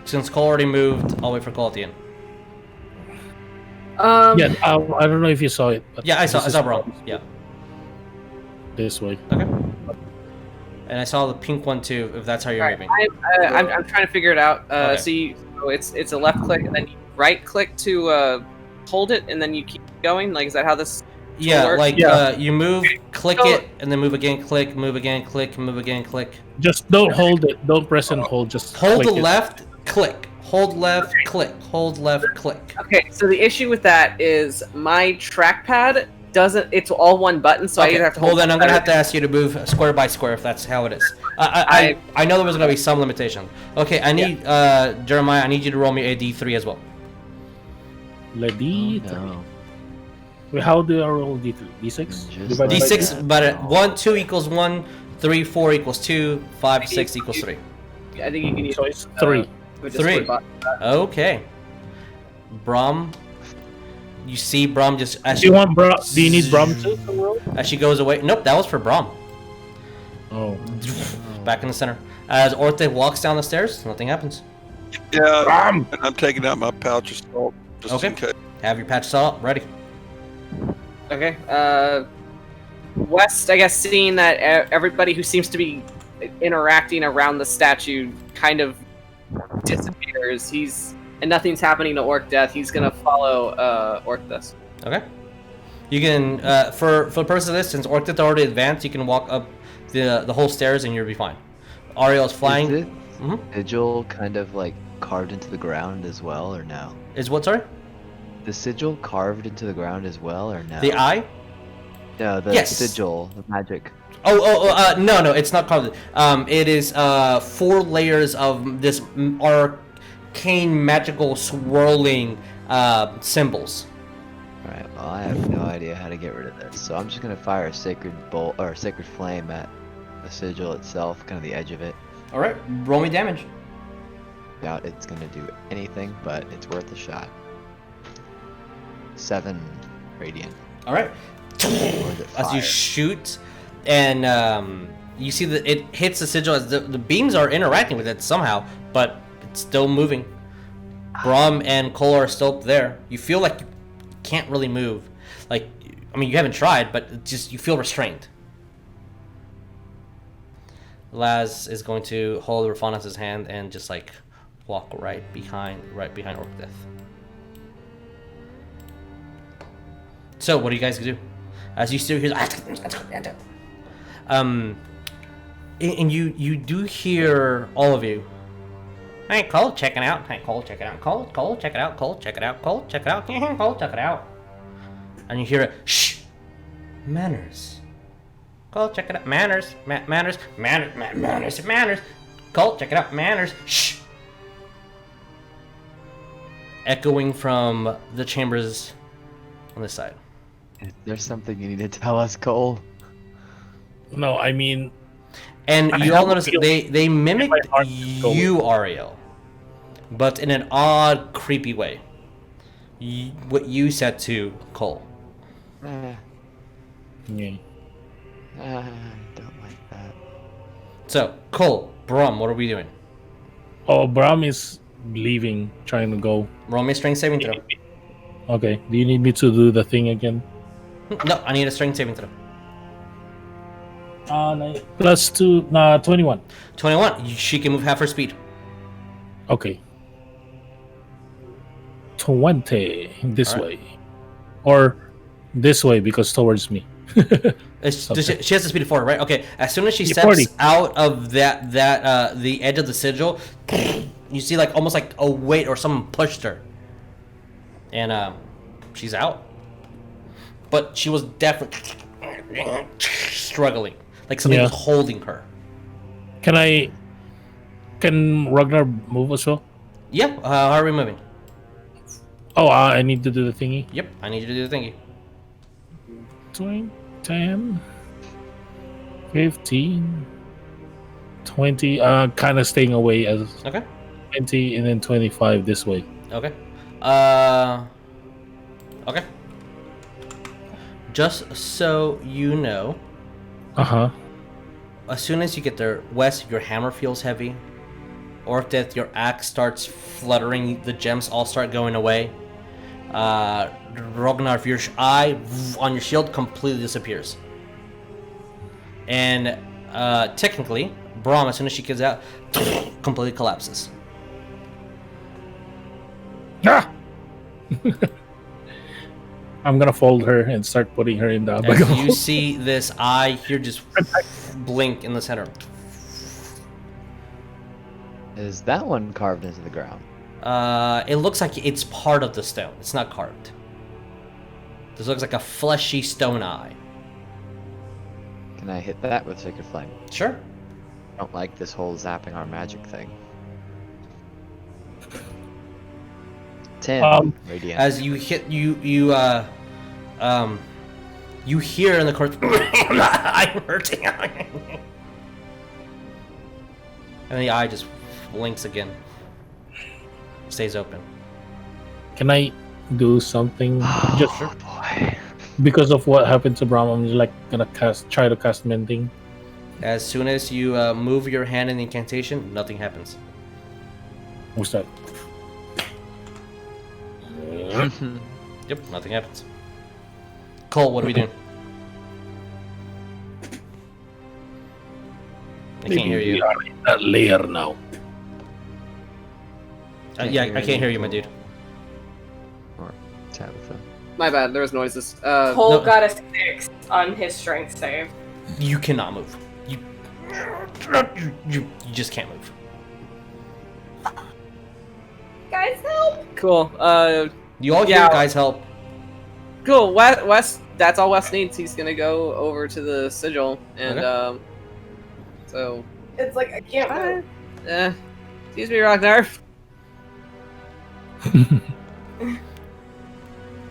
Since Cole already moved, I'll wait for Coleton. Yeah, I don't know if you saw it. But Yeah, I saw this is Bram. Yeah. This way. Okay. And I saw the pink one too. If that's how you're moving. I'm trying to figure it out. Okay. So it's a left click and then you right click to hold it and then you keep going. Like, is that how this? Yeah, work? like Yeah. you move, click So- it, and then move again, click, move again, click, move again, click. Just don't hold it. Don't press and hold. Just Hold click the it. left, click. Hold left, click. Hold left, click. Okay, so the issue with that is my trackpad doesn't. It's all one button, so I Okay, either have to well hold. then I'm gonna have to ask you to move square by square if that's how it is. I know there was gonna be some limitation. Okay, I need Jeremiah. I need you to roll me a D3 as well. D3. No. Wait, how do I roll D3? D6? Just Divided like by D6, two? but 1, 2 equals 1, 3, 4 equals 2, 5, 6 equals 3. I think you can use. So it's 3. Just 3. flip up. Okay. Brom. You see Brom just as Do you need Bram to roll? as she goes away. Nope, that was for Brom. Oh. Back in the center. As Orthe walks down the stairs, nothing happens. Yeah, Bram! and I'm taking out my pouch of salt just Okay. in case. Have your patch saw ready. Okay. West, I guess, seeing that everybody who seems to be interacting around the statue kind of disappears. And nothing's happening to Orcdeath. He's gonna follow Orcdeath. Okay. You can, for the purpose of this, since Orcdeath already advanced, you can walk up the whole stairs and you'll be fine. Ariell's flying. Is it sigil kind of like carved into the ground as well, or no? Is what, sorry? The sigil carved into the ground as well, or no? The eye? No, the Yes. sigil, the magic. No, it's not carved. It is 4 layers of this arcane, magical, swirling symbols. Alright, well, I have no idea how to get rid of this, so I'm just gonna fire a sacred bolt or a sacred flame at the sigil itself, kind of the edge of it. All right, roll me damage. Doubt it's gonna do anything, but it's worth a shot. 7 radiant. All right. Or is it As you fire? shoot, and you see that it hits the sigil as the beams are interacting with it somehow, but it's still moving. Brom and Cole are still there. You feel like you can't really move. Like, I mean, you haven't tried, but it's just you feel restrained. Laz is going to hold Rafanas's hand and just like walk right behind Orcdeath. So, what do you guys do? As you still hear, and you do hear, all of you. Hey, Cole, check it out. Hey, Cole, check it out. Cole, check it out. Cole, check it out. Cole, check it out. Cole, check it out. And you hear it. Shh. Manners. Cole, check it out. Manners. Manners. Cole, check it out. Manners. Shh. Echoing from the chambers on this side. Is there something you need to tell us, Cole? No, I mean, And I you all have a notice feeling they mimicked my heart is going. you, Ariell, but in an odd, creepy way. What you said to Cole. Eh, yeah. I don't like that. So, Cole, Brum, what are we doing? Oh, Bram is leaving, trying to go. Roll me a strength saving throw. Okay, do you need me to do the thing again? No, I need a strength saving throw. Plus 2, 21. 21. She can move half her speed. Okay. 20 this Alright. way. Or this way because towards me. She has the speed of 40, right? Okay. As soon as she Yeah, steps 40. out of the edge of the sigil, you see like almost like a weight or someone pushed her, and she's out. But she was definitely struggling, like something Yeah. was holding her. Can Ragnar move as well? Yep. How are we moving? Oh, I need to do the thingy. Yep. I need you to do the thingy. 20, 10, 15, 20. Kind of staying away as Okay. 20 and then 25 this way. Okay. Okay. Just so you know, Uh-huh. as soon as you get there, Wes, your hammer feels heavy. Orcdeath, your axe starts fluttering. The gems all start going away. Rognarv, your eye on your shield completely disappears. And technically, Braum, as soon as she gets out, completely collapses. Ah! I'm gonna fold her and start putting her in the bag As of you holding. see this eye here just blink in the center. Is that one carved into the ground? It looks like it's part of the stone. It's not carved. This looks like a fleshy stone eye. Can I hit that with Sacred Flame? Sure. I don't like this whole zapping our magic thing. 10 radiant. As you hit, you hear in the court, I'm hurting. And the eye just blinks again. Stays open. Can I do something? Just Oh boy. because of what happened to Braum, I'm just like gonna try to cast mending. As soon as you move your hand in the incantation, nothing happens. What's that? Yep, nothing happens. Cole, what are we doing? I can't hear you. We are in that layer now. Yeah, I can't hear you, my dude. Or Tabatha. My bad. There was noises. Cole no. got a 6 on his strength save. You cannot move. You just can't move. Guys, help! Cool. You all Yeah. hear guys help. Cool. West. That's all West needs. He's gonna go over to the sigil and Okay. So. It's like, I can't move. Excuse me, Rognarv.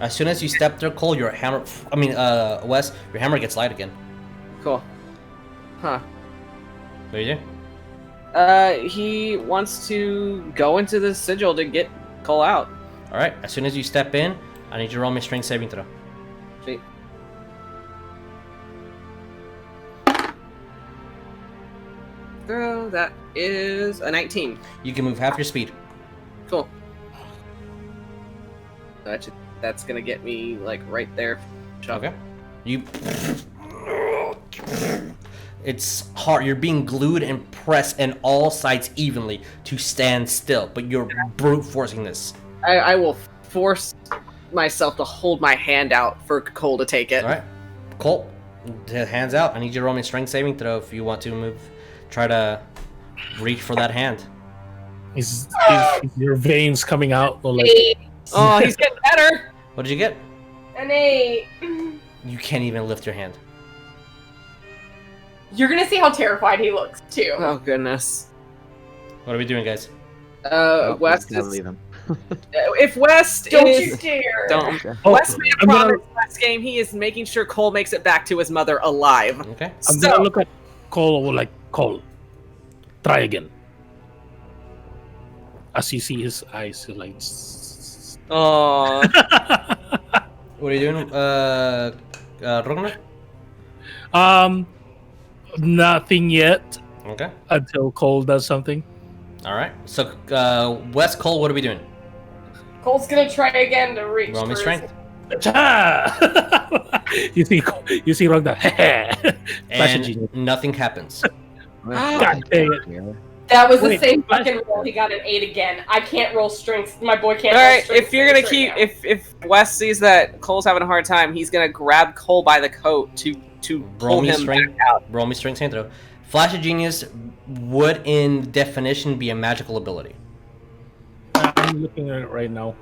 As soon as you step there, Cole, your hammer. Wes, your hammer gets light again. Cool. Huh. What do you do? He wants to go into the sigil to get Cole out. All right. As soon as you step in, I need you to roll me a strength saving throw. Sweet. Throw. That is a 19. You can move half your speed. Cool. That's gonna get me like right there. Okay. You. It's hard. You're being glued and pressed in all sides evenly to stand still, but you're brute forcing this. I will force myself to hold my hand out for Cole to take it. All right, Colt, hands out. I need you to roll me a strength saving throw if you want to move. Try to reach for that hand. Is your veins coming out? Or like, 8. Oh, he's getting better. What did you get? An 8. You can't even lift your hand. You're gonna see how terrified he looks, too. Oh goodness. What are we doing, guys? West Gotta is. leave him. If West Don't is. you dare! Don't. oh, West made a I'm gonna, promise last game. He is making sure Cole makes it back to his mother alive. Okay. I'm So- gonna look at Cole like, Cole, try again. As you see his eyes, you're like. Oh. What are you doing, Rognarv? Nothing yet Okay. until Cole does something. All right. So, Wes, Cole, what are we doing? Cole's gonna try again to reach Roll me for strength. you see Rognar. Flash of genius. And nothing happens. God dang it. Here. That was the Wait, same what? fucking roll. He got an 8 again. I can't roll strength. My boy can't All roll right. strength. If you're gonna saves keep, right now. if West sees that Cole's having a hard time, he's gonna grab Cole by the coat to Roll pull me him strength. back out. Roll me strength hand throw. Flash of Genius would, in definition, be a magical ability. I'm looking at it right now.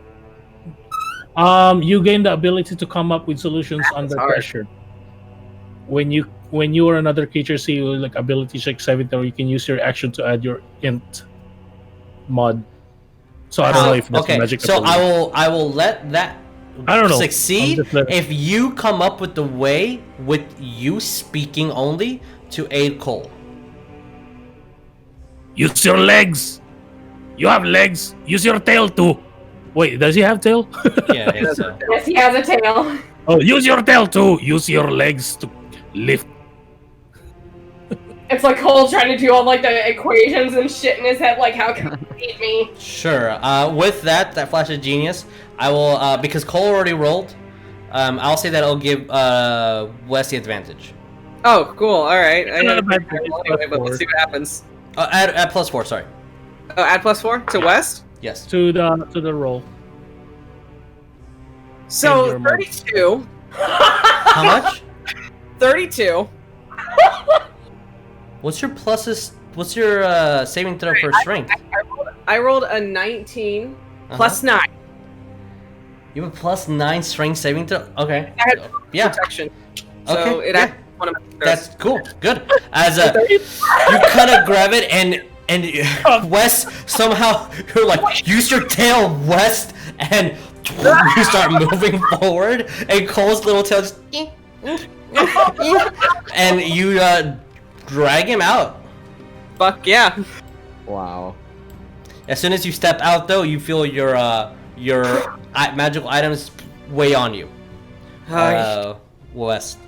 You gain the ability to come up with solutions under hard. pressure. When you or another creature see you like ability check 7, or you can use your action to add your int mod. So I don't know if that's Okay, a magic so ability. I will let that I don't know. succeed I'm just letting- if you come up with the way with you speaking only to aid Cole. Use your legs. You have legs. Use your tail too. Wait, does he have tail? Yeah, it's, Yes, he has a tail. Oh, use your tail too. Use your legs to lift. It's like Cole trying to do all like the equations and shit in his head. Like, how can he beat me? sure. With that Flash of Genius, I will because Cole already rolled. I'll say that I'll give Wes the advantage. Oh, cool. All right. It's not a bad thing, Anyway, but let's see what happens. Add +4. Sorry. Oh, add +4 to West. Yes. To the roll. So your mod. 32. How much? 32. What's your pluses? What's your saving throw for strength? I rolled a 19 plus 9 You have a +9 strength saving throw. Okay. I had Yeah. protection. So Okay. it yeah. actually one of my throws. That's cool. Good. As you kind of grab it and Wes somehow you're like use your tail, West, and you start moving forward, and Cole's little tail just and you drag him out. Fuck yeah. Wow. As soon as you step out, though, you feel your magical items weigh on you, West,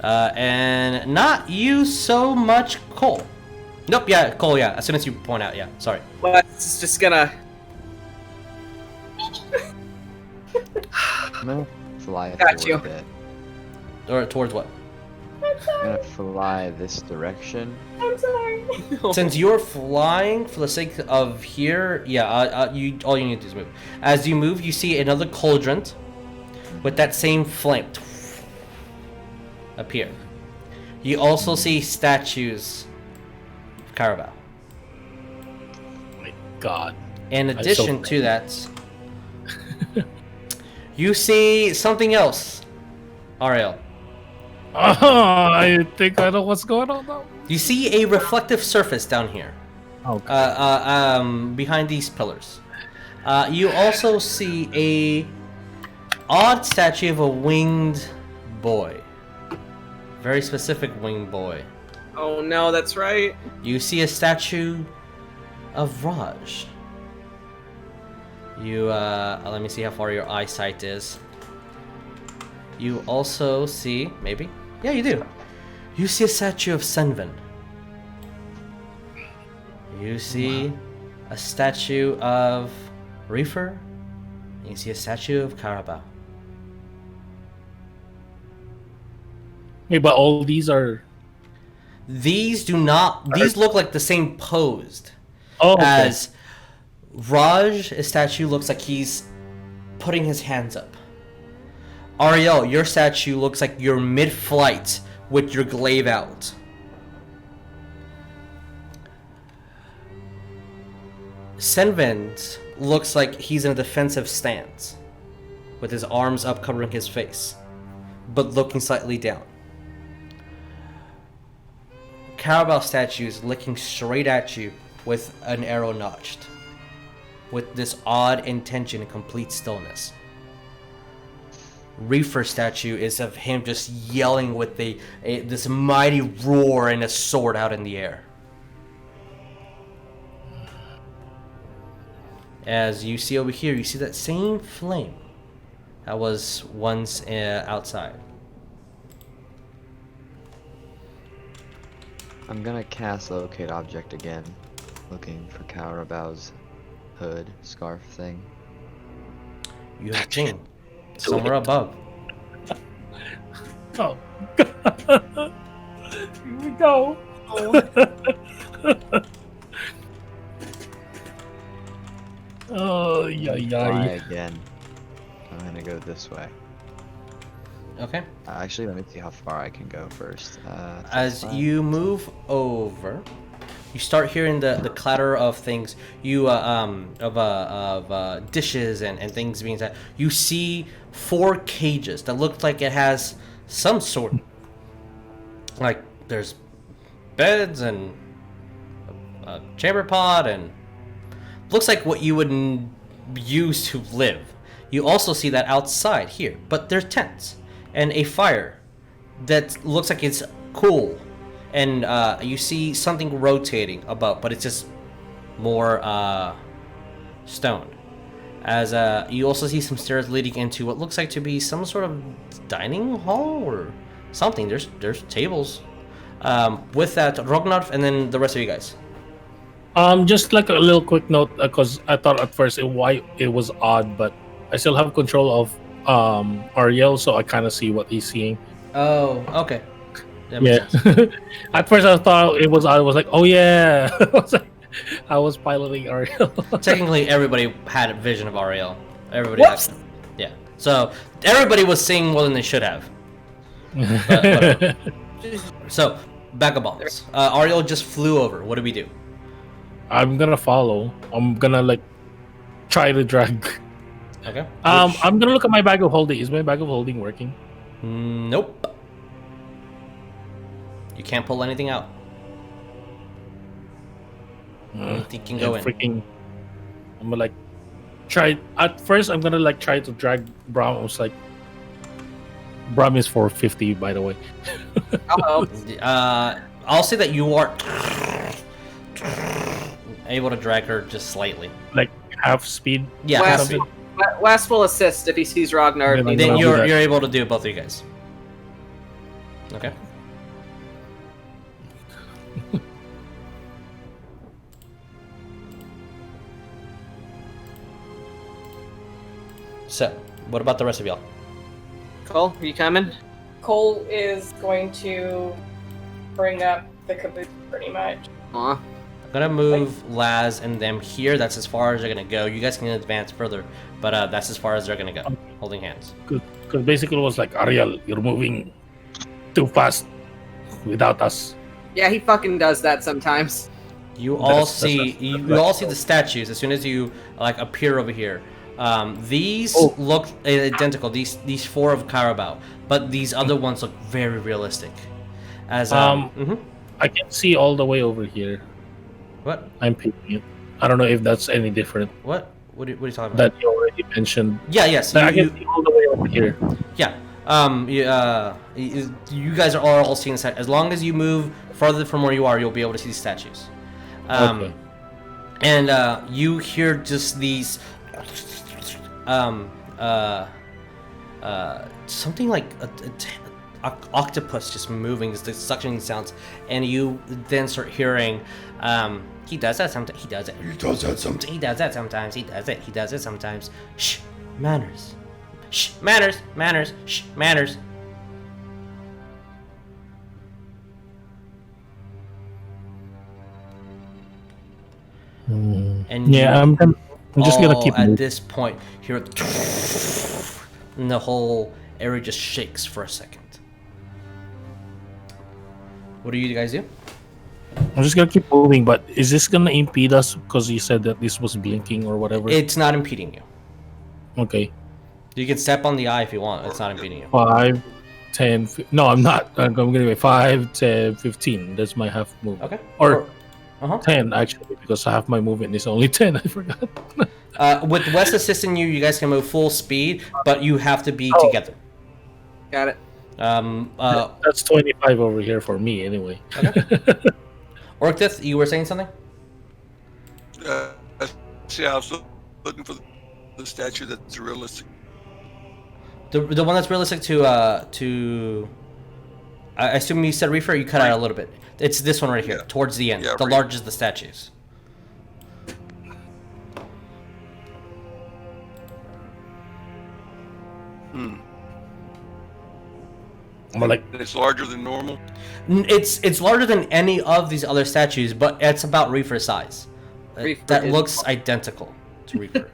and not you so much, Cole. Nope, yeah, Cole, yeah. As soon as you point out, yeah. Sorry. West's just gonna. I'm gonna fly Got forward you. a bit. Or towards what? I'm gonna fly this direction. I'm sorry. Since you're flying, for the sake of here, you all you need to do is move. As you move, you see another cauldron with that same flame appear. You also see statues of Carabao. My God. In addition to that, you see something else, Ariell. Oh, I think I know what's going on now. You see a reflective surface down here, Okay. behind these pillars. You also see a odd statue of a winged boy. Very specific winged boy. Oh no, that's right. You see a statue of Raj. You, let me see how far your eyesight is. You also see, maybe? Yeah, you do. You see a statue of Senvin. You see a statue of Reefer. You see a statue of Carabao. Hey, but all these are. These do not. These look like the same posed. Oh, okay. As Raj, a statue looks like he's putting his hands up. Ariell, your statue looks like you're mid-flight with your glaive out. Senvin looks like he's in a defensive stance, with his arms up covering his face, but looking slightly down. Carabao statue is looking straight at you with an arrow notched, with this odd intention and complete stillness. Reefer statue is of him just yelling with this mighty roar and a sword out in the air. As you see over here, you see that same flame that was once outside. I'm gonna cast Locate Object again, looking for Carabao's hood, scarf thing. You have seen somewhere above. Oh. Here we go. Oh, yeah, Fly yeah. again. I'm gonna go this way. Okay. Actually, let me see how far I can go first. As 5. you move over, you start hearing the clatter of things. Of dishes and things being said. You see 4 cages that look like it has some sort. Like there's beds and a chamber pot and looks like what you would use to live. You also see that outside here, but there's tents and a fire that looks like it's cool. And you see something rotating above, but it's just more stone. As you also see some stairs leading into what looks like to be some sort of dining hall or something. There's tables. With that, Rognarv, and then the rest of you guys. Just like a little quick note, because I thought at first why it was odd, but I still have control of Ariell, so I kind of see what he's seeing. Oh, okay. That Yeah. makes sense. At first I thought it was. I was like, oh yeah. I was piloting Ariell. Technically, everybody had a vision of Ariell. Everybody. Whoops. Yeah. So everybody was seeing more than they should have. But whatever. So, Vagabonds. Ariell just flew over. What do we do? I'm gonna follow. I'm gonna like try to drag. Okay. I'm gonna look at my bag of holding. Is my bag of holding working? Nope. You can't pull anything out. Anything can go in. Freaking. I'm gonna like try. At first, I'm gonna like try to drag Bram. I was like, Bram is 450, by the way. Uh-oh. I'll say that you are able to drag her just slightly. Like half speed. Yeah. Wes, something. Wes will assist if he sees Ragnar. Yeah, Then I'll do you're that. able to do it, both of you guys. Okay. So, what about the rest of y'all? Cole, are you coming? Cole is going to bring up the caboose pretty much. Aw. I'm gonna move Laz and them here. That's as far as they're gonna go. You guys can advance further, but that's as far as they're gonna go, holding hands. Good. Because basically it was like, Ariell, you're moving too fast without us. Yeah, he fucking does that sometimes. You all see the statues as soon as you like appear over here. These look identical. These 4 of Carabao, but these other ones look very realistic. As I can see all the way over here. What? I'm picking it. I don't know if that's any different. What? What are you talking about? That you already mentioned. Yeah. Yes. I can see all the way over here. Yeah. You guys are all seeing the set. As long as you move further from where you are, you'll be able to see these statues. Okay. And you hear just these something like a octopus just moving, just the suctioning sounds, and you then start hearing he does that sometimes, he does it, he does that sometimes, he does that sometimes, he does it, he does it sometimes. Shh, manners. Shh, manners, manners, shh, manners. And yeah, I'm just gonna keep at moving. this point hear it, and the whole area just shakes for a second. What do you guys do? I'm just gonna keep moving, but is this gonna impede us because you said that this was blinking or whatever? It's not impeding you. Okay. You can step on the eye if you want. It's not impeding you. 5, 10. No, I'm not. I'm gonna be 5, 10, 15. That's my half move. Okay. Or 10 10 actually, because half my movement is only 10. I forgot. With Wes assisting you, you guys can move full speed, but you have to be together. Got it. That's 25 over here for me anyway. Okay. Orcdeath, you were saying something? See, I was looking for the statue that's realistic. The one that's realistic to I assume you said Reefer, or you cut out a little bit. It's this one right here, towards the end. Yeah, the right. largest of the statues. Like, It's larger than normal. It's larger than any of these other statues, but it's about Reefer's size. Reefer That is- looks identical to Reefer.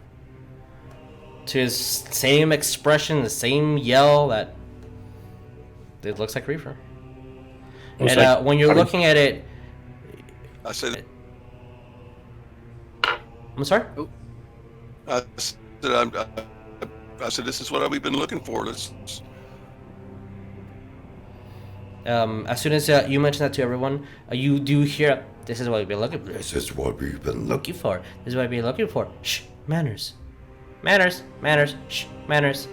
To his same expression, the same yell, that it looks like Reefer. looks And like- when you're looking at it, I said, I'm sorry. I said, this is what we've been looking for. Let's. As soon as you mention that to everyone, you do hear, this is what we've been looking for. This is what we've been looking for. This is what we've been looking for. Shh, manners. Manners, manners, shh, manners.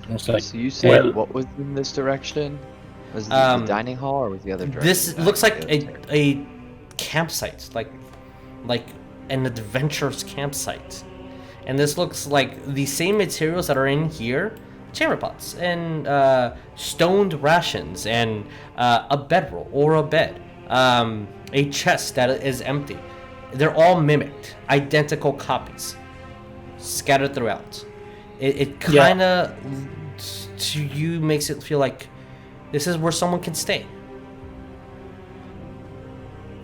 it's like, So you said what was in this direction? Was it the dining hall or was the other direction? This looks like a campsite, like an adventurous campsite. And this looks like the same materials that are in here. Chamber pots and stoned rations and a bedroll or a bed, a chest that is empty. They're all mimicked, identical copies, scattered throughout. It kind of, to you, makes it feel like this is where someone can stay.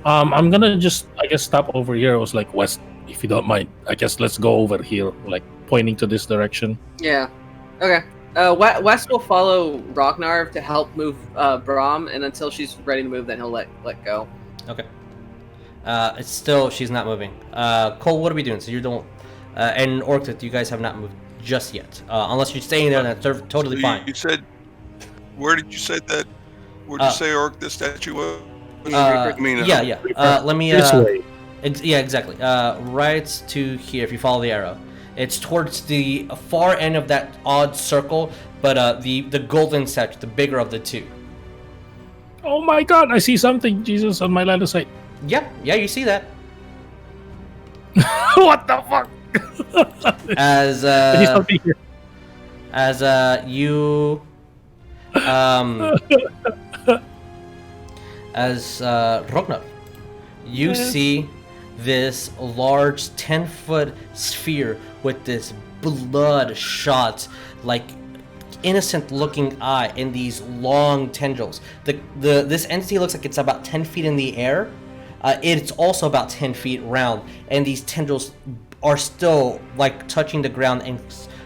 I'm gonna just, I guess, stop over here. I was like, West, if you don't mind, I guess let's go over here, like pointing to this direction. Yeah. Okay. Wes will follow Rognarv to help move Brahm, and until she's ready to move, then he'll let go. Okay. It's still, she's not moving. Cole, what are we doing? So you're the and Orcdeath, you guys have not moved just yet. Unless you're staying there, that's totally fine. You said, where did you say that? Where did you say the statue was? Let me. This way. Yeah, exactly. Right to here. If you follow the arrow, it's towards the far end of that odd circle, but the golden statue, the bigger of the two. Oh my God! I see something, Jesus, on my line of sight. Yeah, you see that. What the fuck? As I see something here. as you as Rognarv, you see this large 10-foot sphere with this bloodshot, like innocent-looking eye and these long tendrils. This entity looks like it's about 10 feet in the air. It's also about 10 feet round, and these tendrils are still like touching the ground and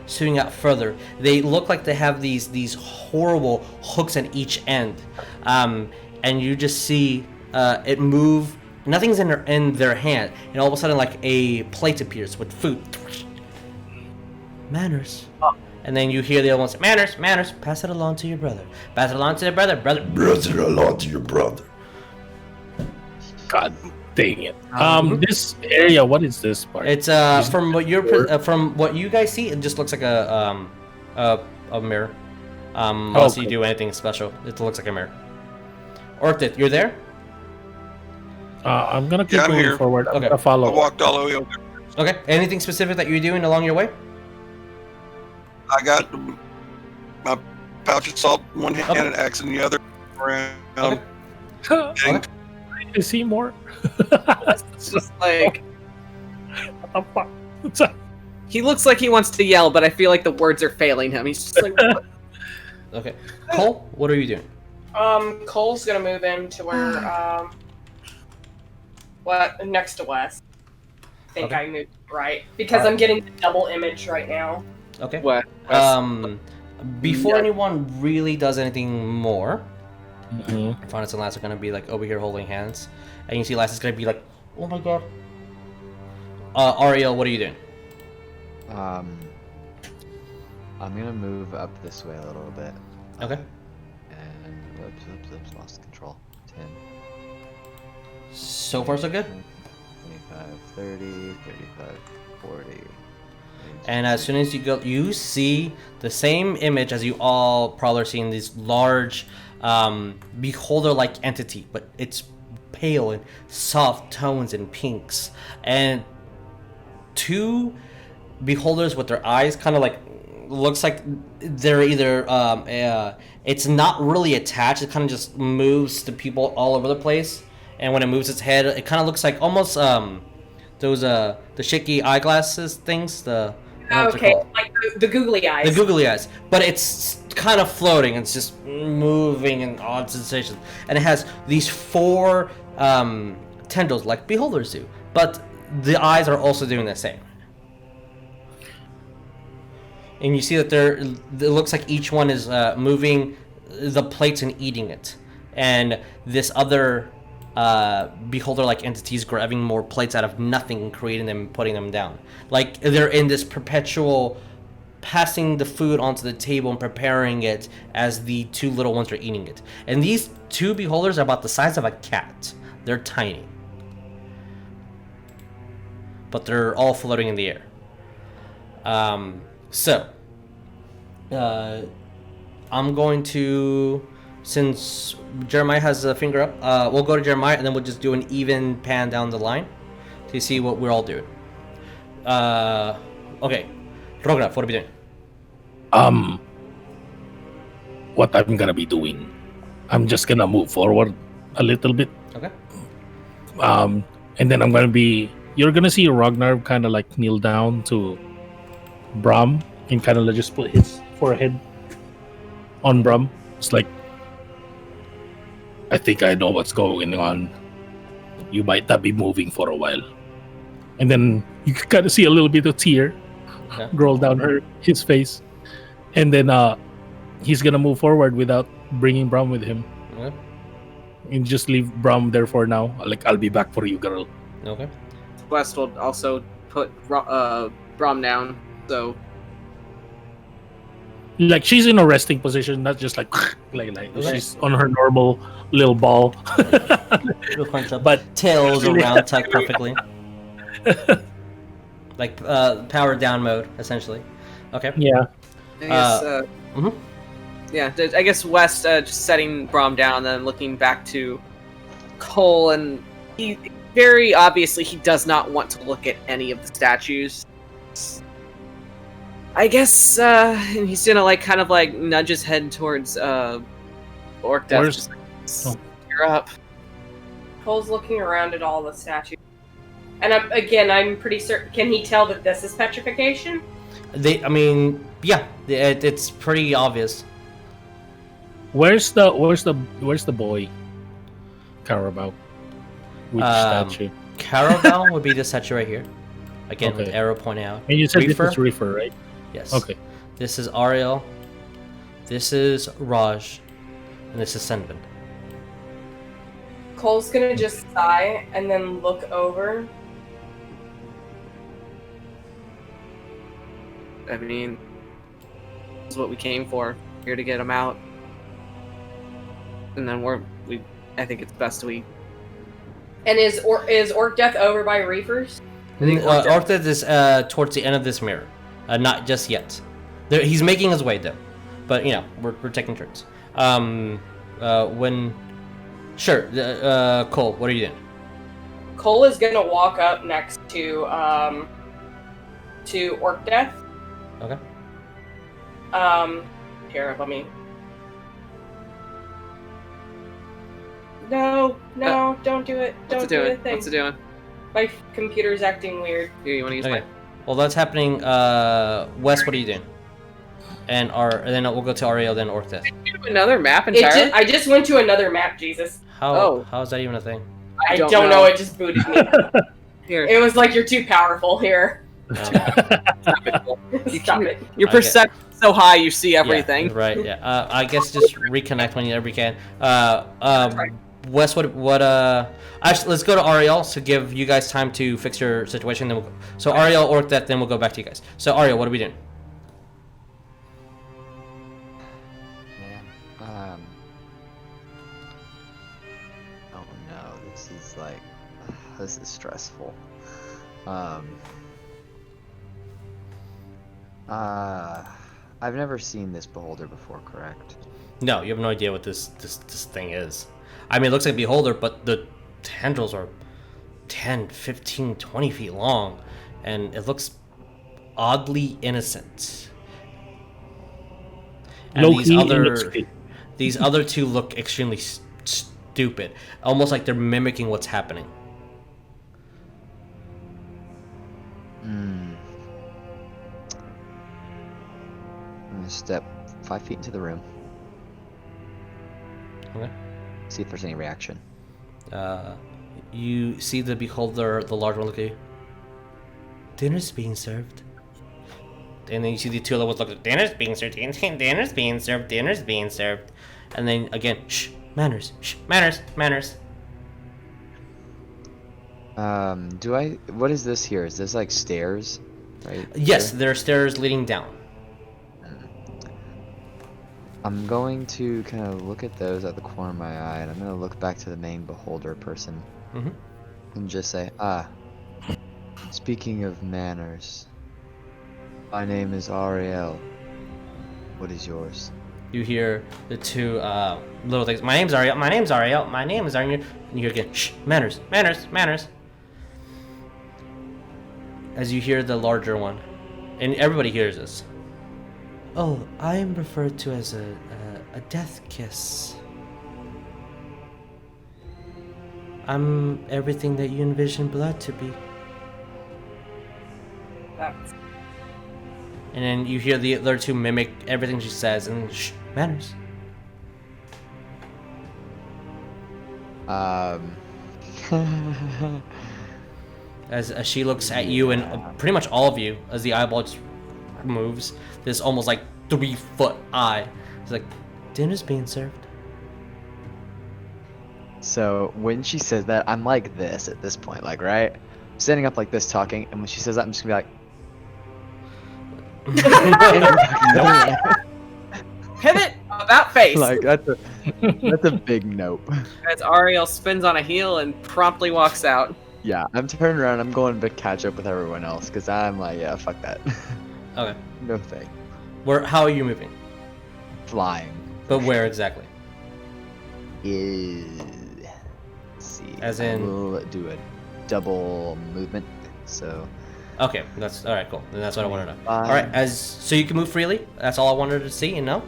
shooting out further. They look like they have these horrible hooks at each end, and you just see it move. Nothing's in their hand, and all of a sudden, like a plate appears with food. Manners. And then you hear the other one say, "Manners, manners. Pass it along to your brother. Pass it along to your brother. Pass it along to your brother." God dang it. This area, what is this part? It's from what you guys see, it just looks like a mirror. Unless you do anything special, it looks like a mirror. Orcdeath, you're there? I'm gonna keep moving here. forward. I'm Okay. gonna follow. I walked all the way over. Okay. Anything specific that you're doing along your way? I got my pouch of salt in one hand Okay. and axe in the other. Around. Okay. And You see more? It's just like What the fuck? What's up? he looks like he wants to yell, but I feel like the words are failing him. He's just like, what? Okay. Cole, what are you doing? Cole's gonna move into where, next to West. I think Okay. I moved right. Because I'm getting the double image right now. Okay. What? Before anyone really does anything more, Mhm. Fonus and Lass are gonna be like over here holding hands, and you see Lass is gonna be like, "Oh my god." Ariell, what are you doing? I'm gonna move up this way a little bit. Okay. And whoops, lost control. 10, So far, so good. 25, 30, 35, 40. And as soon as you go, you see the same image as you all probably are seeing, this large beholder-like entity, but it's pale and soft tones and pinks, and two beholders with their eyes kind of like looks like they're either it's not really attached. It kind of just moves to people all over the place, and when it moves its head, it kind of looks like almost those the shaky eyeglasses things. I don't know what they're Okay, called. like the googly eyes. The googly eyes, but it's kind of floating. It's just moving in odd sensations, and it has these four tendrils like beholders do, but the eyes are also doing the same. And you see that it looks like each one is moving the plates and eating it, and this other beholder-like entities grabbing more plates out of nothing and creating them and putting them down. Like they're in this perpetual passing the food onto the table and preparing it as the two little ones are eating it. And these two beholders are about the size of a cat. They're tiny. But they're all floating in the air. I'm going to... Since Jeremiah has a finger up, we'll go to Jeremiah, and then we'll just do an even pan down the line to see what we're all doing. Okay. Rognarv, what are we doing? What I'm gonna be doing, I'm just gonna move forward a little bit. Okay. And then you're gonna see Rognarv kind of like kneel down to Bram and kind of just put his forehead on Bram. It's like, I think I know what's going on. You might not be moving for a while. And then you can kind of see a little bit of tear roll down his face. And then he's going to move forward without bringing Bram with him. Okay. And just leave Bram there for now. Like, I'll be back for you, girl. Okay. West will also put Brom down, so Like, she's in a resting position, not just like she's on her normal little ball. But tails around tucked perfectly. Like power down mode, essentially. Okay. Yeah. I guess, mhm. yeah, I guess West just setting Brom down and then looking back to Cole, and he very obviously he does not want to look at any of the statues. I guess and he's gonna like kind of like nudge his head towards Orcdeath. Just like, you're up. Cole's looking around at all the statues. And I'm pretty certain. Can he tell that this is petrification? It's pretty obvious. Where's the boy? Carabao. Which statue? Caravel would be this statue right here. Again, Okay. with arrow pointing out. And you said Reefer? this is Reefer, right? Yes. Okay. This is Ariell. This is Raj. And this is Senvin. Cole's gonna just sigh and then look over. I mean, this is what we came for. Here to get him out. And then I think it's best we. And is Orcdeath over by Reefers? Orcdeath is towards the end of this mirror. Not just yet. He's making his way though. But, we're taking turns. Cole, what are you doing? Cole is gonna walk up next to Orcdeath. Okay. Here, let me. No, don't do it. Don't do the thing. What's it doing? My computer's acting weird. Here, you want to use Okay. Well, that's happening. Wes, what are you doing? And then we'll go to Ariel, then Orcdeath. Another map entirely? I just went to another map, Jesus. How is that even a thing? I don't know. It just booted me. Here. It was like, you're too powerful here. Stop it. Your perception is so high, you see everything. Yeah, right. Yeah. I guess just reconnect whenever you can. Wes, actually, let's go to Ariel to give you guys time to fix your situation. Then so Ariel, Orcdeath, then we'll go back to you guys. So Ariel, what are we doing? Oh no, this is stressful. I've never seen this beholder before, correct? No, you have no idea what this thing is. I mean, it looks like a beholder, but the tendrils are 10, 15, 20 feet long, and it looks oddly innocent. And these other two look extremely stupid, almost like they're mimicking what's happening. I'm gonna step 5 feet into the room. Okay. See if there's any reaction. You see the beholder, the large one, look at you. Dinner's being served. And then you see the two other ones look like, dinner's being served, dinner's being served, dinner's being served. And then again, shh, manners, manners. What is this here? Is this like stairs? Right? Yes, here? there are stairs leading down. I'm going to kind of look at those at the corner of my eye, and I'm going to look back to the main beholder person. Mm-hmm. And just say, speaking of manners, my name is Ariell. What is yours? You hear the two little things. My name's Ariel. My name's Ariel. My name is Ariel. And you hear again, shh, manners. As you hear the larger one, and everybody hears this. Oh, I am referred to as a death kiss. I'm everything that you envision blood to be. And then you hear the other two mimic everything she says, and shh, manners. As she looks at you and pretty much all of you, as the eyeball just moves, this almost like 3-foot eye. It's like, dinner's being served. So when she says that, I'm like this at this point, like, right? I'm standing up like this talking, and when she says that, I'm just gonna be like, Pivot about face. like that's a big nope. As Ariel spins on a heel and promptly walks out. Yeah, I'm turning around. I'm going to catch up with everyone else because I'm like, yeah, fuck that. Okay. No thing. How are you moving? Flying. But where exactly? Let's see. As in? I will do a double movement. So. Okay, that's all right. Cool. Then that's what I wanted to know. All right, so you can move freely. That's all I wanted to see and know.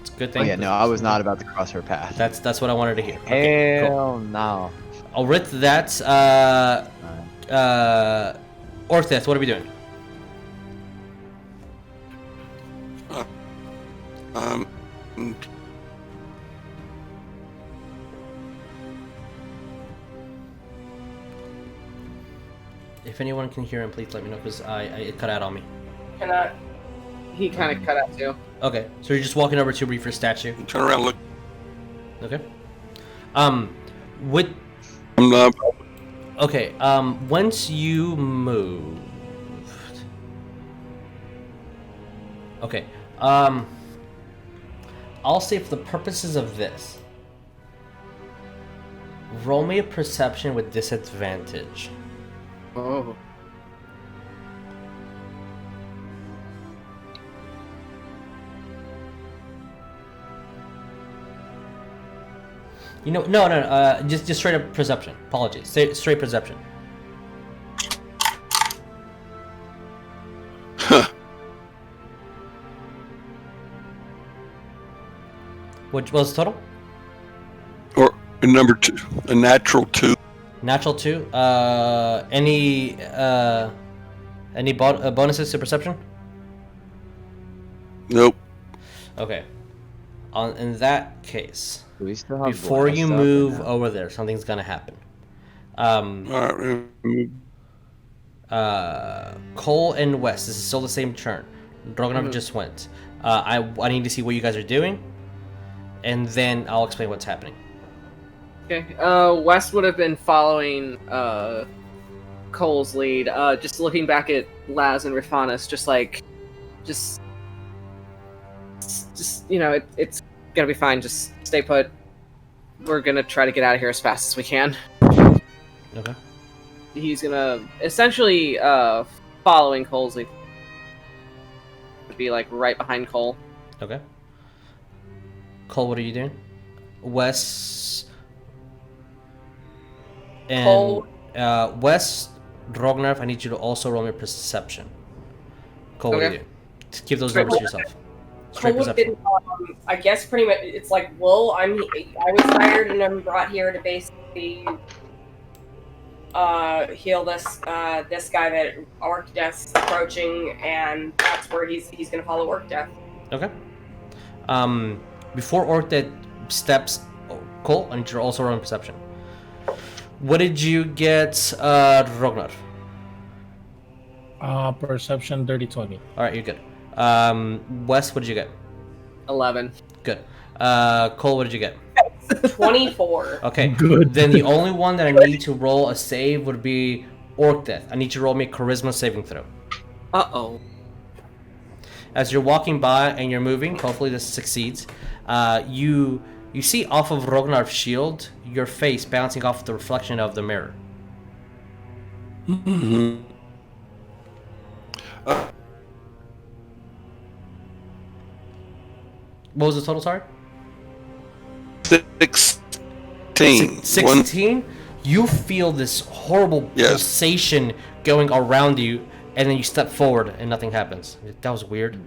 It's a good thing. Oh yeah, no, I was not about to cross her path. That's what I wanted to hear. Okay, Hell no. With that, Orcdeath, what are we doing? Um, If anyone can hear him, please let me know because it cut out on me. Cannot. He kind of cut out too. Okay, so you're just walking over to Reaper's statue. turn around, look. Okay. With I'm okay. Once you moved. Okay. I'll say for the purposes of this, roll me a perception with disadvantage. Oh. No. Just straight up perception. Apologies. Straight perception. What was the total? or number 2, a natural 2. Natural 2. Any bonuses to perception? Nope. Okay. In that case, Do we still have before blast you up or move no? over there, something's gonna happen. All right. Cole and West. This is still the same turn. Rognarv just went. I need to see what you guys are doing, and then I'll explain what's happening. Okay. West would have been following Cole's lead. Just looking back at Laz and Rifanis, just it's gonna be fine. Just stay put. We're gonna try to get out of here as fast as we can. Okay. He's gonna essentially following Cole's lead. Be like right behind Cole. Okay. Cole, what are you doing? Wes and Cole. Wes, Rognarv, I need you to also roll me perception. Cole, what are you Okay. doing? Just give those numbers to yourself. Straight Cole perception. did, I guess pretty much it's like, well, I was hired and I'm brought here to basically heal this guy that Orcdeath's approaching, and that's where he's gonna follow Orcdeath. Okay. Before Orcdeath steps, Cole, I need you to also roll perception. What did you get, Rognarv? Perception dirty 20. All right, you're good. Wes, what did you get? 11. Good. Cole, what did you get? 24. Okay. Good. Then the only one that I need to roll a save would be Orcdeath. I need you to roll me a charisma saving throw. Uh-oh. As you're walking by and you're moving, hopefully this succeeds. You see off of Rognarv's shield your face bouncing off the reflection of the mirror. Mm-hmm. What was the total, sorry? 16. 16? You feel this horrible Yes. pulsation going around you, and then you step forward and nothing happens. That was weird.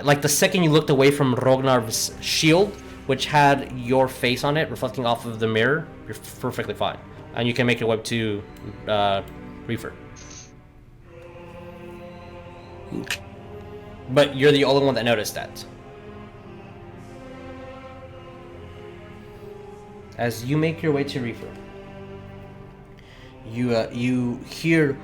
Like the second you looked away from Rognarv's shield, which had your face on it reflecting off of the mirror, you're perfectly fine. And you can make your way to Reefer. But you're the only one that noticed that. As you make your way to Reefer, you hear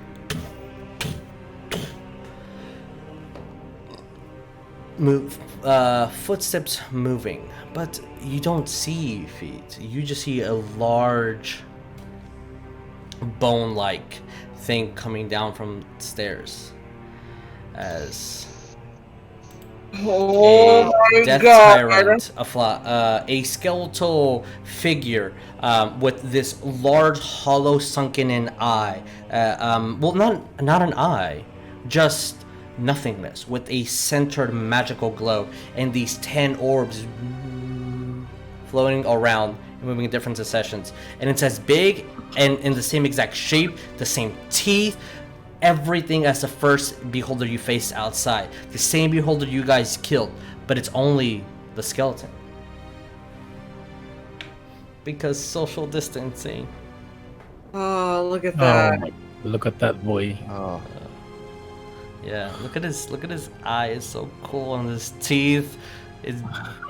footsteps moving, but you don't see feet. You just see a large bone-like thing coming down from the stairs as Oh a my death god! tyrant, a skeletal figure with this large, hollow, sunken-in eye. Well, not an eye, just nothingness with a centered magical glow, and these 10 orbs floating around and moving in different successions. And it's as big and in the same exact shape, the same teeth. Everything as the first beholder you faced outside. The same beholder you guys killed, but it's only the skeleton. Because social distancing. Oh, look at that. Oh, look at that boy. Oh, Yeah, look at his eye, it's so cool, and his teeth. It's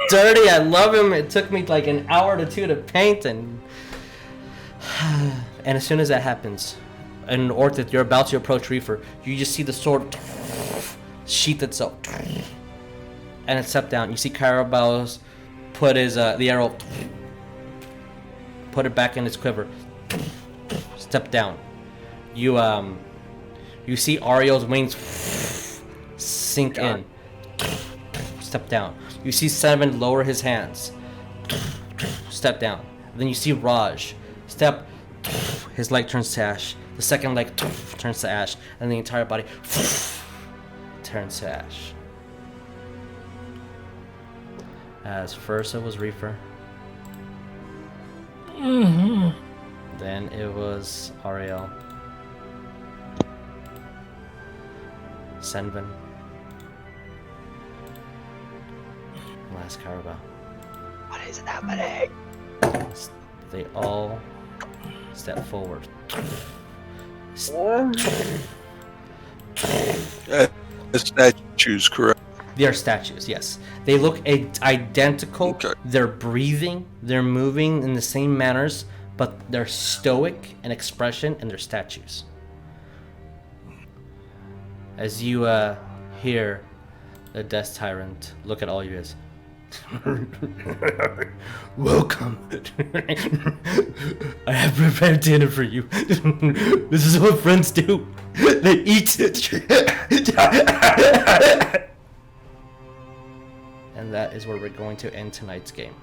dirty. I love him. It took me like an hour to 2 to paint, and as soon as that happens, and Orcdeath, you're about to approach Reefer, you just see the sword sheath itself, and it stepped down. You see Carabal's put his the arrow, put it back in his quiver, step down. You see Ariell's wings sink in, step down. You see Seven lower his hands, step down. Then you see Raj step, his leg turns to ash. The second leg turns to ash, and the entire body turns to ash. As first it was Reefer. Then it was Ariell. Senvin. Last Carabao. What is happening? They all step forward. Statues, correct? They are statues, yes. They look identical. Okay. They're breathing, they're moving in the same manners, but they're stoic in expression, and they're statues. As you hear the Death Tyrant look at all you guys. Welcome. I have prepared dinner for you. This is what friends do. They eat. And that is where we're going to end tonight's game.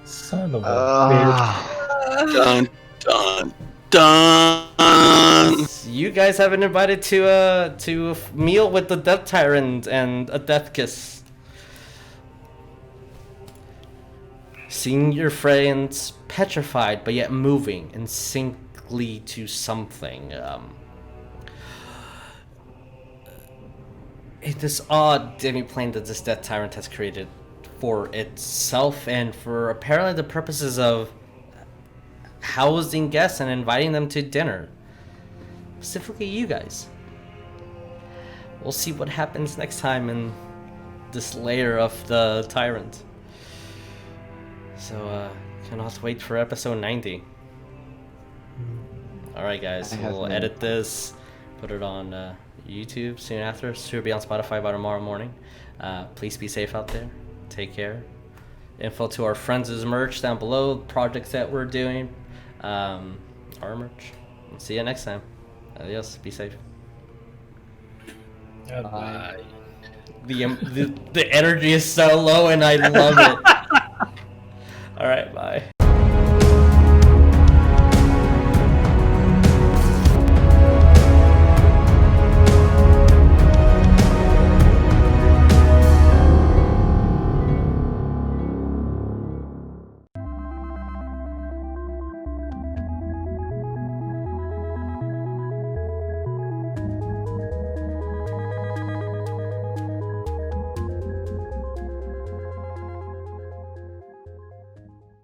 Son of a Dun, dun, dun. You guys have been invited to a meal with the Death Tyrant and a death kiss. Seeing your friends petrified but yet moving and syncly to something. This odd demi-plane that this Death Tyrant has created for itself and for apparently the purposes of housing guests and inviting them to dinner. Specifically you guys. We'll see what happens next time in this layer of the Tyrant. So, cannot wait for episode 90. Alright guys, we'll edit this, put it on YouTube soon after. Soon be on Spotify by tomorrow morning. Please be safe out there. Take care. Info to our friends' merch down below, projects that we're doing, our merch. See you next time. Adios. Be safe. Bye. The energy is so low and I love it. All right, bye.